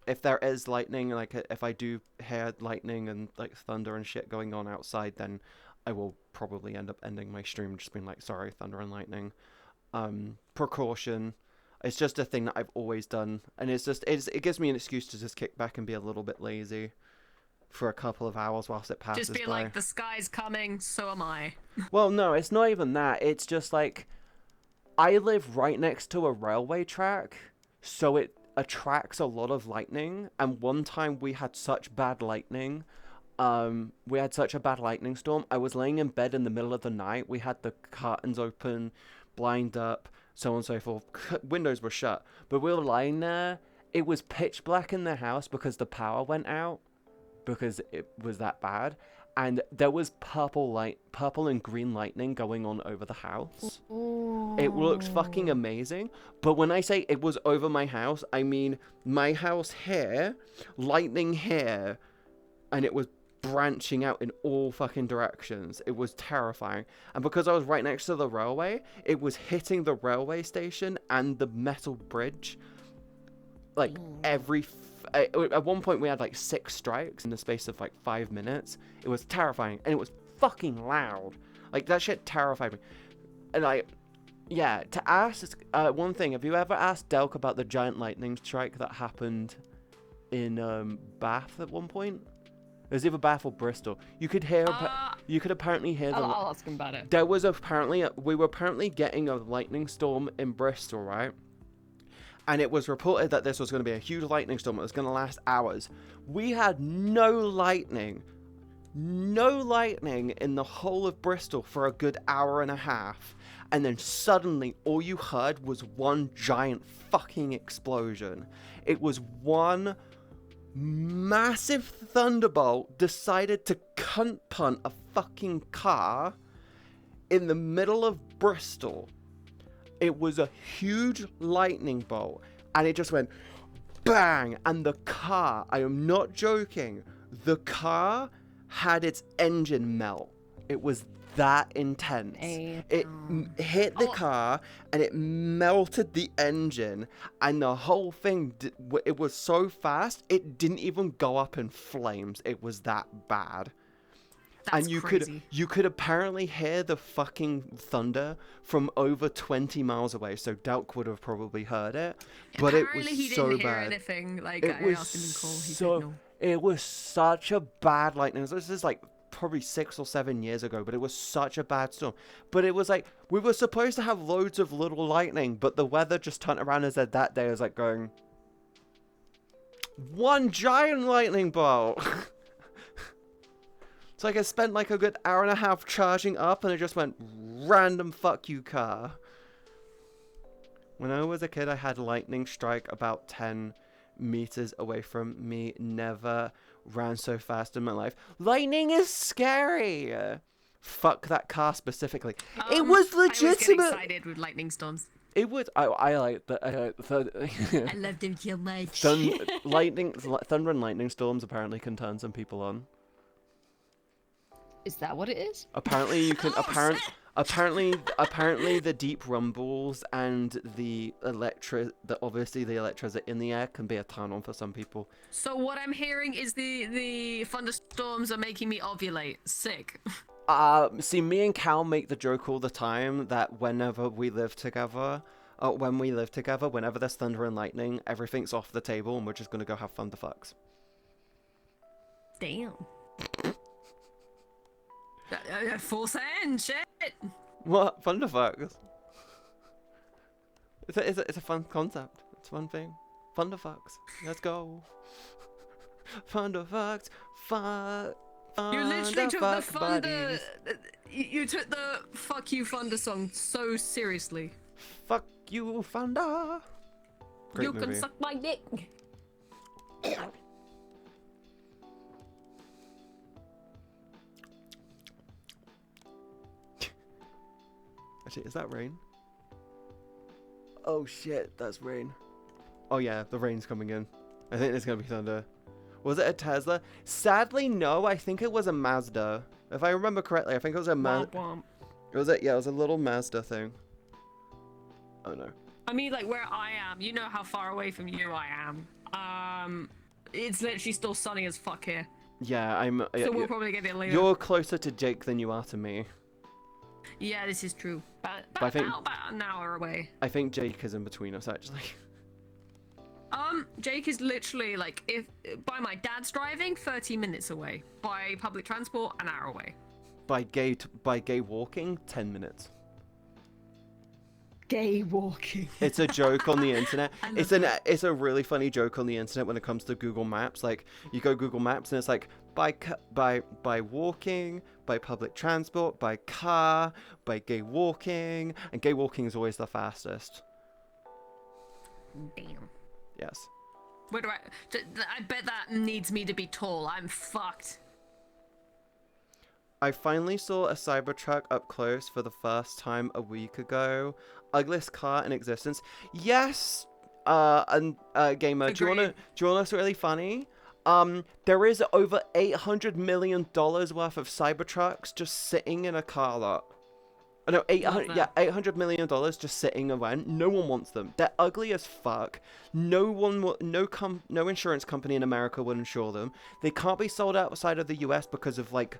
Speaker 1: if there is lightning, like if I do hear lightning and like thunder and shit going on outside, then I will probably end up ending my stream just being like, sorry, thunder and lightning. Precaution. It's just a thing that I've always done, and it gives me an excuse to just kick back and be a little bit lazy for a couple of hours whilst it passes by.
Speaker 3: Just be like, the sky's coming, so am I.
Speaker 1: Well, no, it's not even that. It's just like, I live right next to a railway track, so it attracts a lot of lightning. And one time we had such bad lightning, we had such a bad lightning storm. I was laying in bed in the middle of the night. We had the curtains open, blind up, so on and so forth. Windows were shut, but we were lying there. It was pitch black in the house because the power went out, because it was that bad, and there was purple and green lightning going on over the house. Ooh. It looks fucking amazing. But when I say it was over my house, I mean my house here, lightning here, and it was branching out in all fucking directions. It was terrifying. And because I was right next to the railway, it was hitting the railway station and the metal bridge like at one point we had like 6 strikes in the space of like 5 minutes. It was terrifying, and it was fucking loud. Like, that shit terrified me. And yeah, to ask one thing, have you ever asked Delk about the giant lightning strike that happened in Bath at one point? It was either Bath or Bristol. You could apparently hear the.
Speaker 3: I'll ask him about it.
Speaker 1: There was we were apparently getting a lightning storm in Bristol, right? And it was reported that this was going to be a huge lightning storm. It was going to last hours. We had no lightning in the whole of Bristol for a good hour and a half. And then suddenly all you heard was one giant fucking explosion. It was one massive thunderbolt decided to cunt punt a fucking car in the middle of Bristol. It was a huge lightning bolt, and it just went bang, and the car, I am not joking, the car had its engine melt. It was that intense. It hit the car, and it melted the engine, and the whole thing, it was so fast, it didn't even go up in flames. It was that bad.
Speaker 3: That's
Speaker 1: and
Speaker 3: crazy.
Speaker 1: you could apparently hear the fucking thunder from over 20 miles away, so Delk would have probably heard it. But
Speaker 3: Apparently
Speaker 1: it was
Speaker 3: he
Speaker 1: so
Speaker 3: didn't hear
Speaker 1: bad.
Speaker 3: anything. Like,
Speaker 1: It
Speaker 3: I
Speaker 1: was
Speaker 3: asked him in call. He
Speaker 1: so
Speaker 3: said no.
Speaker 1: it was such a bad lightning. This is like probably 6 or 7 years ago, but it was such a bad storm. But it was like we were supposed to have loads of little lightning, but the weather just turned around and said that day was like going one giant lightning bolt. It's like I spent like a good hour and a half charging up, and it just went random fuck you car. When I was a kid, I had lightning strike about 10 meters away from me. Never ran so fast in my life. Lightning is scary. Fuck that car specifically. It was legitimate.
Speaker 3: I was getting excited with lightning storms.
Speaker 1: It was. I like that.
Speaker 3: I loved him so much.
Speaker 1: Thunder and lightning storms apparently can turn some people on.
Speaker 3: Is that what it is?
Speaker 1: Apparently you can. Apparently the deep rumbles and the obviously the electricity in the air can be a turn on for some people.
Speaker 3: So what I'm hearing is the thunderstorms are making me ovulate. Sick.
Speaker 1: See, me and Cal make the joke all the time that whenever we live together, whenever there's thunder and lightning, everything's off the table and we're just gonna go have thunderfucks.
Speaker 3: Damn. Full send, shit.
Speaker 1: What? Thunderfucks? It's a fun concept. It's a fun thing. Thunderfucks. Let's go. Thunderfucks. Fuck.
Speaker 3: You literally took the thunder.
Speaker 1: Buddies.
Speaker 3: You took the "fuck you" thunder song so seriously.
Speaker 1: Fuck you, Thunder. Great
Speaker 3: you
Speaker 1: movie.
Speaker 3: can suck my dick.
Speaker 1: Actually, is that rain? Oh shit, that's rain. Oh yeah, the rain's coming in. I think there's gonna be thunder. Was it a Tesla? Sadly, no. I think it was a Mazda. If I remember correctly, I think it was a Mazda. It was it was a little Mazda thing. Oh no.
Speaker 3: I mean, like where I am, you know how far away from you I am. It's literally still sunny as fuck here.
Speaker 1: Yeah,
Speaker 3: So we'll probably get it later.
Speaker 1: You're closer to Jake than you are to me.
Speaker 3: Yeah, this is true. But
Speaker 1: I think-
Speaker 3: about an hour away.
Speaker 1: I think Jake is in between us actually.
Speaker 3: Jake is literally like, if by my dad's driving, 30 minutes away. By public transport, an hour away.
Speaker 1: By gay walking, 10 minutes.
Speaker 3: Gay walking.
Speaker 1: It's a joke on the internet.
Speaker 3: I love
Speaker 1: It's a really funny joke on the internet when it comes to Google Maps. Like you go Google Maps and it's like by walking, by public transport, by car, by gay walking, and gay walking is always the fastest.
Speaker 3: Damn.
Speaker 1: Yes.
Speaker 3: Where do I bet that needs me to be tall. I'm fucked.
Speaker 1: I finally saw a Cybertruck up close for the first time a week ago. Ugliest car in existence. Yes, gamer. Do you wanna know what's really funny? There is over $800 million worth of Cybertrucks just sitting in a car lot. No, $800 million just sitting around. No one wants them. They're ugly as fuck. No insurance company in America will insure them. They can't be sold outside of the US because of like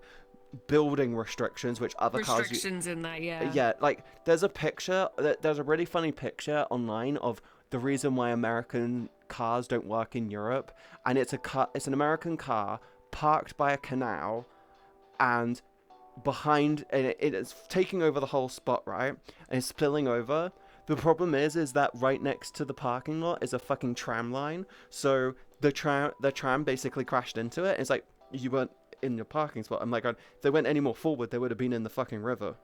Speaker 1: building restrictions, which other cars
Speaker 3: Restrictions in there, yeah.
Speaker 1: yeah, like there's a really funny picture online of the reason why American cars don't work in Europe, and it's an American car parked by a canal, and behind it is taking over the whole spot, right? And it's spilling over. The problem is that right next to the parking lot is a fucking tram line, so the tram basically crashed into it. It's like, you weren't in your parking spot. I'm like, if they went any more forward, they would have been in the fucking river.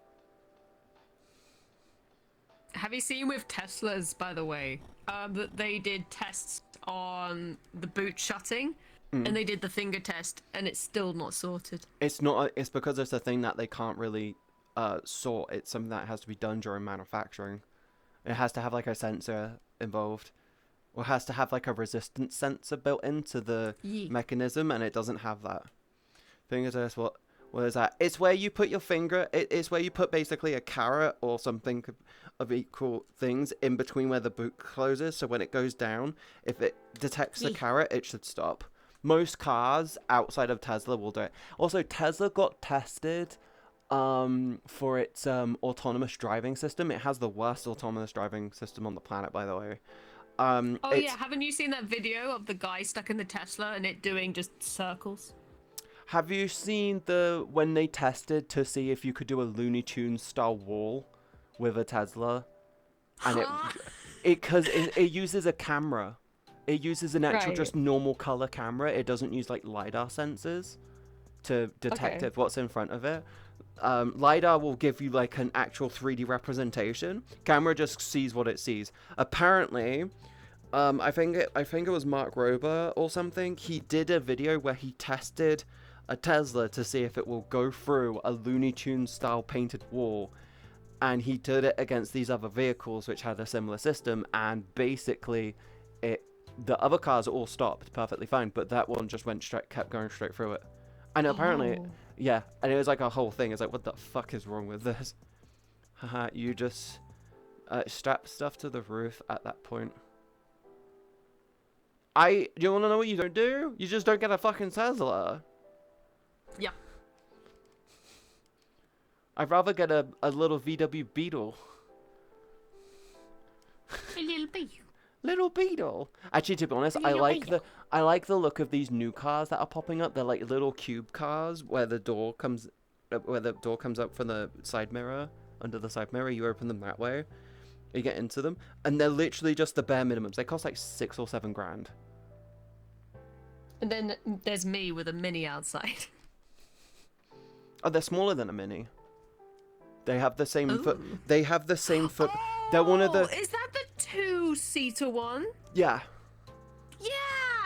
Speaker 3: Have you seen with Teslas, by the way, that they did tests on the boot shutting, and they did the finger test, and it's still not sorted.
Speaker 1: It's not. It's because it's a thing that they can't really sort. It's something that has to be done during manufacturing. It has to have like a sensor involved, or it has to have like a resistance sensor built into the mechanism, and it doesn't have that. Finger test. What is that? It's where you put your finger. It's where you put basically a carrot or something of equal things in between where the boot closes. So when it goes down, if it detects the carrot, it should stop. Most cars outside of Tesla will do it. Also, Tesla got tested for its autonomous driving system. It has the worst autonomous driving system on the planet, by the way.
Speaker 3: Yeah, haven't you seen that video of the guy stuck in the Tesla and it doing just circles?
Speaker 1: Have you seen when they tested to see if you could do a Looney Tunes style wall with a Tesla? And it uses a camera. It uses an actual just normal color camera. It doesn't use like LiDAR sensors to detect what's in front of it. LiDAR will give you like an actual 3D representation. Camera just sees what it sees. Apparently, I think it was Mark Rober or something. He did a video where he tested a Tesla to see if it will go through a Looney Tunes style painted wall, and he did it against these other vehicles which had a similar system, and basically the other cars all stopped perfectly fine, but that one just kept going straight through it. And apparently, yeah, and it was like a whole thing. It's like, what the fuck is wrong with this? Haha, you just strap stuff to the roof at that point. You want to know what you don't do? You just don't get a fucking Tesla.
Speaker 3: Yeah.
Speaker 1: I'd rather get a little VW Beetle.
Speaker 3: A little Beetle.
Speaker 1: Little Beetle. Actually, to be honest, I like the look of these new cars that are popping up. They're like little cube cars where the door comes up from the side mirror. Under the side mirror, you open them that way. You get into them, and they're literally just the bare minimums. They cost like $6 or $7 grand.
Speaker 3: And then there's me with a mini outside.
Speaker 1: Oh, they're smaller than a mini. They have the same foot. They have the same foot. They're one of the.
Speaker 3: Is that the two-seater one?
Speaker 1: Yeah.
Speaker 3: Yeah,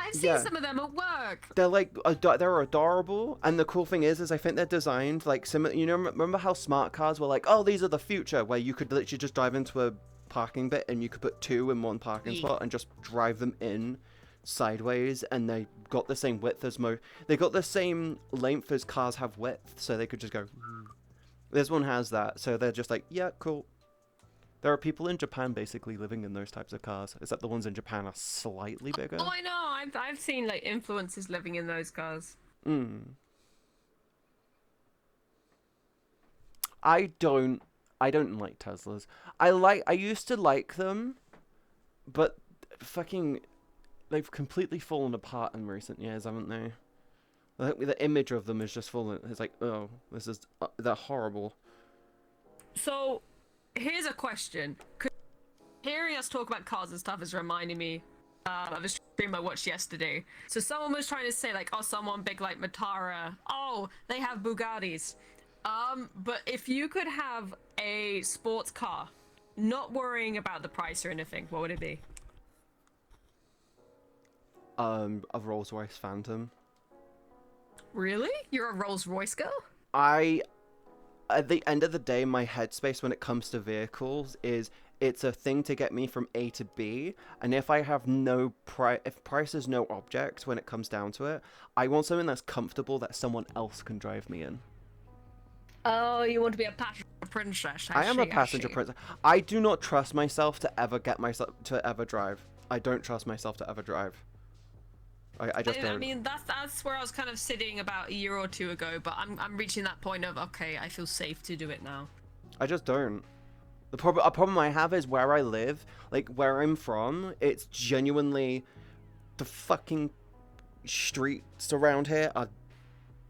Speaker 3: I've seen some of them at work.
Speaker 1: They're like they're adorable, and the cool thing is I think they're designed like similar. You know, remember how smart cars were like, oh, these are the future, where you could literally just drive into a parking bit and you could put two in one parking spot and just drive them in sideways, and they got the same width as they got the same length as cars have width, so they could just go. This one has that, so they're just like, yeah, cool. There are people in Japan basically living in those types of cars, except the ones in Japan are slightly bigger.
Speaker 3: Oh, I know. I've seen like influencers living in those cars.
Speaker 1: I don't like Teslas. I used to like them, but fucking they've completely fallen apart in recent years, haven't they? Like, the image of them is just fallen. It's like, oh, they're horrible.
Speaker 3: So, here's a question. Hearing us talk about cars and stuff is reminding me of a stream I watched yesterday. So someone was trying to say like, oh, someone big like Matara, oh, they have Bugattis. But if you could have a sports car, not worrying about the price or anything, what would it be?
Speaker 1: A Rolls-Royce Phantom.
Speaker 3: Really? You're a Rolls-Royce girl?
Speaker 1: At the end of the day, my headspace when it comes to vehicles is it's a thing to get me from A to B, and if I have if price is no object when it comes down to it, I want something that's comfortable that someone else can drive me in.
Speaker 3: Oh, you want to be a passenger princess?
Speaker 1: I am a passenger princess. I do not trust myself to ever drive. I don't trust myself to ever drive. I just don't.
Speaker 3: I mean, that's where I was kind of sitting about a year or two ago, but I'm reaching that point of, okay, I feel safe to do it now.
Speaker 1: I just don't. A problem I have is where I live, like where I'm from, it's genuinely the fucking streets around here are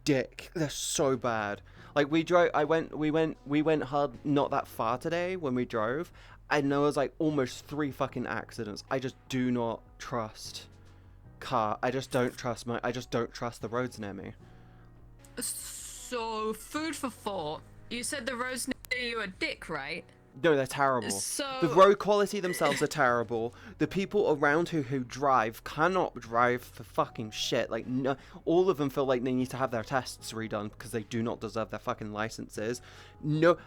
Speaker 1: dick. They're so bad. Like we went hard not that far today when we drove, and there was like almost 3 fucking accidents. I just do not trust I just don't trust the roads near me.
Speaker 3: So, food for thought. You said the roads near you are dick, right?
Speaker 1: No, they're terrible.
Speaker 3: So...
Speaker 1: The road quality themselves are terrible. The people around who drive cannot drive for fucking shit. Like, no, all of them feel like they need to have their tests redone because they do not deserve their fucking licenses. No,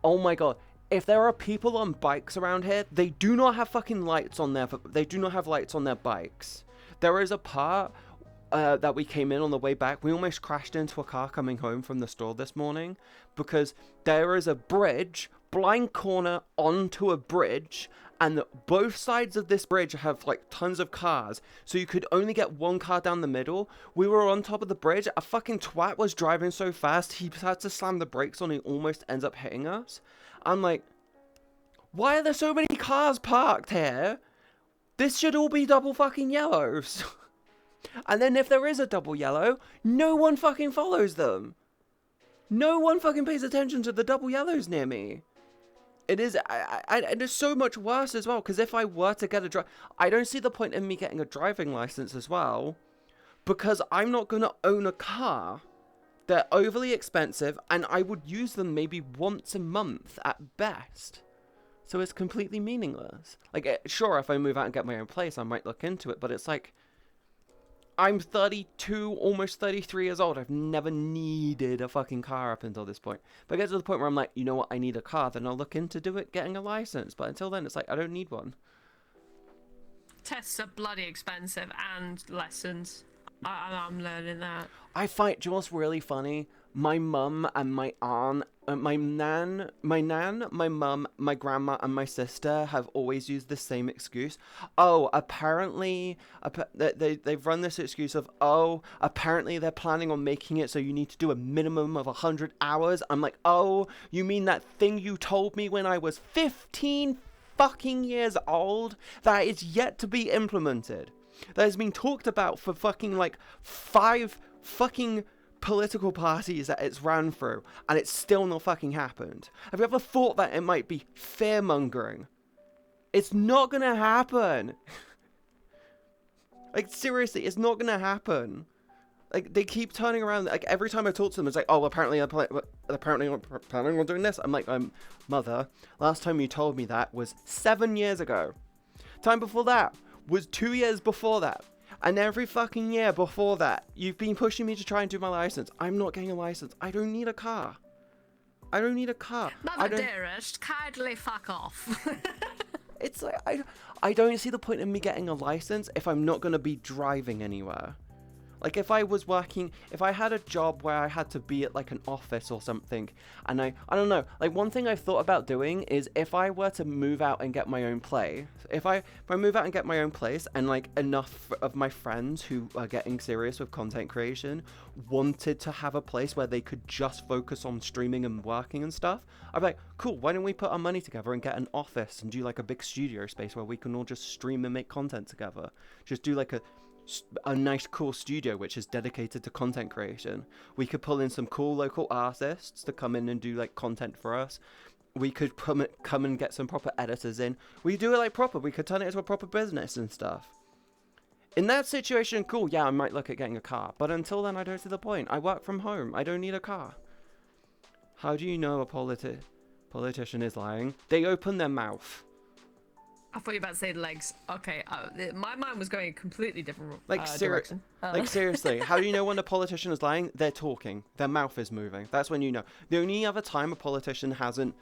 Speaker 1: oh my god. If there are people on bikes around here, they do not have fucking lights on they do not have lights on their bikes. There is a part that we came in on the way back. We almost crashed into a car coming home from the store this morning because there is a bridge, blind corner onto a bridge, and both sides of this bridge have like tons of cars, so you could only get one car down the middle. We were on top of the bridge. A fucking twat was driving so fast he had to slam the brakes on. He almost ends up hitting us. I'm like, why are there so many cars parked here? This should all be double fucking yellows. And then if there is a double yellow, no one fucking follows them. No one fucking pays attention to the double yellows near me. It is, it is so much worse as well, because if I were to get I don't see the point in me getting a driving license as well, because I'm not going to own a car. They're overly expensive, and I would use them maybe once a month at best. So it's completely meaningless. Like, sure, if I move out and get my own place, I might look into it, but it's like, I'm 32, almost 33 years old. I've never needed a fucking car up until this point. But I get to the point where I'm like, you know what, I need a car, then I'll look into getting a license. But until then, it's like, I don't need one.
Speaker 3: Tests are bloody expensive, and lessons. I'm learning that.
Speaker 1: I find, do you know what's really funny? My mum and my aunt, my nan, my mum, my grandma, and my sister have always used the same excuse. Oh, apparently, they've run this excuse of, oh, apparently they're planning on making it so you need to do a minimum of 100 hours. I'm like, oh, you mean that thing you told me when I was 15 fucking years old? That is yet to be implemented. That has been talked about for fucking like 5 fucking political parties that it's ran through, and it's still not fucking happened. Have you ever thought that it might be fear-mongering? It's not gonna happen. Like, seriously, it's not gonna happen. Like, they keep turning around, like, every time I talk to them, it's like, oh, apparently I'm planning on doing this. I'm like, mother, last time you told me that was 7 years ago. Time before that was 2 years before that. And every fucking year before that, you've been pushing me to try and do my license. I'm not getting a license. I don't need a car. I don't need a car.
Speaker 3: Mother dearest, kindly fuck off.
Speaker 1: It's like, I don't see the point in me getting a license if I'm not going to be driving anywhere. Like, if I had a job where I had to be at, like, an office or something, and I don't know, like, one thing I've thought about doing is if I were to move out and get my own place, if I move out and get my own place, and, like, enough of my friends who are getting serious with content creation wanted to have a place where they could just focus on streaming and working and stuff, I'd be like, cool, why don't we put our money together and get an office and do, like, a big studio space where we can all just stream and make content together. Just do, like, a nice cool studio which is dedicated to content creation. We could pull in some cool local artists to come in and do like content for us. We could come and get some proper editors in. We do it like proper. We could turn it into a proper business and stuff. In that situation, cool, yeah, I might look at getting a car, but until then I don't see the point. I work from home. I don't need a car. How do you know a politician is lying? They open their mouth.
Speaker 3: I thought you were about to say legs. Okay, my mind was going a completely different
Speaker 1: like
Speaker 3: direction.
Speaker 1: Like, seriously, how do you know when a politician is lying? They're talking. Their mouth is moving. That's when you know. The only other time a politician hasn't...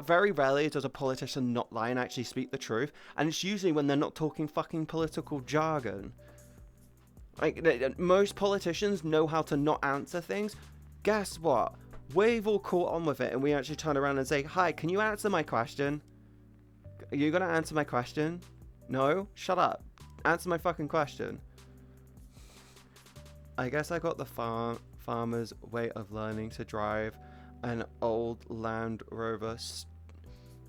Speaker 1: Very rarely does a politician not lie and actually speak the truth, and it's usually when they're not talking fucking political jargon. Like, most politicians know how to not answer things. Guess what? We've all caught on with it, and we actually turn around and say, hi, can you answer my question? Are you gonna answer my question? No? Shut up. Answer my fucking question. I guess I got the farmer's way of learning to drive an old Land Rover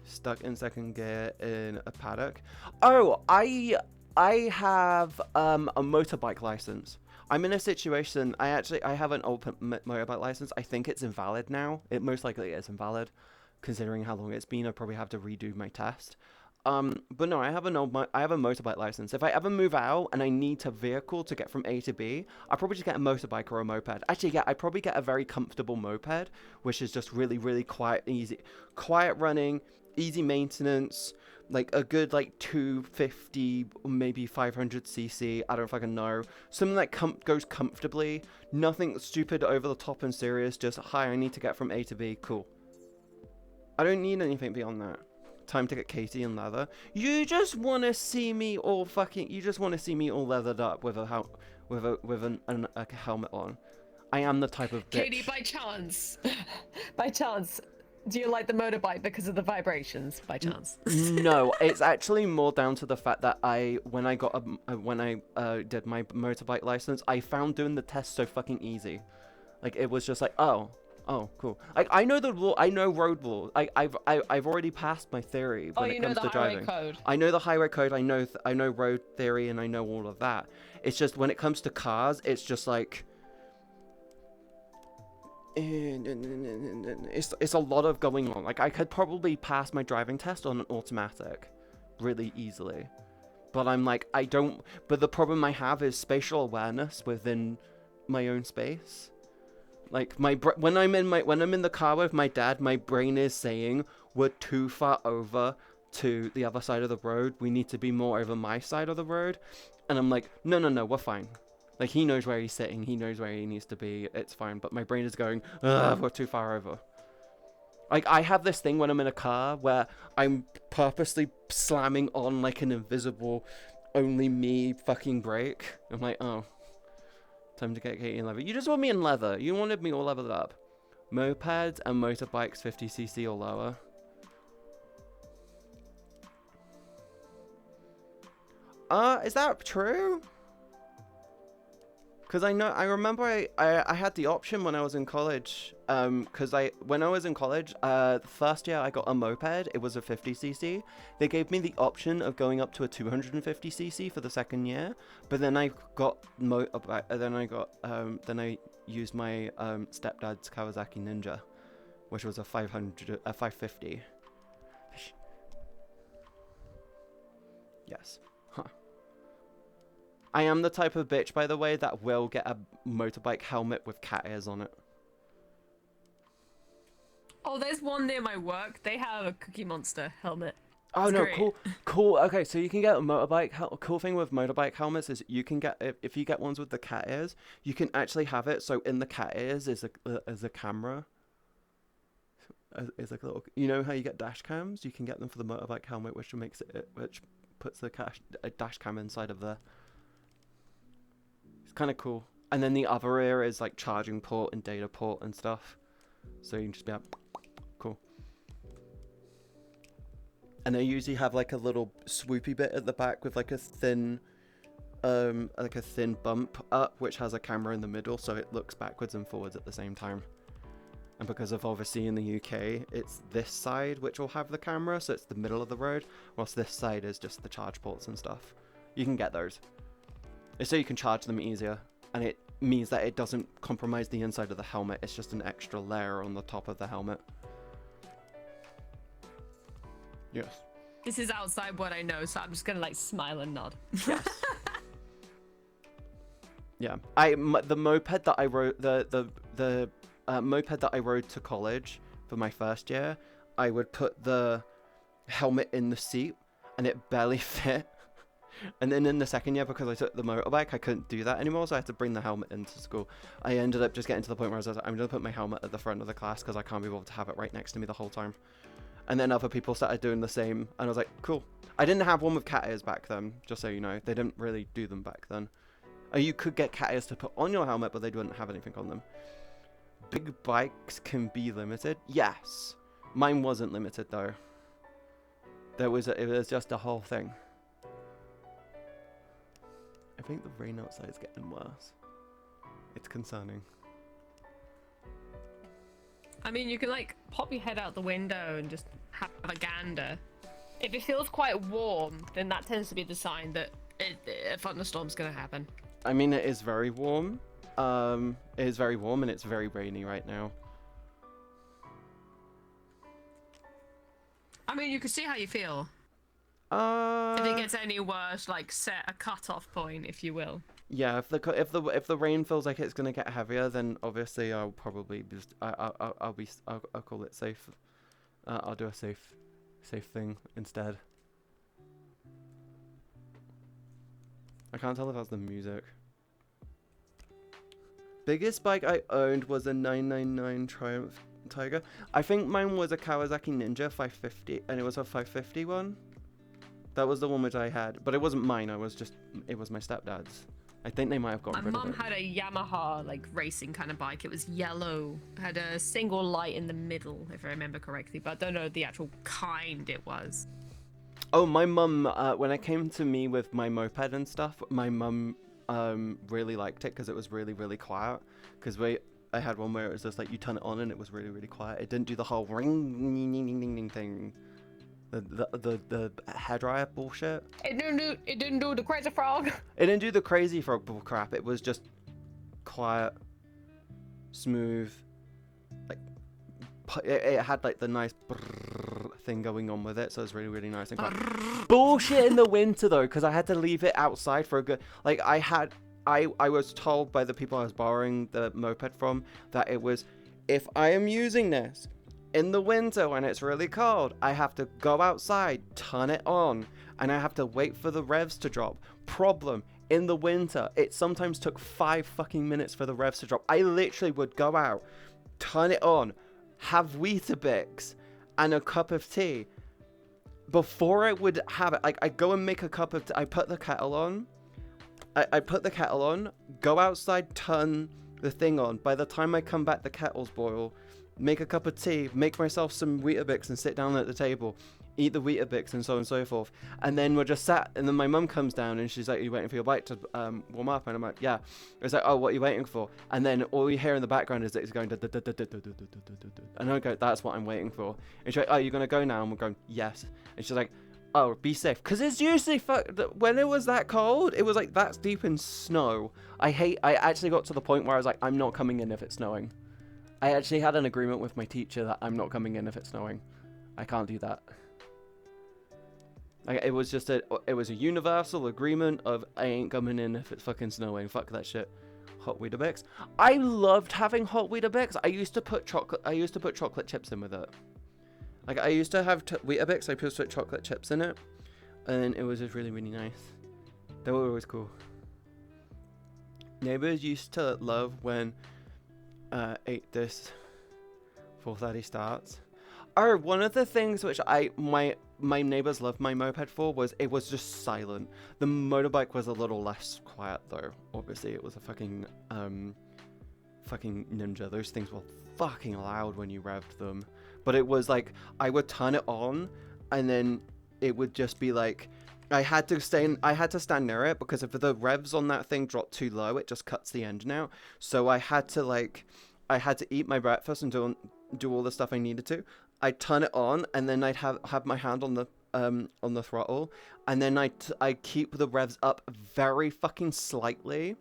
Speaker 1: stuck in second gear in a paddock. Oh, I have a motorbike license. I'm in a situation. I have an old motorbike license. I think it's invalid now. It most likely is invalid, considering how long it's been. I probably have to redo my test. But no, I have a motorbike license. If I ever move out and I need a vehicle to get from A to B, I'll probably just get a motorbike or a moped. Actually, yeah, I'd probably get a very comfortable moped, which is just really, really quiet, quiet running, easy maintenance, like a good like 250, maybe 500cc. I don't fucking know. Something that goes comfortably. Nothing stupid, over the top and serious. Just, hi, I need to get from A to B. Cool. I don't need anything beyond that. Time to get Katie in leather. You just want to see me all leathered up with a helmet on. I am the type of bitch.
Speaker 3: Katie, by chance, do you like the motorbike because of the vibrations? By chance?
Speaker 1: No, it's actually more down to the fact that when I did my motorbike license, I found doing the test so fucking easy. Like, it was just like, oh, cool. Like, I know the law. I know road law. I've already passed my theory when it comes to driving.
Speaker 3: Code.
Speaker 1: I know the highway code. I know road theory, and I know all of that. It's just when it comes to cars, it's just like it's a lot of going on. Like, I could probably pass my driving test on an automatic really easily, but I'm like, I don't. But the problem I have is spatial awareness within my own space. Like, when I'm in the car with my dad, my brain is saying, we're too far over to the other side of the road. We need to be more over my side of the road. And I'm like, no, we're fine. Like, he knows where he's sitting. He knows where he needs to be. It's fine. But my brain is going, we're too far over. Like, I have this thing when I'm in a car where I'm purposely slamming on, like, an invisible, only me fucking brake. I'm like, oh. Time to get Katie in leather. You just want me in leather. You wanted me all leathered up. Mopeds and motorbikes 50cc or lower. Is that true? Because I remember I had the option when I was in college. Because when I was in college, the first year I got a moped. It was a 50cc. They gave me the option of going up to a 250cc for the second year. But then I got then I used my stepdad's Kawasaki Ninja, which was a 550. Yes. Huh. I am the type of bitch, by the way, that will get a motorbike helmet with cat ears on it.
Speaker 3: Oh, there's one near my work. They have a Cookie Monster helmet.
Speaker 1: Oh,
Speaker 3: it's
Speaker 1: no,
Speaker 3: great.
Speaker 1: cool. Okay, so you can get a motorbike. Cool thing with motorbike helmets is you can get, if you get ones with the cat ears, you can actually have it. So in the cat ears is a camera. Is like a little, you know how you get dash cams? You can get them for the motorbike helmet, which puts the dash cam inside of there. It's kind of cool. And then the other ear is like charging port and data port and stuff. So you can just be like, cool. And they usually have like a little swoopy bit at the back with like a thin bump up, which has a camera in the middle, so it looks backwards and forwards at the same time. And because of obviously in the UK, it's this side which will have the camera, so it's the middle of the road, whilst this side is just the charge ports and stuff. You can get those. It's so you can charge them easier, and it means that it doesn't compromise the inside of the helmet. It's just an extra layer on the top of the helmet. Yes.
Speaker 3: This is outside what I know, so I'm just gonna like smile and nod.
Speaker 1: Yes. Yeah. The moped that I rode, the moped that I rode to college for my first year, I would put the helmet in the seat, and it barely fit. And then in the second year, because I took the motorbike, I couldn't do that anymore, so I had to bring the helmet into school. I ended up just getting to the point where I was like, I'm going to put my helmet at the front of the class because I can't be able to have it right next to me the whole time. And then other people started doing the same, and I was like, cool. I didn't have one with cat ears back then, just so you know. They didn't really do them back then. You could get cat ears to put on your helmet, but they didn't have anything on them. Big bikes can be limited? Yes. Mine wasn't limited, though. It was just a whole thing. I think the rain outside is getting worse. It's concerning.
Speaker 3: I mean, you can like pop your head out the window and just have a gander. If it feels quite warm, then that tends to be the sign that a thunderstorm's gonna happen.
Speaker 1: I mean, it is very warm. It is very warm and it's very rainy right now.
Speaker 3: I mean, you can see how you feel.
Speaker 1: Uh,
Speaker 3: If it gets any worse, like set a cut-off point, if you will.
Speaker 1: Yeah, if the rain feels like it's gonna get heavier, then obviously I'll probably just I'll call it safe. I'll do a safe thing instead. I can't tell if that's the music. Biggest bike I owned was a 999 Triumph Tiger. I think mine was a Kawasaki Ninja 550, and it was a 550 one. That was the one which I had, but it wasn't mine. It was my stepdad's. I think they might have gotten
Speaker 3: My
Speaker 1: rid of
Speaker 3: mum
Speaker 1: it.
Speaker 3: had a Yamaha, like, racing kind of bike. It was yellow. Had a single light in the middle, if I remember correctly. But I don't know the actual kind it was.
Speaker 1: Oh, my mum, when it came to me with my moped and stuff, my mum really liked it because it was really, really quiet. Because I had one where it was just like you turn it on and it was really, really quiet. It didn't do the whole ring thing. The hairdryer bullshit.
Speaker 3: It didn't do the crazy frog.
Speaker 1: It didn't do the crazy frog bull crap. It was just quiet, smooth. Like it had like the nice thing going on with it, so it was really, really nice and quiet. Bullshit in the winter though, because I had to leave it outside for a good. Like I was told by the people I was borrowing the moped from that it was, if I am using this in the winter when it's really cold, I have to go outside, turn it on, and I have to wait for the revs to drop. Problem, in the winter, it sometimes took 5 fucking minutes for the revs to drop. I literally would go out, turn it on, have Weetabix and a cup of tea. Before I would have it, like I go and make a cup of tea, I put the kettle on, I put the kettle on, go outside, turn the thing on. By the time I come back, the kettle's boiled. Make a cup of tea, make myself some Weetabix and sit down at the table, eat the Weetabix and so on and so forth. And then we're just sat, and then my mum comes down and she's like, "Are you waiting for your bike to warm up?" And I'm like, "Yeah." It's like, "Oh, what are you waiting for?" And then all you hear in the background is that it's going, and I go, "That's what I'm waiting for." And she's like, "Oh, you're going to go now?" And we're going, "Yes." And she's like, "Oh, be safe." Because it's usually, when it was that cold, it was like that's deep in snow. I actually got to the point where I was like, I'm not coming in if it's snowing. I actually had an agreement with my teacher that I'm not coming in if it's snowing. I can't do that. Like, it was a universal agreement of I ain't coming in if it's fucking snowing. Fuck that shit. Hot Weetabix. I loved having hot Weetabix. I used to put chocolate chips in with it. Like, I used to have Weetabix. I put chocolate chips in it, and it was just really, really nice. They were always cool. Neighbors used to love when 8 this 4:30 starts. Oh, one of the things which my neighbors loved my moped for was it was just silent. The motorbike was a little less quiet though. Obviously, it was a fucking Ninja. Those things were fucking loud when you revved them. But it was like I would turn it on, and then it would just be like I had to stand near it because if the revs on that thing dropped too low, it just cuts the engine out. So I had to eat my breakfast and do all the stuff I needed to. I'd turn it on, and then I'd have my hand on the throttle, and then I'd keep the revs up very fucking slightly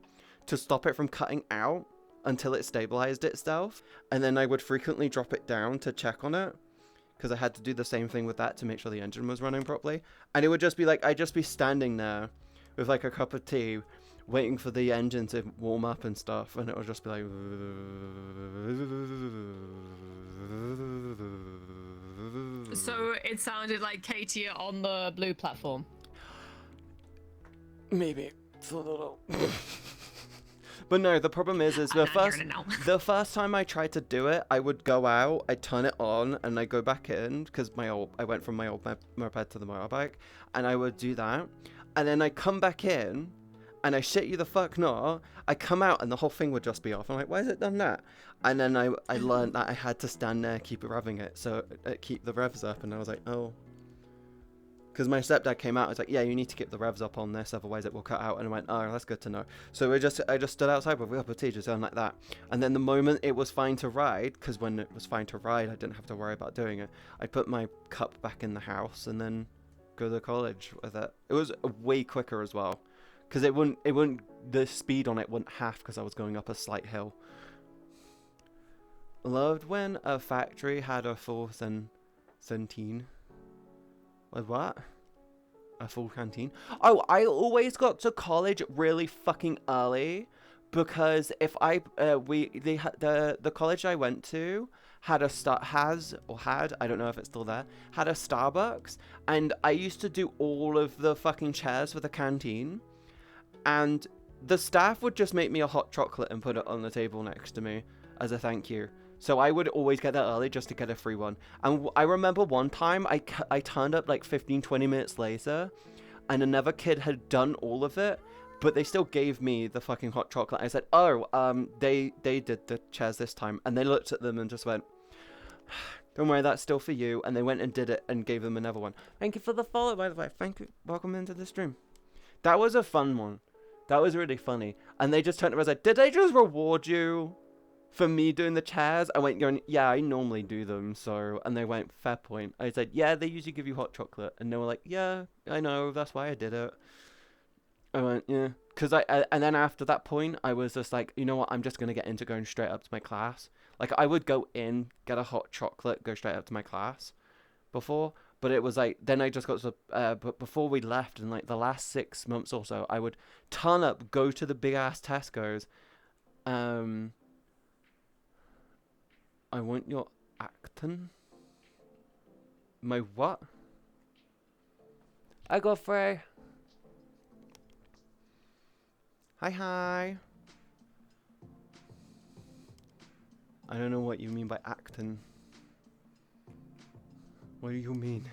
Speaker 1: to stop it from cutting out until it stabilized itself, and then I would frequently drop it down to check on it because I had to do the same thing with that to make sure the engine was running properly. And it would just be like I'd just be standing there with like a cup of tea waiting for the engine to warm up and stuff, and it would just be like
Speaker 3: So it sounded like Katie on the blue platform.
Speaker 1: maybe it's a little but no, the problem is the first time I tried to do it, I would go out, I'd turn it on, and I'd go back in because I went from my old moped to the motorbike, and I would do that, and then I come back in, and I shit you the fuck not, I come out and the whole thing would just be off. I'm like, why has it done that? And then I learned that I had to stand there, keep revving it, so keep the revs up, and I was like, oh. because my stepdad came out. I was like, yeah, you need to keep the revs up on this, otherwise it will cut out. And I went, oh, that's good to know. So I just stood outside with a cup of tea, just going like that. And then the moment it was fine to ride, because when it was fine to ride, I didn't have to worry about doing it. I put my cup back in the house and then go to college with it. It was way quicker as well, because the speed on it wouldn't half because I was going up a slight hill. Loved when a factory had a full canteen. What? A full canteen? Oh, I always got to college really fucking early, because if I the college I went to had I don't know if it's still there, had a Starbucks, and I used to do all of the fucking chairs for the canteen, and the staff would just make me a hot chocolate and put it on the table next to me as a thank you. So I would always get there early just to get a free one. And I remember one time I turned up like 15-20 minutes later, and another kid had done all of it, but they still gave me the fucking hot chocolate. I said, oh, they did the chairs this time. And they looked at them and just went, don't worry, that's still for you. And they went and did it and gave them another one. Thank you for the follow, by the way. Thank you. Welcome into the stream. That was a fun one. That was really funny. And they just turned around and said, did they just reward you for me doing the chairs? I went, yeah, I normally do them, so... And they went, fair point. I said, yeah, they usually give you hot chocolate. And they were like, yeah, I know, that's why I did it. I went, yeah. Because and then after that point, I was just like, you know what, I'm just going to get into going straight up to my class. Like, I would go in, get a hot chocolate, go straight up to my class before. But it was like, then I just got to, but before we left, in like the last 6 months or so, I would turn up, go to the big ass Tesco's, I want your Acton. My what? I go free. Hi. I don't know what you mean by Acton. What do you mean?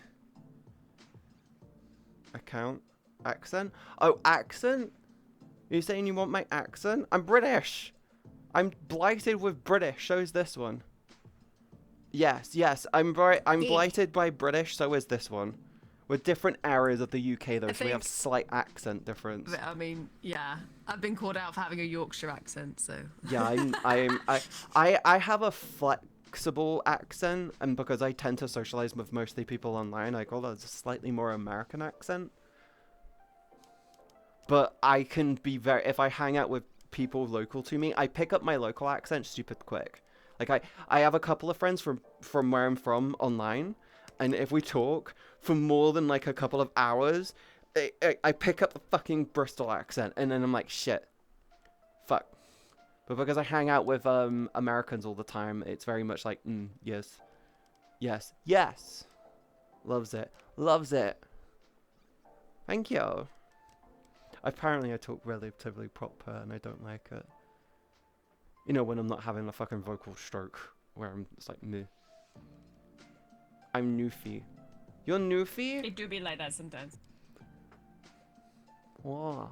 Speaker 1: Account? Accent? Oh, accent? Are you saying you want my accent? I'm British. I'm blighted with British. So is this one. Yes. I'm blighted by British. So is this one. We're different areas of the UK though, so we have slight accent difference.
Speaker 3: I mean, yeah, I've been called out for having a Yorkshire accent, so.
Speaker 1: Yeah, I have a flexible accent, and because I tend to socialize with mostly people online, I call it a slightly more American accent. But I can be if I hang out with people local to me, I pick up my local accent stupid quick. Like I have a couple of friends from where I'm from online, and if we talk for more than like a couple of hours, I pick up the fucking Bristol accent, and then I'm like, shit, fuck. But because I hang out with Americans all the time, it's very much like, yes. Loves it. Thank you. Apparently I talk relatively proper, and I don't like it. You know, when I'm not having a fucking vocal stroke, where I'm just like, meh. I'm Newfie. You're Newfie?
Speaker 3: It do be like that sometimes.
Speaker 1: Wow.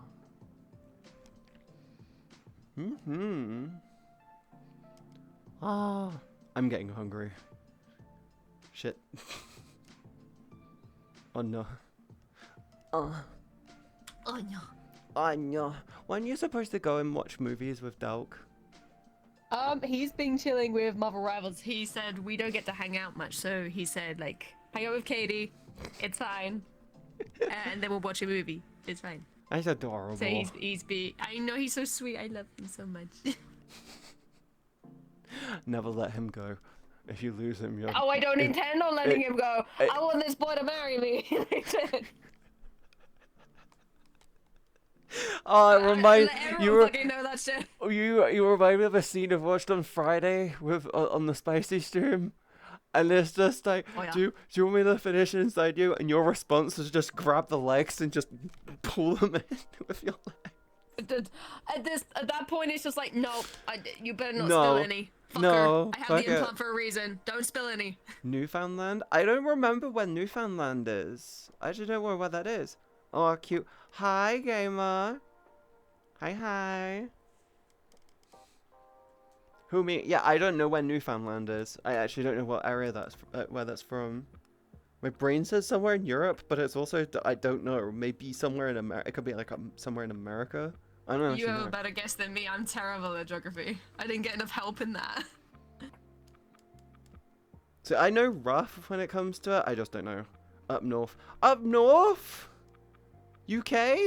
Speaker 1: Ah, I'm getting hungry. Shit. Oh no. Oh no. When are you supposed to go and watch movies with Delk?
Speaker 3: He's been chilling with Marvel Rivals. He said we don't get to hang out much, so he said, like, hang out with Katie. It's fine. And then we'll watch a movie. It's fine.
Speaker 1: That's adorable.
Speaker 3: So I know he's so sweet. I love him so much.
Speaker 1: Never let him go. If you lose him, you're...
Speaker 3: Oh, I don't intend on letting him go. I want this boy to marry me.
Speaker 1: Oh, it reminds
Speaker 3: you. Fucking know that shit.
Speaker 1: You remind me of a scene I've watched on Friday with on the spicy stream, and it's just like,
Speaker 3: oh, yeah.
Speaker 1: do you want me to finish inside you? And your response is just grab the legs and just pull them in with your legs.
Speaker 3: At that point, it's just like, no, you better not spill any. Fucker.
Speaker 1: No,
Speaker 3: I have the implant for a reason. Don't spill any.
Speaker 1: Newfoundland? I don't remember when Newfoundland is. I actually don't know where that is. Oh, cute. Hi, gamer. Hi. Who me? Yeah, I don't know where Newfoundland is. I actually don't know what area that's where that's from. My brain says somewhere in Europe, but it's also I don't know. Maybe somewhere in America. It could be like somewhere in America. I don't
Speaker 3: You
Speaker 1: actually
Speaker 3: have a
Speaker 1: know.
Speaker 3: better guess than me. I'm terrible at geography. I didn't get enough help in that.
Speaker 1: So I know rough when it comes to it. I just don't know. Up north. Up north? UK?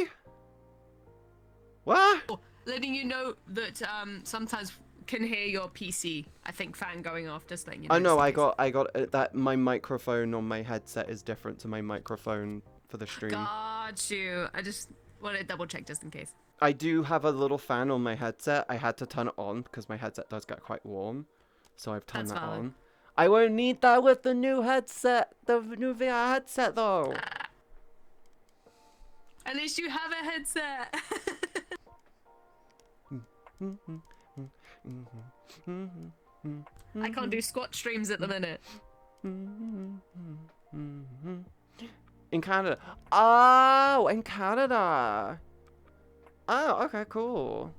Speaker 1: What?
Speaker 3: Letting you know that sometimes can hear your PC, I think, fan going off. Just letting you know.
Speaker 1: I know.
Speaker 3: just in
Speaker 1: I got that. My microphone on my headset is different to my microphone for the
Speaker 3: case.
Speaker 1: stream.
Speaker 3: Got you. I just wanted to double check just in case.
Speaker 1: I do have a little fan on my headset. I had to turn it on because my headset does get quite warm, so I've turned
Speaker 3: That's
Speaker 1: that
Speaker 3: valid.
Speaker 1: on. I won't need that with the new headset, the new VR headset though.
Speaker 3: At least you have a headset. I can't do squat streams at the minute.
Speaker 1: In Canada. Oh, in Canada. Oh, okay, cool.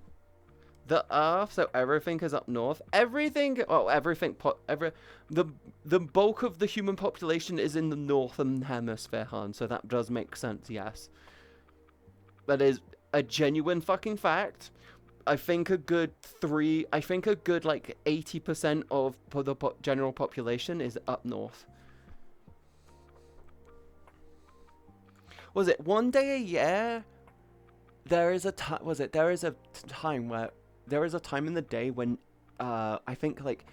Speaker 1: The Earth, so everything is up north. Everything, the bulk of the human population is in the northern hemisphere, hon. So that does make sense, yes. That is a genuine fucking fact. I think a good like 80% of the general population is up north. Was it one day a year? There is a time. Was it? There is a time where there is a time in the day when I think like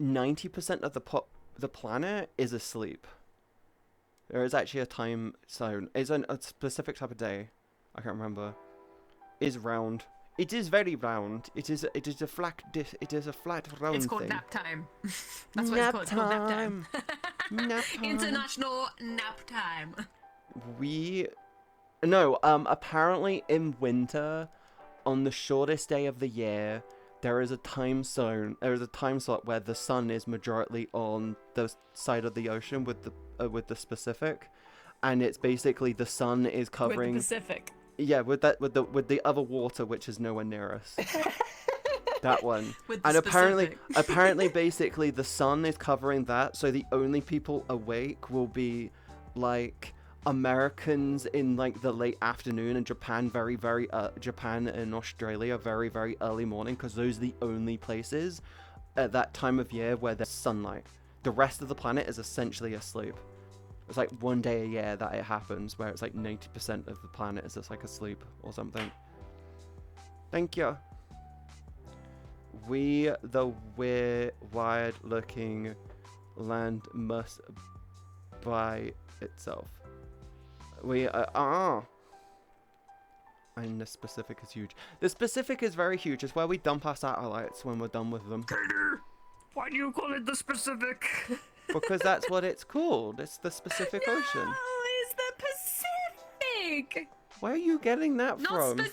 Speaker 1: 90% of the planet is asleep. There is actually a time zone. It's a specific type of day. I can't remember. Is round. It is very round. It is a flat round
Speaker 3: It's called
Speaker 1: thing.
Speaker 3: nap time. That's what it's called. It's called nap time.
Speaker 1: Nap time.
Speaker 3: International nap time.
Speaker 1: Apparently in winter, on the shortest day of the year, there is a time zone. There is a time slot where the sun is majority on the side of the ocean with the Pacific, and it's basically the sun is covering.
Speaker 3: With the Pacific.
Speaker 1: Yeah, with the other water which is nowhere near us. That one.
Speaker 3: With the
Speaker 1: And
Speaker 3: specific.
Speaker 1: apparently basically the sun is covering that, so the only people awake will be like Americans in like the late afternoon, and Japan Japan and Australia very, very early morning, because those are the only places at that time of year where there's sunlight. The rest of the planet is essentially asleep. It's like one day a year that it happens where it's like 90% of the planet is just like asleep or something. Thank you. The weird looking land must by itself. And the specific is huge. The specific is very huge. It's where we dump our satellites when we're done with them.
Speaker 3: Why do you call it the specific?
Speaker 1: Because that's what it's called. It's the Pacific Ocean.
Speaker 3: No, it's the Pacific.
Speaker 1: Where are you getting that
Speaker 3: Not
Speaker 1: from?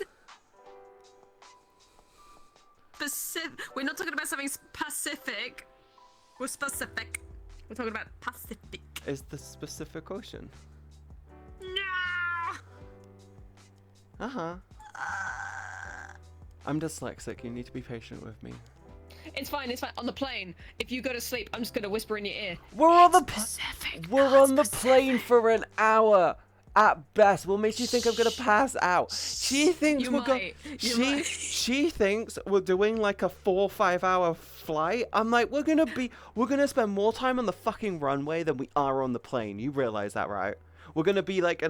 Speaker 3: Pacific. We're not talking about something Pacific. We're specific. We're talking about Pacific.
Speaker 1: It's the Pacific Ocean.
Speaker 3: No.
Speaker 1: Uh-huh. I'm dyslexic. You need to be patient with me.
Speaker 3: It's fine. It's fine. On the plane, if you go to sleep, I'm just gonna whisper in your ear.
Speaker 1: We're on the
Speaker 3: Pacific.
Speaker 1: We're on the plane for an hour at best. What makes you think I'm gonna pass out? She thinks
Speaker 3: You
Speaker 1: we're
Speaker 3: might. You
Speaker 1: She thinks we're doing like a 4 or 5 hour flight. I'm like, we're gonna spend more time on the fucking runway than we are on the plane. You realize that, right? We're gonna be like a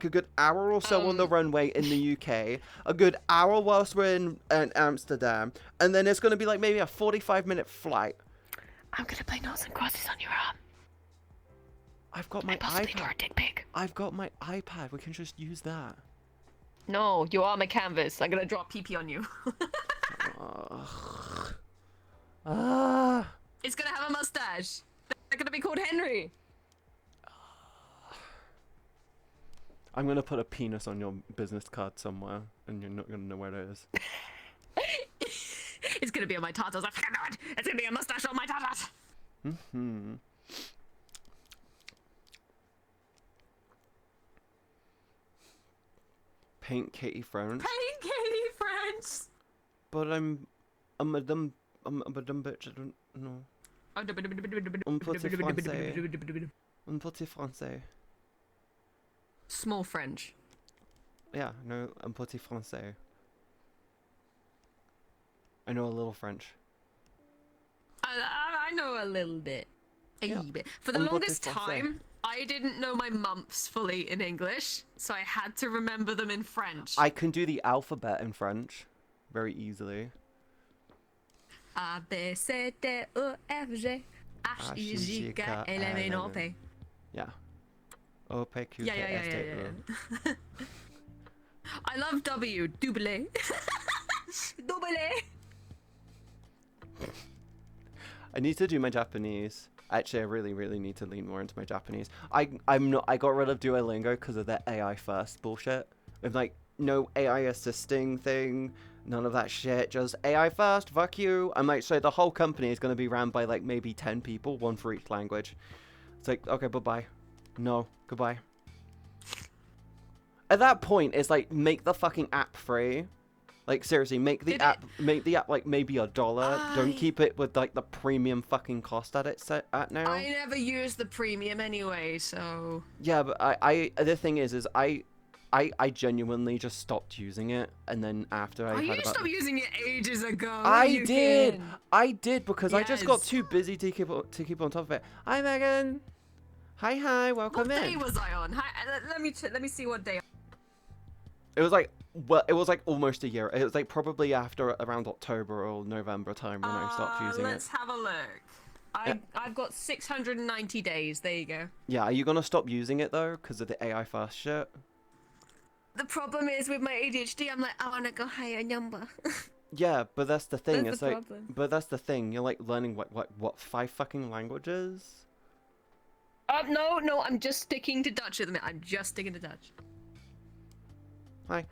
Speaker 1: good hour or so on the runway in the UK, a good hour whilst we're in Amsterdam, and then it's gonna be like maybe a 45-minute flight.
Speaker 3: I'm gonna play noughts and crosses on your arm.
Speaker 1: I've got my
Speaker 3: possibly draw a
Speaker 1: iPad.
Speaker 3: dick pic.
Speaker 1: I've got my iPad. We can just use that.
Speaker 3: No, you are my canvas. I'm gonna draw pee-pee on you. It's gonna have a mustache. They're gonna be called Henry.
Speaker 1: I'm gonna put a penis on your business card somewhere, and you're not gonna know where it is.
Speaker 3: It's gonna be on my tatas. I fucking know it. It's gonna be a mustache on my tatas.
Speaker 1: Mm-hmm. Paint Katie French.
Speaker 3: Paint Katie French.
Speaker 1: But I'm a dumb bitch. I don't know. Un petit français. Un petit français.
Speaker 3: Small French.
Speaker 1: Yeah, no, un petit français. I know a little French.
Speaker 3: I know a little bit. A
Speaker 1: Yeah.
Speaker 3: little bit. For the
Speaker 1: Un petit
Speaker 3: longest
Speaker 1: français.
Speaker 3: time, I didn't know my months fully in English, so I had to remember them in French.
Speaker 1: I can do the alphabet in French very easily.
Speaker 3: A, B, C, D, E, F, G, H, I, J, K, L, M, N, O, P.
Speaker 1: Yeah. O, P, Q,
Speaker 3: Yeah,
Speaker 1: K,
Speaker 3: yeah,
Speaker 1: S, T,
Speaker 3: yeah,
Speaker 1: U.
Speaker 3: yeah. I love W. Double. Double.
Speaker 1: I need to do my Japanese. Actually, I really need to lean more into my Japanese. I got rid of Duolingo because of that AI first bullshit. With like no AI assisting thing, none of that shit. Just AI first. Fuck you. I'm like, so the whole company is gonna be ran by like maybe 10 people, one for each language. It's like, okay, bye. No, goodbye. At that point, it's like make the fucking app free. Like seriously, make the app like maybe $1. Don't keep it with like the premium fucking cost that it's set at now.
Speaker 3: I never use the premium anyway, so.
Speaker 1: Yeah, but I the thing is I genuinely just stopped using it, and then after I
Speaker 3: Oh,
Speaker 1: heard
Speaker 3: you
Speaker 1: about
Speaker 3: stopped using it ages ago.
Speaker 1: I did because I just got
Speaker 3: Yes.
Speaker 1: too busy to keep on top of it. Hi Megan. Hi, welcome
Speaker 3: What
Speaker 1: in.
Speaker 3: day was I on? Hi, let me see what day.
Speaker 1: It was like almost a year. It was like probably after around October or November time when I stopped using
Speaker 3: Let's
Speaker 1: it.
Speaker 3: have a look. I've got 690 days. There you go.
Speaker 1: Yeah, are you gonna stop using it though because of the AI first shit?
Speaker 3: The problem is with my ADHD, I'm like, I wanna go higher number.
Speaker 1: Yeah, but that's the thing.
Speaker 3: That's
Speaker 1: It's
Speaker 3: the
Speaker 1: like,
Speaker 3: problem.
Speaker 1: but that's the thing. You're like learning what 5 fucking languages?
Speaker 3: No, I'm just sticking to Dutch at the minute. I'm just sticking to Dutch.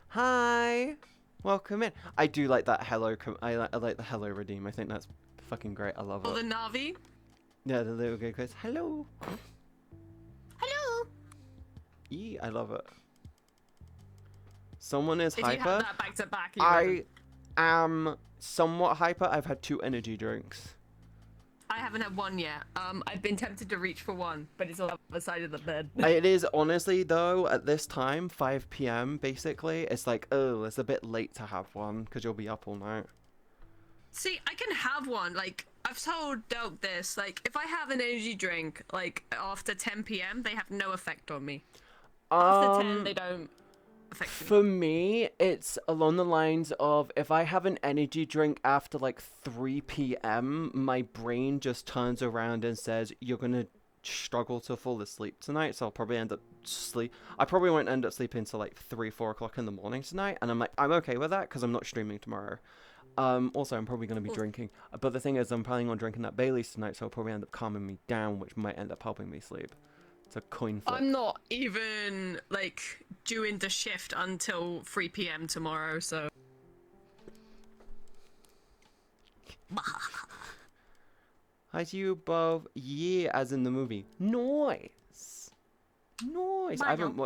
Speaker 1: Hi, welcome in. I do like that hello. I like the hello redeem. I think that's fucking great. I love
Speaker 3: Or the
Speaker 1: it.
Speaker 3: Navi.
Speaker 1: Yeah, the little good quiz. Hello.
Speaker 3: Hello.
Speaker 1: I love it. Someone is
Speaker 3: If
Speaker 1: hyper.
Speaker 3: you have that back to back,
Speaker 1: I am somewhat hyper. I've had 2 energy drinks.
Speaker 3: I haven't had one yet. I've been tempted to reach for one, but it's on the other side of the bed.
Speaker 1: It is honestly though at this time, 5 p.m. basically. It's like, oh, it's a bit late to have one because you'll be up all night.
Speaker 3: See, I can have one. Like, I've told Delk this. Like, if I have an energy drink, like, after 10 p.m., they have no effect on me. After 10, they don't affect me.
Speaker 1: For me, it's along the lines of if I have an energy drink after like 3 p.m., my brain just turns around and says, you're gonna struggle to fall asleep tonight, so I'll probably end up I probably won't end up sleeping until like 3-4 o'clock in the morning tonight, and I'm like, I'm okay with that because I'm not streaming tomorrow. Also, I'm probably going to be drinking, but the thing is, I'm planning on drinking that Bailey's tonight, so it'll probably end up calming me down, which might end up helping me sleep. It's a coin flip.
Speaker 3: I'm not even, like, due into shift until 3 p.m. tomorrow, so...
Speaker 1: Hi to you both. Yeah, as in the movie. Nice. I haven't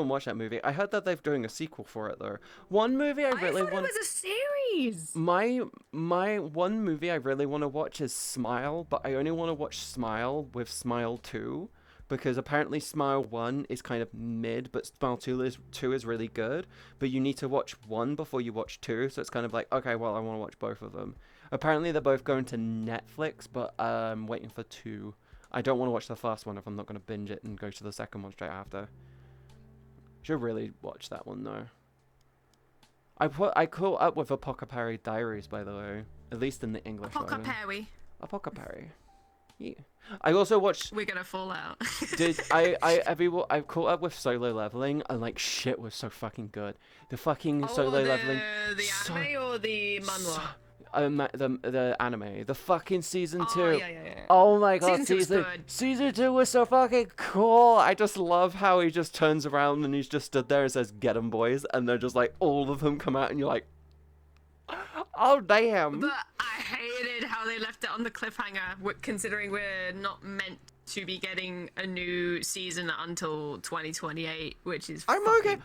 Speaker 1: watched that movie. I heard that they're doing a sequel for it though. One movie I really
Speaker 3: thought
Speaker 1: want.
Speaker 3: it was a series.
Speaker 1: My one movie I really want to watch is Smile, but I only want to watch Smile with Smile 2 because apparently Smile 1 is kind of mid, but Smile 2 is really good. But you need to watch 1 before you watch 2, so it's kind of like, okay, well I want to watch both of them. Apparently they're both going to Netflix, but I'm waiting for 2. I don't want to watch the first one if I'm not going to binge it and go to the second one straight after. Should really watch that one though. I caught up with Apocalypse Diaries, by the way, at least in the English version. Apocalypse. Yeah. I also watched.
Speaker 3: We're gonna fall out.
Speaker 1: I caught up with Solo Leveling and like shit was so fucking good. The fucking Solo Leveling.
Speaker 3: The anime or the manhwa?
Speaker 1: The anime, the fucking season 2.
Speaker 3: Oh, yeah.
Speaker 1: Oh my god,
Speaker 3: Season 2
Speaker 1: season 2 was so fucking cool. I just love how he just turns around and he's just stood there and says, "Get 'em, boys," and they're just like all of them come out and you're like, oh damn.
Speaker 3: But I hated how they left it on the cliffhanger, considering we're not meant to be getting a new season until 2028, which is.
Speaker 1: I'm okay.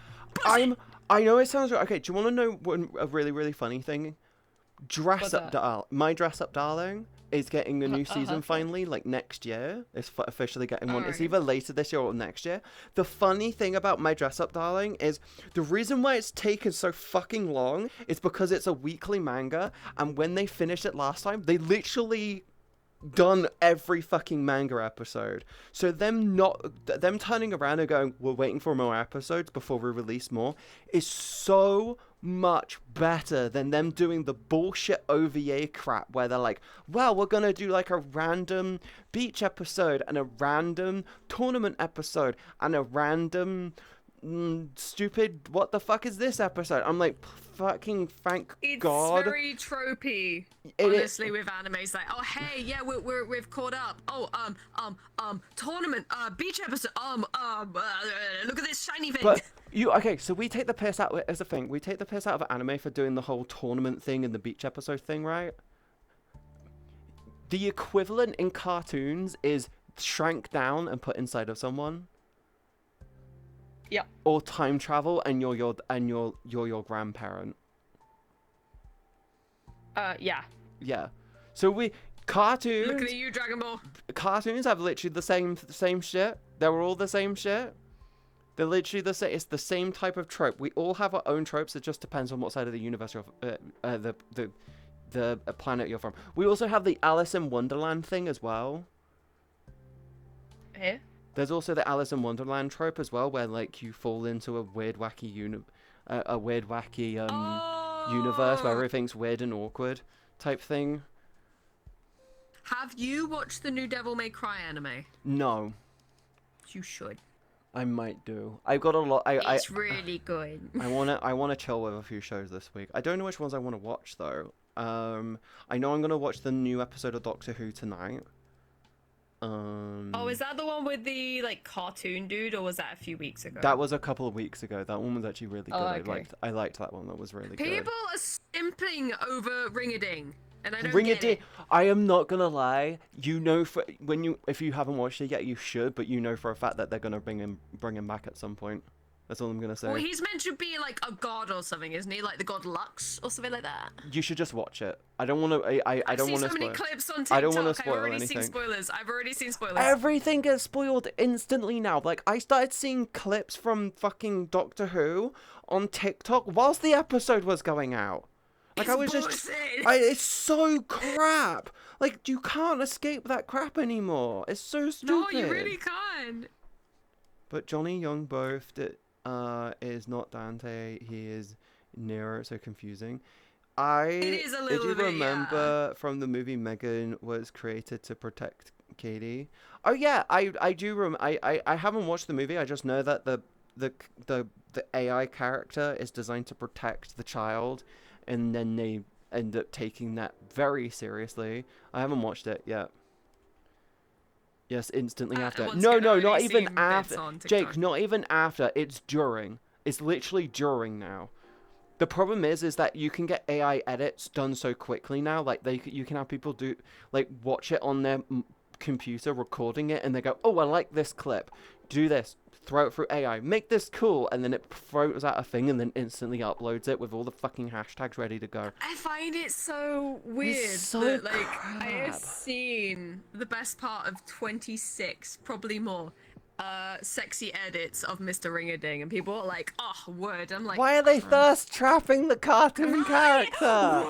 Speaker 1: I know it sounds okay. Do you want to know a really funny thing? My Dress Up Darling is getting a new season
Speaker 3: okay.
Speaker 1: finally, like next year. It's officially getting one. It's
Speaker 3: Alright.
Speaker 1: either later this year or next year. The funny thing about My Dress Up Darling is the reason why it's taken so fucking long is because it's a weekly manga, and when they finished it last time, they literally done every fucking manga episode. So them turning around and going, we're waiting for more episodes before we release more, is so much better than them doing the bullshit OVA crap where they're like, well, we're gonna do like a random beach episode and a random tournament episode and a random stupid what the fuck is this episode. I'm like, fucking thank God.
Speaker 3: It's very tropey, honestly, with anime. It's like, oh hey, yeah, we've caught up. Oh tournament, beach episode. Look at this shiny thing.
Speaker 1: But so we take the piss out as a thing. We take the piss out of anime for doing the whole tournament thing and the beach episode thing, right? The equivalent in cartoons is shrank down and put inside of someone.
Speaker 3: Yeah.
Speaker 1: Or time travel and you're your grandparent.
Speaker 3: Yeah.
Speaker 1: Yeah. So cartoons.
Speaker 3: Looking at you, Dragon Ball.
Speaker 1: Cartoons have literally the same shit. They're all the same shit. They're literally the same. It's the same type of trope. We all have our own tropes. It just depends on what side of the universe you're, the planet you're from. We also have the Alice in Wonderland thing as well.
Speaker 3: Here.
Speaker 1: There's also the Alice in Wonderland trope as well, where like you fall into a weird, wacky universe where everything's weird and awkward type thing.
Speaker 3: Have you watched the new Devil May Cry anime?
Speaker 1: No.
Speaker 3: You should.
Speaker 1: I might do. I've got a lot.
Speaker 3: It's really good.
Speaker 1: I wanna chill with a few shows this week. I don't know which ones I want to watch though. I know I'm gonna watch the new episode of Doctor Who tonight.
Speaker 3: Oh, is that the one with the like cartoon dude, or was that a few weeks ago?
Speaker 1: That was a couple of weeks ago. That one was actually really good.
Speaker 3: Oh, okay.
Speaker 1: I liked that one. That was really good.
Speaker 3: People are simping over Ring-a-Ding, and I don't
Speaker 1: Ring a
Speaker 3: get
Speaker 1: Ding.
Speaker 3: it.
Speaker 1: I am not gonna lie. You know, if you haven't watched it yet, you should. But you know for a fact that they're gonna bring him back at some point. That's all I'm gonna say.
Speaker 3: Well, he's meant to be like a god or something, isn't he? Like the god Lux or something like that.
Speaker 1: You should just watch it. I don't want to. I don't want to
Speaker 3: spoil. I've seen so many clips on TikTok.
Speaker 1: I don't want to spoil
Speaker 3: I've already
Speaker 1: anything.
Speaker 3: seen spoilers. I've already seen spoilers.
Speaker 1: Everything gets spoiled instantly now. Like I started seeing clips from fucking Doctor Who on TikTok whilst the episode was going out. Like
Speaker 3: It's
Speaker 1: I was
Speaker 3: bullshit.
Speaker 1: it's so crap. Like you can't escape that crap anymore. It's so stupid.
Speaker 3: No, you really can't.
Speaker 1: But Johnny Young both is not Dante. He is Nero. It's so confusing.
Speaker 3: It is a little
Speaker 1: Did you
Speaker 3: bit,
Speaker 1: remember from the movie Megan was created to protect Katie? Oh yeah, I do I haven't watched the movie. I just know that the AI character is designed to protect the child, and then they end up taking that very seriously. I haven't watched it yet. Yes, instantly after.
Speaker 3: once
Speaker 1: No,
Speaker 3: again,
Speaker 1: no,
Speaker 3: I've
Speaker 1: not
Speaker 3: only
Speaker 1: even
Speaker 3: seen bits
Speaker 1: after.
Speaker 3: on TikTok.
Speaker 1: Jake, not even after. It's during. It's literally during now. The problem is that you can get AI edits done so quickly now. Like you can have people watch it on their computer, recording it, and they go, "Oh, I like this clip. Do this. Throw it through AI. Make this cool," and then it throws out a thing, and then instantly uploads it with all the fucking hashtags ready to go.
Speaker 3: I find it so weird
Speaker 1: so
Speaker 3: that I have
Speaker 1: crap.
Speaker 3: seen the best part of 26, probably more, sexy edits of Mr. Ring-a-Ding, and people are like, "Oh, word." I'm like,
Speaker 1: Why are they thirst trapping the cartoon character?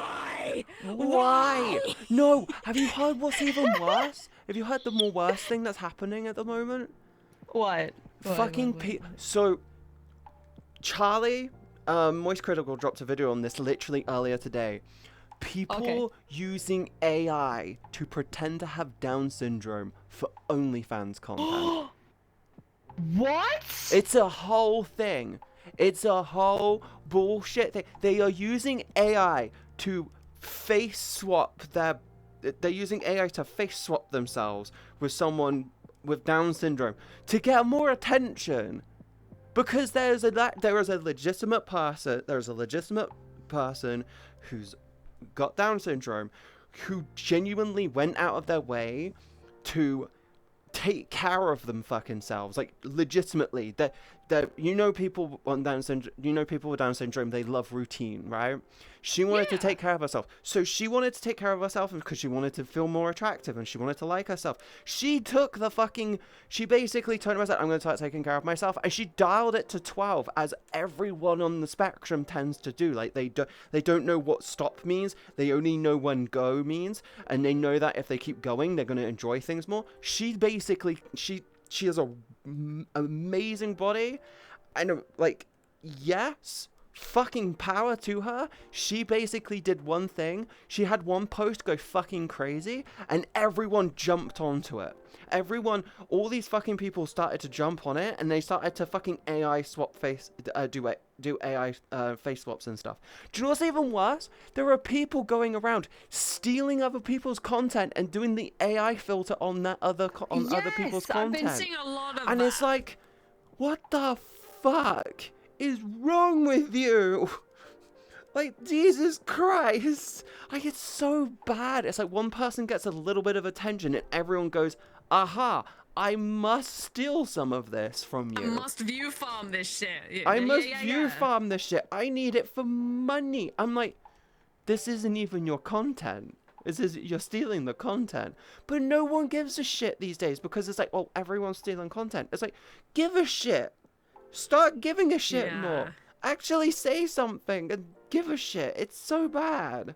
Speaker 3: Why?
Speaker 1: No. Have you heard what's even worse? Have you heard the more worse thing that's happening at the moment?
Speaker 3: What?
Speaker 1: So Charlie, Moist Critical dropped a video on this literally earlier today. People using AI to pretend to have Down syndrome for OnlyFans content.
Speaker 3: What?
Speaker 1: It's a whole thing. It's a whole bullshit thing. They are using AI to face swap they're using AI to face swap themselves with someone with Down syndrome to get more attention, because there is a legitimate person who's got Down syndrome who genuinely went out of their way to take care of them fucking selves, like legitimately. people on Down syndrome. People with Down syndrome. They love routine, right? She wanted to take care of herself, so she wanted to take care of herself because she wanted to feel more attractive and she wanted to like herself. She basically turned around and said, "I'm going to start taking care of myself," and she dialed it to 12, as everyone on the spectrum tends to do. Like they don't know what stop means. They only know when go means, and they know that if they keep going, they're going to enjoy things more. She has a amazing body, and like, yes, fucking power to her. She basically did one thing. She had one post go fucking crazy, and everyone jumped onto it. All these fucking people started to jump on it, and they started to fucking AI swap do AI face swaps and stuff. Do you know what's even worse? There are people going around stealing other people's content and doing the AI filter on other people's content.
Speaker 3: I've been seeing a lot of
Speaker 1: and
Speaker 3: that.
Speaker 1: It's like, what the fuck is wrong with you? Like, Jesus Christ. Like, it's so bad. It's like one person gets a little bit of attention and everyone goes, aha, I must steal some of this from you.
Speaker 3: I must view farm this shit.
Speaker 1: I must view farm this shit. I need it for money. I'm like, this isn't even your content. You're stealing the content. But no one gives a shit these days because it's like, well, everyone's stealing content. It's like, give a shit. Start giving a shit more. Actually say something and give a shit. It's so bad.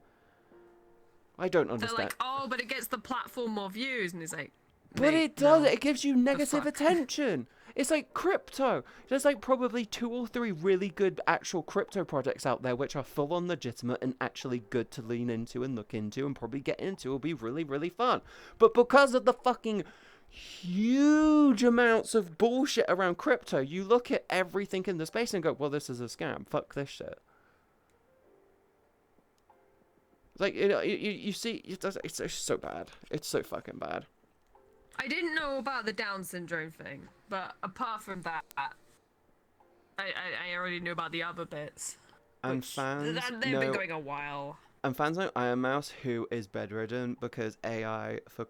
Speaker 1: I don't understand.
Speaker 3: They're like, oh, but it gets the platform more views, and it's like,
Speaker 1: but it does. No. It gives you negative attention. It's like crypto. There's like probably 2 or 3 really good actual crypto projects out there which are full on legitimate and actually good to lean into and look into and probably get into. It'll be really, really fun. But because of the fucking huge amounts of bullshit around crypto, you look at everything in the space and go, well, this is a scam. Fuck this shit. Like, you see, it's so bad. It's so fucking bad.
Speaker 3: I didn't know about the Down syndrome thing, but apart from that, I already knew about the other bits.
Speaker 1: And fans
Speaker 3: they've been going a while.
Speaker 1: And fans know Iron Mouse, who is bedridden because AI for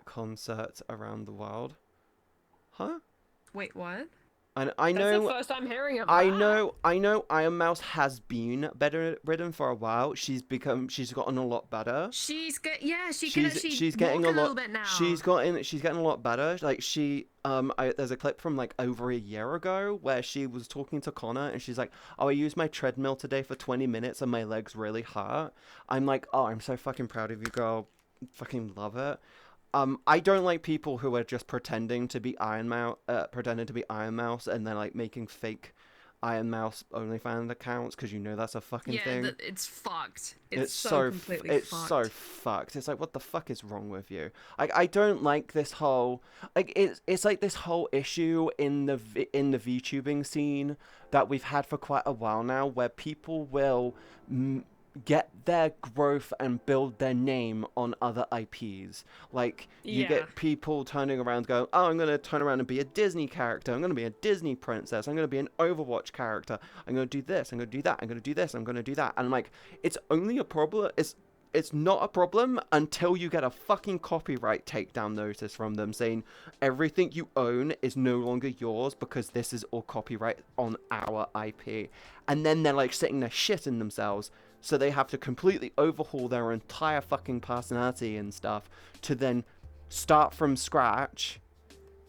Speaker 1: concerts around the world. Huh?
Speaker 3: Wait, what?
Speaker 1: And I know.
Speaker 3: That's the first I'm hearing of that.
Speaker 1: I know. Iron Mouse has been bedridden for a while. She's gotten a lot better.
Speaker 3: She's getting
Speaker 1: a
Speaker 3: little bit now.
Speaker 1: She's getting a lot better. Like there's a clip from like over a year ago where she was talking to Connor and she's like, "Oh, I used my treadmill today for 20 minutes and my legs really hurt." I'm like, "Oh, I'm so fucking proud of you, girl. Fucking love it." I don't like people who are just pretending to be Iron Mouse, and then like making fake Iron Mouse OnlyFans accounts because you know that's a fucking thing.
Speaker 3: Yeah, it's fucked. It's so completely fucked.
Speaker 1: It's so fucked. It's like, what the fuck is wrong with you? I don't like this whole it's like this whole issue in the VTubing scene that we've had for quite a while now, where people will get their growth and build their name on other IPs. Like, you get people turning around going, oh, I'm going to turn around and be a Disney character. I'm going to be a Disney princess. I'm going to be an Overwatch character. I'm going to do this. I'm going to do that. I'm going to do this. I'm going to do that. And, like, it's only a problem. It's not a problem until you get a fucking copyright takedown notice from them saying everything you own is no longer yours because this is all copyright on our IP. And then they're, like, sitting there shitting themselves. So they have to completely overhaul their entire fucking personality and stuff to then start from scratch.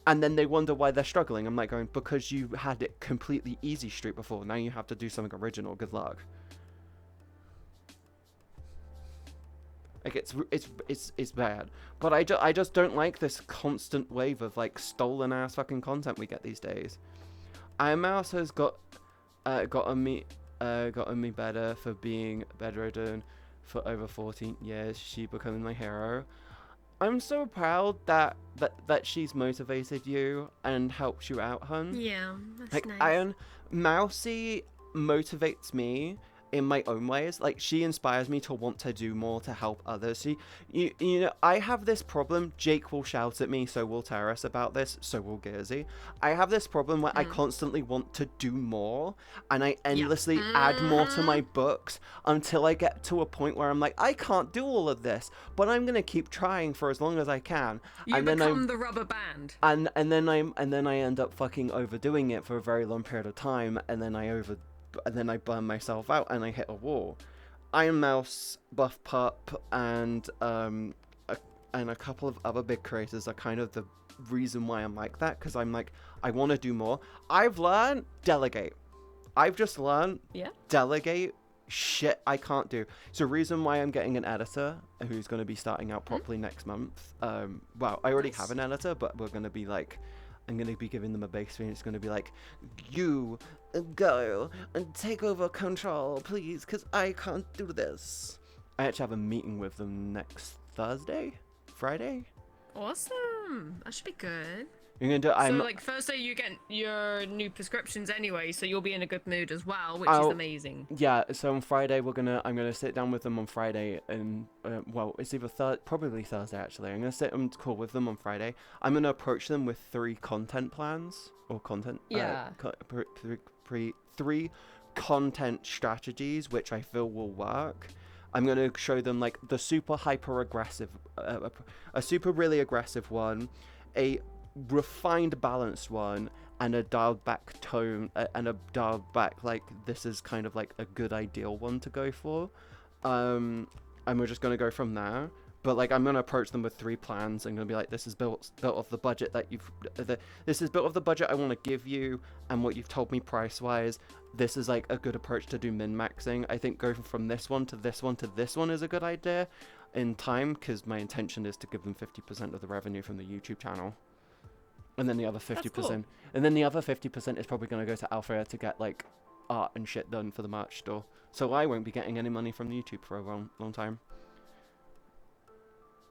Speaker 1: And then they wonder why they're struggling. I'm like going, because you had it completely easy street before. Now you have to do something original. Good luck. Like, it's bad. But I just don't like this constant wave of, like, stolen ass fucking content we get these days. Iron Mouse has gotten me better for being bedridden for over 14 years. She becoming my hero. I'm so proud that she's motivated you and helped you out, hun.
Speaker 3: Yeah, that's
Speaker 1: like,
Speaker 3: nice.
Speaker 1: Iron Mousey motivates me in my own ways. Like, she inspires me to want to do more to help others. You know, I have this problem. Jake will shout at me, so will Terrace about this, so will Gearsy. I have this problem where I constantly want to do more, and I endlessly add more to my books until I get to a point where I'm like, I can't do all of this, but I'm gonna keep trying for as long as I can.
Speaker 3: You become the rubber band.
Speaker 1: And then I end up fucking overdoing it for a very long period of time, and then I burn myself out and I hit a wall. Iron Mouse, Buff Pup, and a couple of other big creators are kind of the reason why I'm like that, because I'm like, I want to do more. I've learned delegate. I've just learned delegate shit I can't do. So reason why I'm getting an editor who's going to be starting out properly next month. Well, I already have an editor, but we're going to be like, I'm going to be giving them a base screen. It's going to be like, you go and take over control, please, because I can't do this. I actually have a meeting with them next Friday.
Speaker 3: Awesome. That should be good.
Speaker 1: You're gonna do.
Speaker 3: So like Thursday you get your new prescriptions anyway, so you'll be in a good mood as well, which is amazing.
Speaker 1: Yeah. So on Friday I'm gonna sit down with them on Friday, and well, it's either probably Thursday actually. I'm gonna sit and call with them on Friday. I'm gonna approach them with 3 content plans or content.
Speaker 3: Yeah.
Speaker 1: Three content strategies which I feel will work. I'm gonna show them like the super hyper aggressive, a super really aggressive one, a refined balanced one, and a dialed back tone, and a dialed back like this is kind of like a good ideal one to go for, and we're just gonna go from there. But like I'm gonna approach them with 3 plans. I'm gonna be like, this is built off the budget that this is built off the budget I want to give you and what you've told me price wise. This is like a good approach to do min maxing. I think going from this one to this one to this one is a good idea in time, because my intention is to give them 50% of the revenue from the YouTube channel. And then the other 50%. Cool. And then the other 50% is probably going to go to Alfred to get like art and shit done for the merch store. So I won't be getting any money from YouTube for a long time.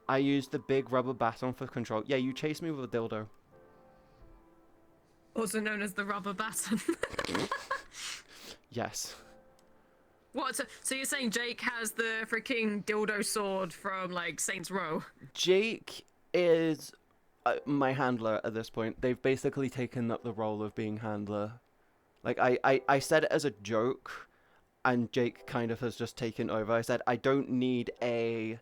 Speaker 1: I used the big rubber baton for control. Yeah, you chased me with a dildo.
Speaker 3: Also known as the rubber baton.
Speaker 1: Yes.
Speaker 3: What? So you're saying Jake has the freaking dildo sword from like Saints Row?
Speaker 1: Jake is my handler at this point. They've basically taken up the role of being handler. Like I said it as a joke, and Jake kind of has just taken over. I said I don't need a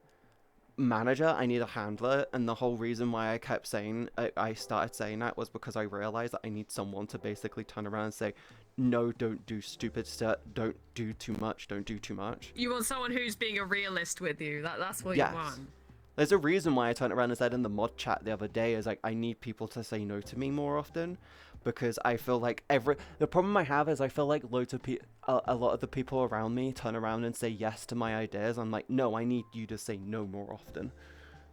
Speaker 1: manager, I need a handler, and the whole reason why I kept saying I started saying that was because I realized that I need someone to basically turn around and say, no, don't do stupid stuff, don't do too much, don't do too much.
Speaker 3: You want someone who's being a realist with you. That's what you want.
Speaker 1: There's a reason why I turned around and said in the mod chat the other day is like, I need people to say no to me more often, because I feel like the problem I have is I feel like loads of a lot of the people around me turn around and say yes to my ideas. I'm like, no, I need you to say no more often.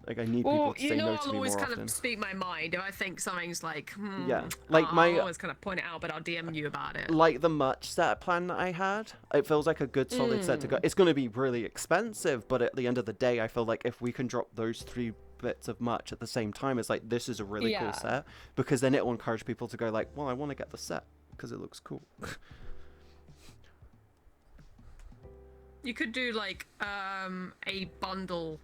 Speaker 1: Like, I need people to say no to me more often.
Speaker 3: I'll always kind of speak my mind. If I think something's like,
Speaker 1: yeah, like
Speaker 3: I'll always kind of point it out, but I'll DM you about it.
Speaker 1: Like the merch set plan that I had, it feels like a good solid set to go. It's going to be really expensive, but at the end of the day, I feel like if we can drop those 3 bits of merch at the same time, it's like, this is a really cool set, because then it will encourage people to go like, well, I want to get the set because it looks cool.
Speaker 3: You could do like a bundle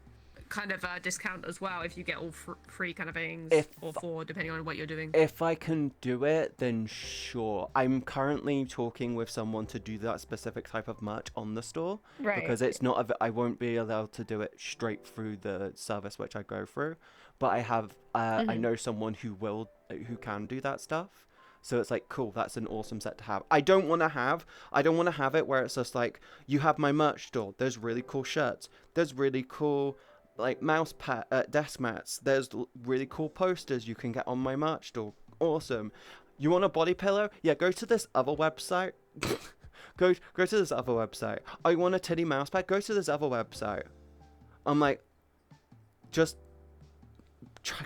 Speaker 3: kind of discount as well if you get all free kind of things, or 4 depending on what you're doing.
Speaker 1: If I can do it, then sure. I'm currently talking with someone to do that specific type of merch on the store, because it's not I won't be allowed to do it straight through the service which I go through, but I have I know someone who can do that stuff. So it's like, cool, that's an awesome set to have. I don't want to have it where it's just like, you have my merch store, there's really cool shirts, there's really cool like desk mats, there's really cool posters you can get on my merch store. Awesome. You want a body pillow? Yeah, go to this other website. go to this other website. Oh, you want a titty mouse pad? Go to this other website. I'm like,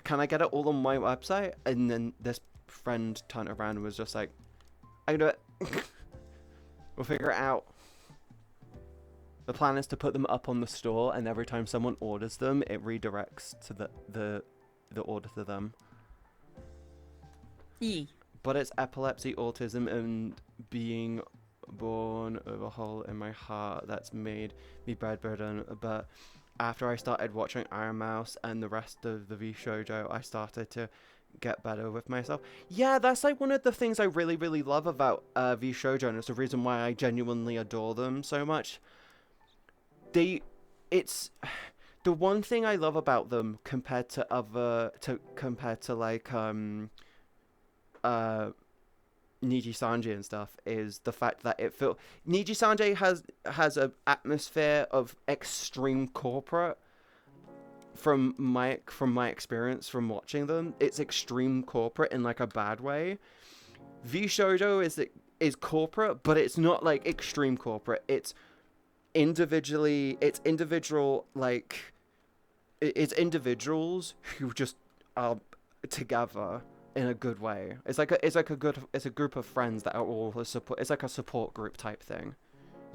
Speaker 1: can I get it all on my website? And then this friend turned around and was just like, I can do it. We'll figure it out. The plan is to put them up on the store, and every time someone orders them, it redirects to the order to them.
Speaker 3: Yeah.
Speaker 1: But it's epilepsy, autism, and being born of a hole in my heart that's made me bedridden. But after I started watching Iron Mouse and the rest of the V Shoujo, I started to get better with myself. Yeah, that's like one of the things I really, really love about V Shoujo, and it's the reason why I genuinely adore them so much. It's the one thing I love about them compared to like Niji Sanji and stuff is the fact that Niji Sanji has an atmosphere of extreme corporate. From my experience from watching them, it's extreme corporate in like a bad way. V Shoujo is corporate, but it's not like extreme corporate. It's individual, like it's individuals who just are together in a good way. It's a group of friends that are all a support. It's like a support group type thing.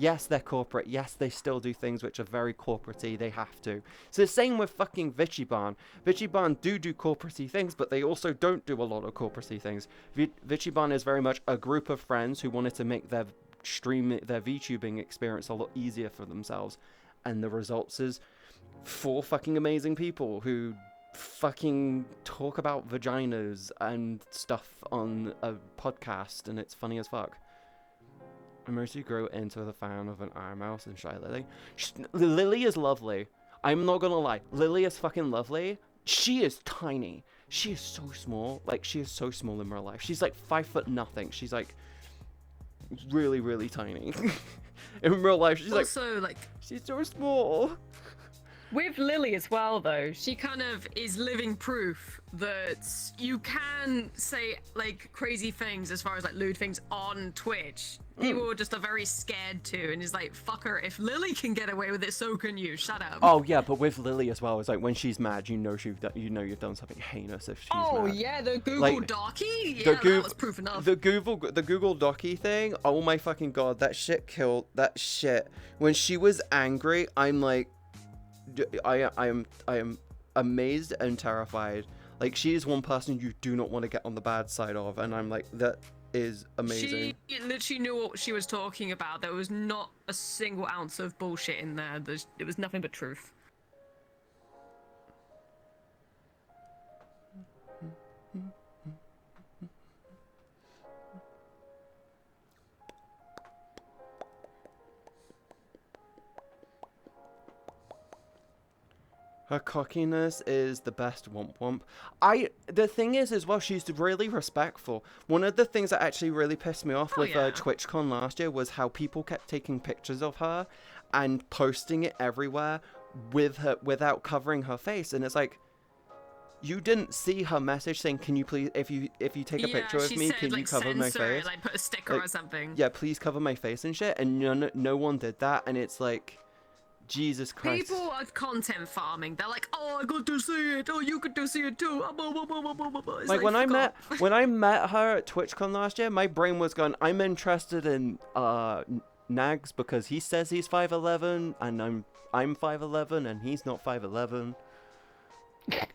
Speaker 1: Yes, they're corporate. Yes, they still do things which are very corporate-y. They have to. So the same with fucking Vichiban. Vichiban do corporate-y things, but they also don't do a lot of corporate-y things. Vichiban is very much a group of friends who wanted to make their VTubing experience a lot easier for themselves. And the results is 4 fucking amazing people who fucking talk about vaginas and stuff on a podcast, and it's funny as fuck. I mostly grew into the fan of an Iron Mouse and Shy Lily. Lily is lovely. I'm not gonna lie. Lily is fucking lovely. She is tiny. She is so small. Like, she is so small in real life. She's like 5 foot nothing. She's like really, really tiny. In real life, she's
Speaker 3: also, like
Speaker 1: she's so small.
Speaker 3: With Lily as well, though, she kind of is living proof that you can say like crazy things as far as like lewd things on Twitch. People just are very scared to, and it's like, fuck her. If Lily can get away with it, so can you. Shut up.
Speaker 1: Oh yeah, but with Lily as well, it's like when she's mad, you know you've done something heinous if she's mad.
Speaker 3: Oh yeah, the Google
Speaker 1: like,
Speaker 3: Docky. Yeah, that was proof enough.
Speaker 1: The Google Docky thing. Oh my fucking god, that shit killed. That shit. When she was angry, I'm like, I am amazed and terrified. Like, she is one person you do not want to get on the bad side of, and I'm like, that is amazing.
Speaker 3: She literally knew what she was talking about. There was not a single ounce of bullshit in there. It was nothing but truth.
Speaker 1: Her cockiness is the best womp womp. The thing is as well, she's really respectful. One of the things that actually really pissed me off with TwitchCon last year was how people kept taking pictures of her and posting it everywhere with her without covering her face, and it's like, you didn't see her message saying, can you please, if you take a picture of me, can you cover my face?
Speaker 3: Like, put a sticker or something.
Speaker 1: Yeah, please cover my face and shit, and no one did that, and it's like, Jesus Christ.
Speaker 3: People are content farming. They're like, oh, I got to see it. Oh, you get to see it too. It's
Speaker 1: like when I met her at TwitchCon last year, my brain was going, I'm interested in Nags because he says he's 5'11", and I'm 5'11", and he's not 5'11".
Speaker 3: I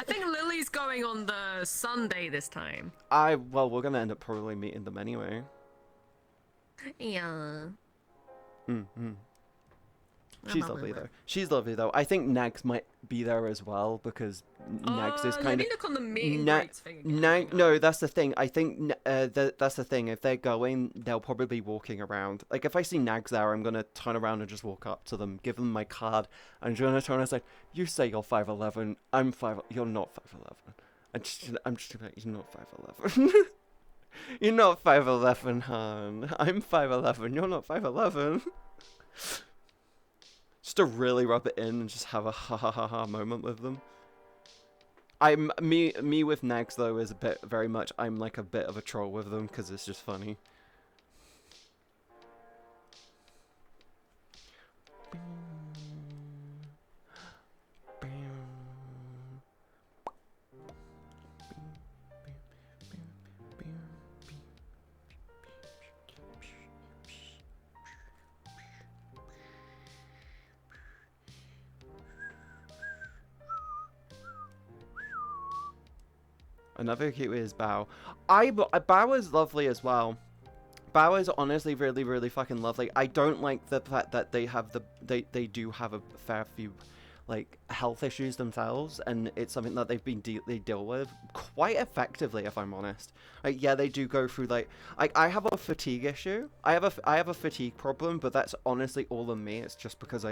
Speaker 3: think Lily's going on the Sunday this time.
Speaker 1: Well, we're gonna end up probably meeting them anyway.
Speaker 3: Yeah.
Speaker 1: Mm-hmm. She's lovely though. She's lovely though. I think Nags might be there as well because Nags is kind
Speaker 3: let
Speaker 1: of.
Speaker 3: me look on the meet and greets thing again.
Speaker 1: No, that's the thing. I think that's the thing. If they're going, they'll probably be walking around. Like if I see Nags there, I'm gonna turn around and just walk up to them, give them my card, and I'm gonna turn and say, "You say you're 5'11". I'm 5. You're not 5'11". I'm just gonna be like, you're not 5'11". You're not 5'11", hon. I'm 5'11". You're not 5'11". Just to really rub it in and just have a ha ha ha ha moment with them. Me with Nags though is I'm like a bit of a troll with them because it's just funny. Another cute is Bao. Bao is lovely as well. Bao is honestly really, really fucking lovely. I don't like the fact that they do have a fair few like health issues themselves, and it's something that they deal with quite effectively, if I'm honest. Like, yeah, they do go through like I have a fatigue issue. I have a fatigue problem, but that's honestly all on me. It's just because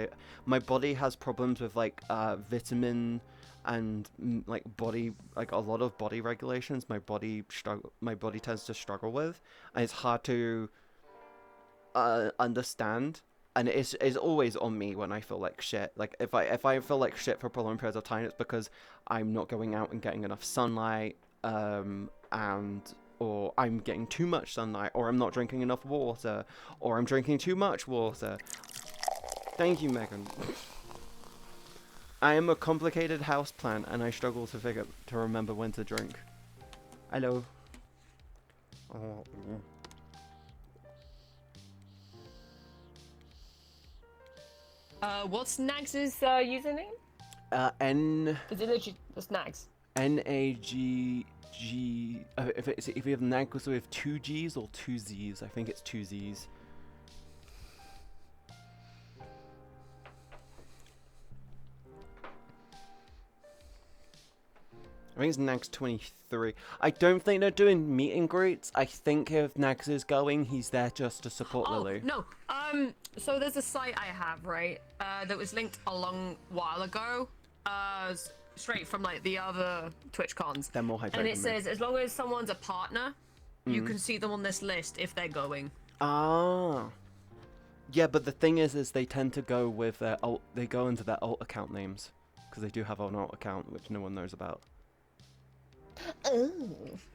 Speaker 1: my body has problems with like vitamin and like a lot of body regulations. My body tends to struggle with, and it's hard to understand. And it's always on me when I feel like shit. Like if I feel like shit for prolonged periods of time, it's because I'm not going out and getting enough sunlight, or I'm getting too much sunlight, or I'm not drinking enough water, or I'm drinking too much water. Thank you, Megan. I am a complicated houseplant, and I struggle to remember when to drink. Hello. Oh.
Speaker 3: What's Nags's username? Is it literally just Nags?
Speaker 1: Nagg. If you have Nags with 2 G's or 2 Z's, I think it's 2 Z's. I think it's Nags23. I don't think they're doing meet and greets. I think if Nags is going, he's there just to support Lily.
Speaker 3: No. So there's a site I have, right? That was linked a long while ago. Straight from like the other Twitch cons.
Speaker 1: They're more hydrated.
Speaker 3: And it says as long as someone's a partner, you can see them on this list if they're going.
Speaker 1: Ah. Yeah, but the thing is they tend to go with their alt. They go into their alt account names because they do have an alt account which no one knows about.
Speaker 3: Oh.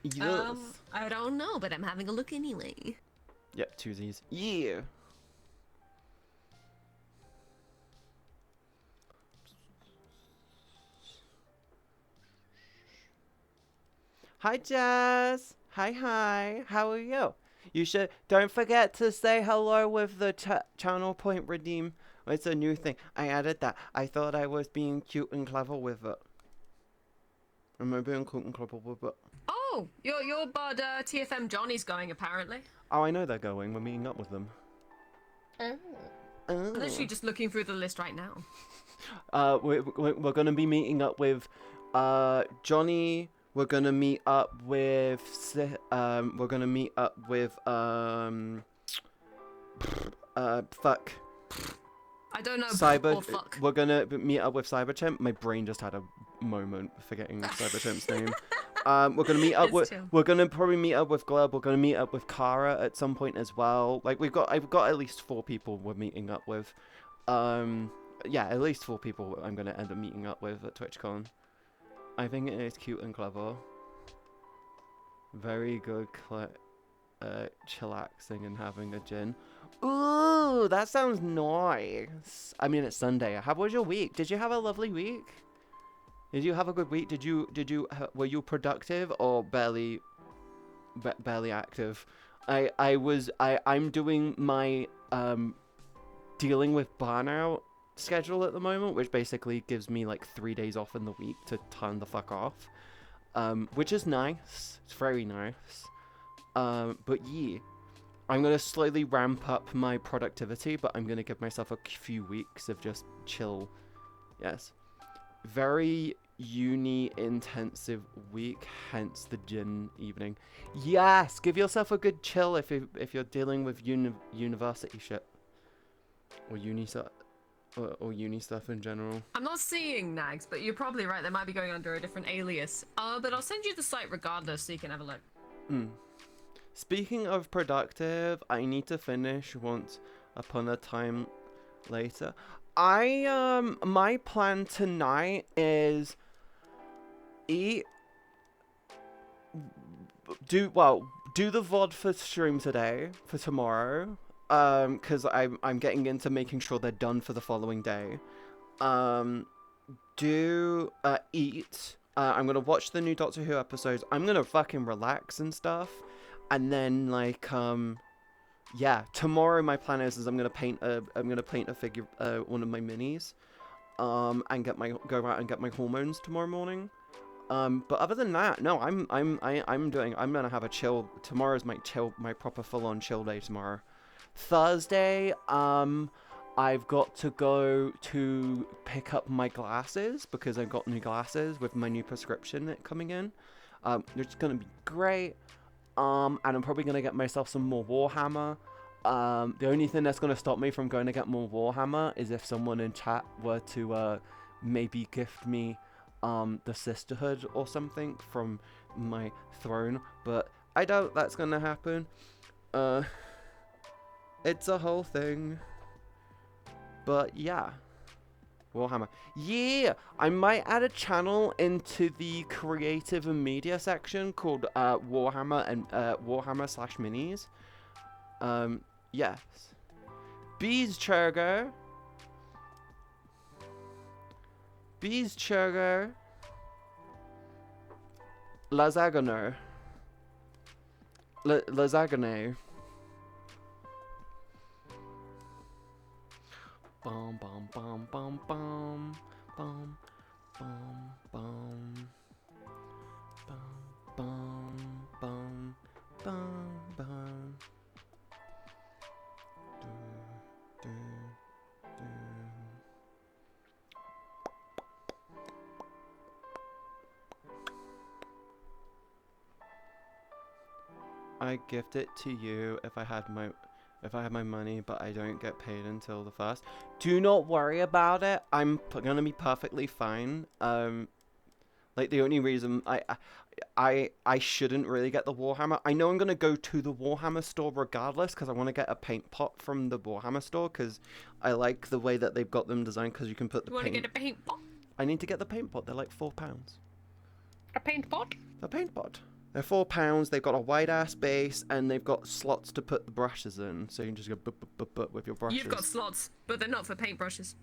Speaker 1: Yes.
Speaker 3: I don't know, but I'm having a look anyway.
Speaker 1: Yep, 2 Z's. Yeah. Hi, Jazz. Hi. How are you? Don't forget to say hello with the channel point redeem. It's a new thing. I added that. I thought I was being cute and clever with it. Am I being cute and clever with it?
Speaker 3: Oh, your bud TFM Johnny's going apparently.
Speaker 1: Oh, I know they're going. We're meeting up with them.
Speaker 3: Oh. I'm literally just looking through the list right now.
Speaker 1: We're gonna be meeting up with Johnny. We're gonna meet up with we're gonna meet up with fuck.
Speaker 3: I don't know.
Speaker 1: Cyber.
Speaker 3: Or fuck.
Speaker 1: We're gonna meet up with Cyberchimp. My brain just had a moment forgetting Cyberchimp's name. We're gonna meet up with. We're gonna probably meet up with Glub. We're gonna meet up with Kara at some point as well. Like I've got at least 4 people we're meeting up with. Yeah, at least 4 people I'm gonna end up meeting up with at TwitchCon. I think it is cute and clever. Very good, chillaxing and having a gin. Ooh, that sounds nice. I mean, it's Sunday. How was your week? Did you have a lovely week? Did you have a good week? Were you productive or barely active? I'm doing my dealing with burnout schedule at the moment, which basically gives me like 3 days off in the week to turn the fuck off, which is nice. It's very nice. But yeah, I'm gonna slowly ramp up my productivity, but I'm gonna give myself a few weeks of just chill. Yes, very uni intensive week, hence the gin evening. Yes, give yourself a good chill if you're dealing with university shit or uni stuff. Or uni stuff in general.
Speaker 3: I'm not seeing Nags, but you're probably right. They might be going under a different alias. But I'll send you the site regardless, so you can have a look.
Speaker 1: Speaking of productive, I need to finish Once Upon a Time Later. My plan tonight is do the VOD for stream today for tomorrow. Because I'm getting into making sure they're done for the following day. Eat. I'm gonna watch the new Doctor Who episodes. I'm gonna fucking relax and stuff, and then like yeah. Tomorrow my plan is I'm gonna paint a figure, one of my minis, and go out and get my hormones tomorrow morning. But other than that, no, I'm gonna have a chill. Tomorrow's my proper full-on chill day tomorrow. Thursday, I've got to go to pick up my glasses because I've got new glasses with my new prescription coming in. It's gonna be great. And I'm probably gonna get myself some more Warhammer. The only thing that's gonna stop me from going to get more Warhammer is if someone in chat were to maybe gift me the Sisterhood or something from my throne, but I doubt that's gonna happen. It's a whole thing. But yeah, Warhammer. Yeah, I might add a channel into the creative and media section called Warhammer and Warhammer/minis. Yes. Bees Churger. Lazagano. Lazagano. Bum bum bum bum bum bum bum bum bum bum bum bum bum. I gift it to you if I had my money, but I don't get paid until the 1st. Do not worry about it. I'm gonna be perfectly fine. Like the only reason I shouldn't really get the Warhammer. I know I'm gonna go to the Warhammer store regardless because I want to get a paint pot from the Warhammer store because I like the way that they've got them designed because you can put the
Speaker 3: You want to
Speaker 1: paint.
Speaker 3: get a paint pot?
Speaker 1: I need to get the paint pot. They're like £4.
Speaker 3: A paint pot?
Speaker 1: A paint pot. They're £4. They've got a wide ass base and they've got slots to put the brushes in, so you can just go with your brushes.
Speaker 3: You've got slots, but they're not for paintbrushes.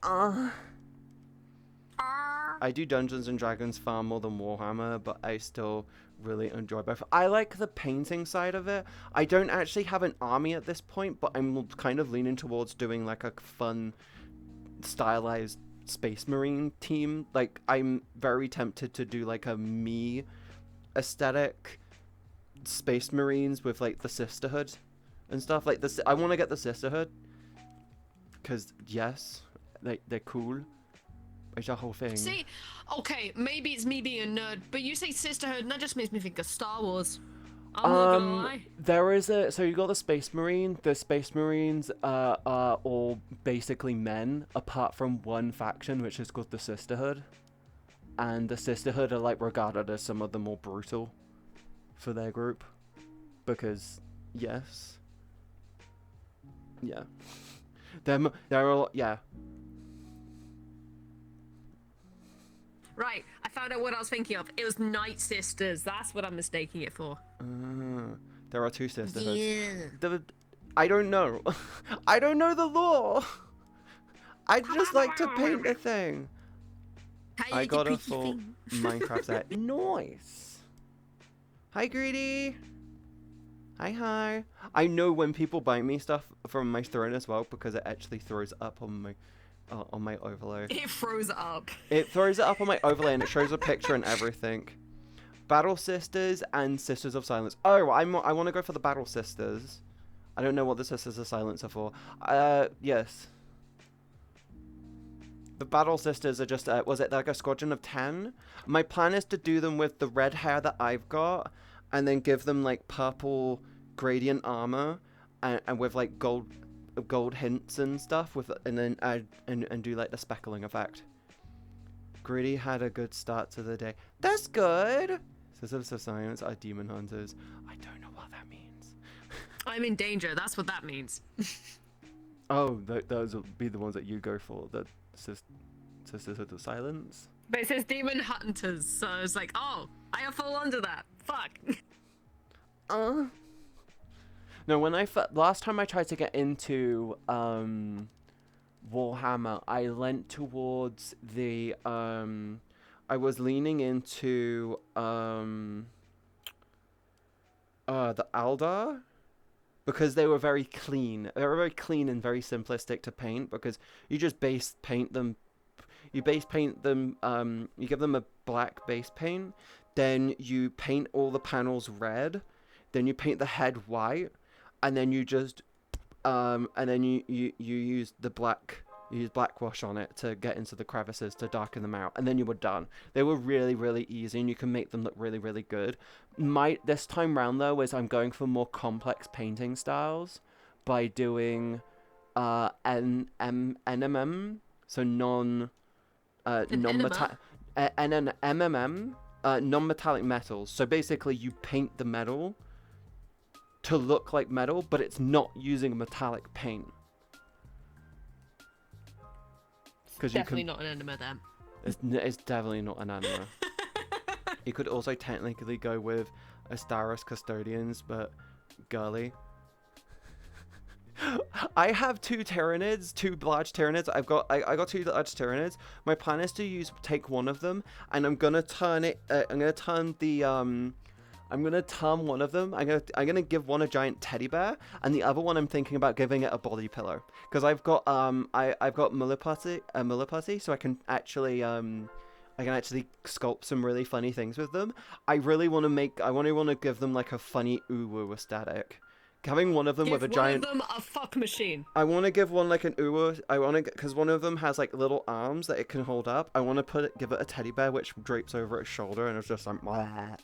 Speaker 1: I do Dungeons and Dragons far more than Warhammer, but I still really enjoy both. I like the painting side of it. I don't actually have an army at this point, but I'm kind of leaning towards doing like a fun, stylized Space Marine team. Like, I'm very tempted to do like a me aesthetic Space Marines with like the Sisterhood and stuff. Like this, I want to get the Sisterhood because yes, they're cool. It's a whole thing.
Speaker 3: See, okay, maybe it's me being a nerd, but you say Sisterhood, and that just makes me think of Star Wars. I'm not gonna lie.
Speaker 1: There is so you got the Space Marine. The Space Marines are all basically men, apart from one faction, which is called the Sisterhood. And the Sisterhood are like regarded as some of the more brutal for their group, because yes, yeah, they're all yeah.
Speaker 3: Right, I found out what I was thinking of. It was Night Sisters. That's what I'm mistaking it for.
Speaker 1: There are two Sisterhoods.
Speaker 3: Yeah.
Speaker 1: I don't know. I don't know the law. I just like to paint a thing.
Speaker 3: How
Speaker 1: I
Speaker 3: you
Speaker 1: got a
Speaker 3: pretty
Speaker 1: full
Speaker 3: thing?
Speaker 1: Minecraft set. Nice. Hi, Greedy. Hi. I know when people buy me stuff from my throne as well because it actually throws up on my overlay.
Speaker 3: It froze up.
Speaker 1: It throws it up on my overlay and it shows a picture and everything. Battle Sisters and Sisters of Silence. Oh, I want to go for the Battle Sisters. I don't know what the Sisters of Silence are for. Yes. The Battle Sisters are just, was it like a squadron of 10? My plan is to do them with the red hair that I've got, and then give them like purple gradient armor, and with like gold hints and stuff, and then add and do like the speckling effect. Gritty had a good start to the day. That's good. Sisters of Silence are demon hunters. I don't know what that means.
Speaker 3: I'm in danger. That's what that means.
Speaker 1: Oh, those will be the ones that you go for. The Sisters of Silence.
Speaker 3: But it says demon hunters, so I was like, oh, I fall under that. Fuck.
Speaker 1: No, when last time I tried to get into Warhammer, I leant towards the I was leaning into the Aldar, because they were very clean. They were very clean and very simplistic to paint, because you just base paint them. You base paint them. You give them a black base paint. Then you paint all the panels red. Then you paint the head white, and then you just and then you use the black. You use black wash on it to get into the crevices to darken them out, and then you were done. They were really, really easy, and you can make them look really, really good. This time round though is I'm going for more complex painting styles by doing NMM, so non-metallic metals. So basically, you paint the metal to look like metal, but it's not using a metallic paint.
Speaker 3: Definitely not an enema then.
Speaker 1: It's definitely not an enema. You could also technically go with Astaris Custodians, but girly. I have two large Tyranids. I got two large Tyranids. My plan is to take one of them, and I'm gonna turn one of them. I'm gonna give one a giant teddy bear, and the other one I'm thinking about giving it a body pillow, because I've got Milliputty, so I can actually sculpt some really funny things with them. I want to give them like a funny uwu aesthetic. Having one of them with a giant.
Speaker 3: Give one of them a fuck machine.
Speaker 1: I want to give one like an uwu. Because one of them has like little arms that it can hold up. I want to give it a teddy bear which drapes over its shoulder and it's just like,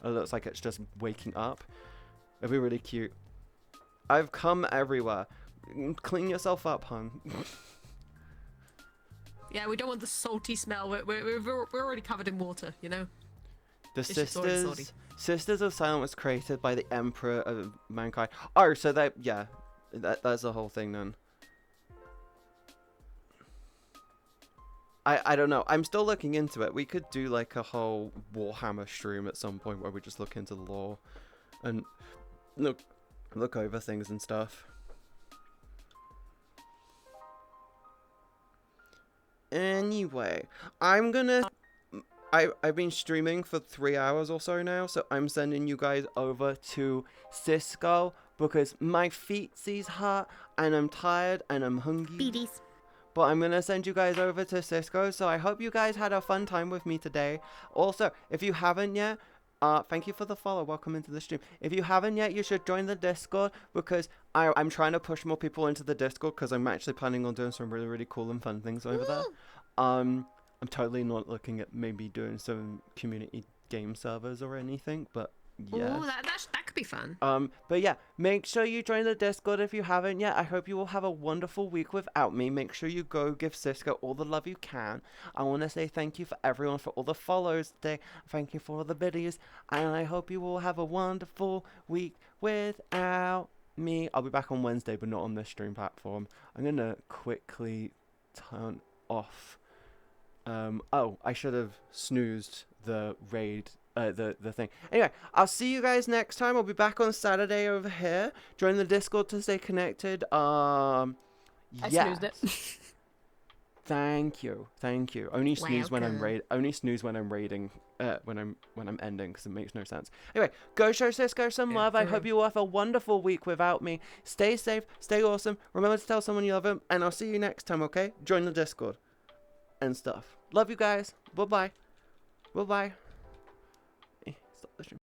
Speaker 1: it looks like it's just waking up. It'd be really cute. I've come everywhere. Clean yourself up, hon.
Speaker 3: Yeah, we don't want the salty smell. We're already covered in water, you know.
Speaker 1: The Sisters of Silence was created by the Emperor of Mankind. Oh, so that's the whole thing then. I don't know. I'm still looking into it. We could do like a whole Warhammer stream at some point where we just look into the lore and look over things and stuff. Anyway, I've been streaming for 3 hours or so now, so I'm sending you guys over to Cisco because my feetsies hurt and I'm tired and I'm hungry.
Speaker 5: Beaties.
Speaker 1: But I'm gonna send you guys over to Cisco, so I hope you guys had a fun time with me today. Also, if you haven't yet, thank you for the follow. Welcome into the stream. If you haven't yet, you should join the Discord because I'm trying to push more people into the Discord because I'm actually planning on doing some really, really cool and fun things over there. I'm totally not looking at maybe doing some community game servers or anything, but yeah.
Speaker 3: Oh, that could be fun.
Speaker 1: But yeah, make sure you join the Discord if you haven't yet. I hope you will have a wonderful week without me. Make sure you go give Cisco all the love you can. I want to say thank you for everyone for all the follows today. Thank you for all the videos, and I hope you will have a wonderful week without me. I'll be back on Wednesday, but not on this stream platform. I'm gonna quickly turn off. I should have snoozed the raid, the thing. Anyway, I'll see you guys next time. I'll be back on Saturday over here. Join the Discord to stay connected.
Speaker 3: I snoozed it.
Speaker 1: Thank you. Only snooze when I'm raiding. When I'm ending, because it makes no sense. Anyway, go show Cisco some love. I hope you all have a wonderful week without me. Stay safe. Stay awesome. Remember to tell someone you love them, and I'll see you next time. Okay? Join the Discord and stuff. Love you guys. Bye bye. Stop the stream.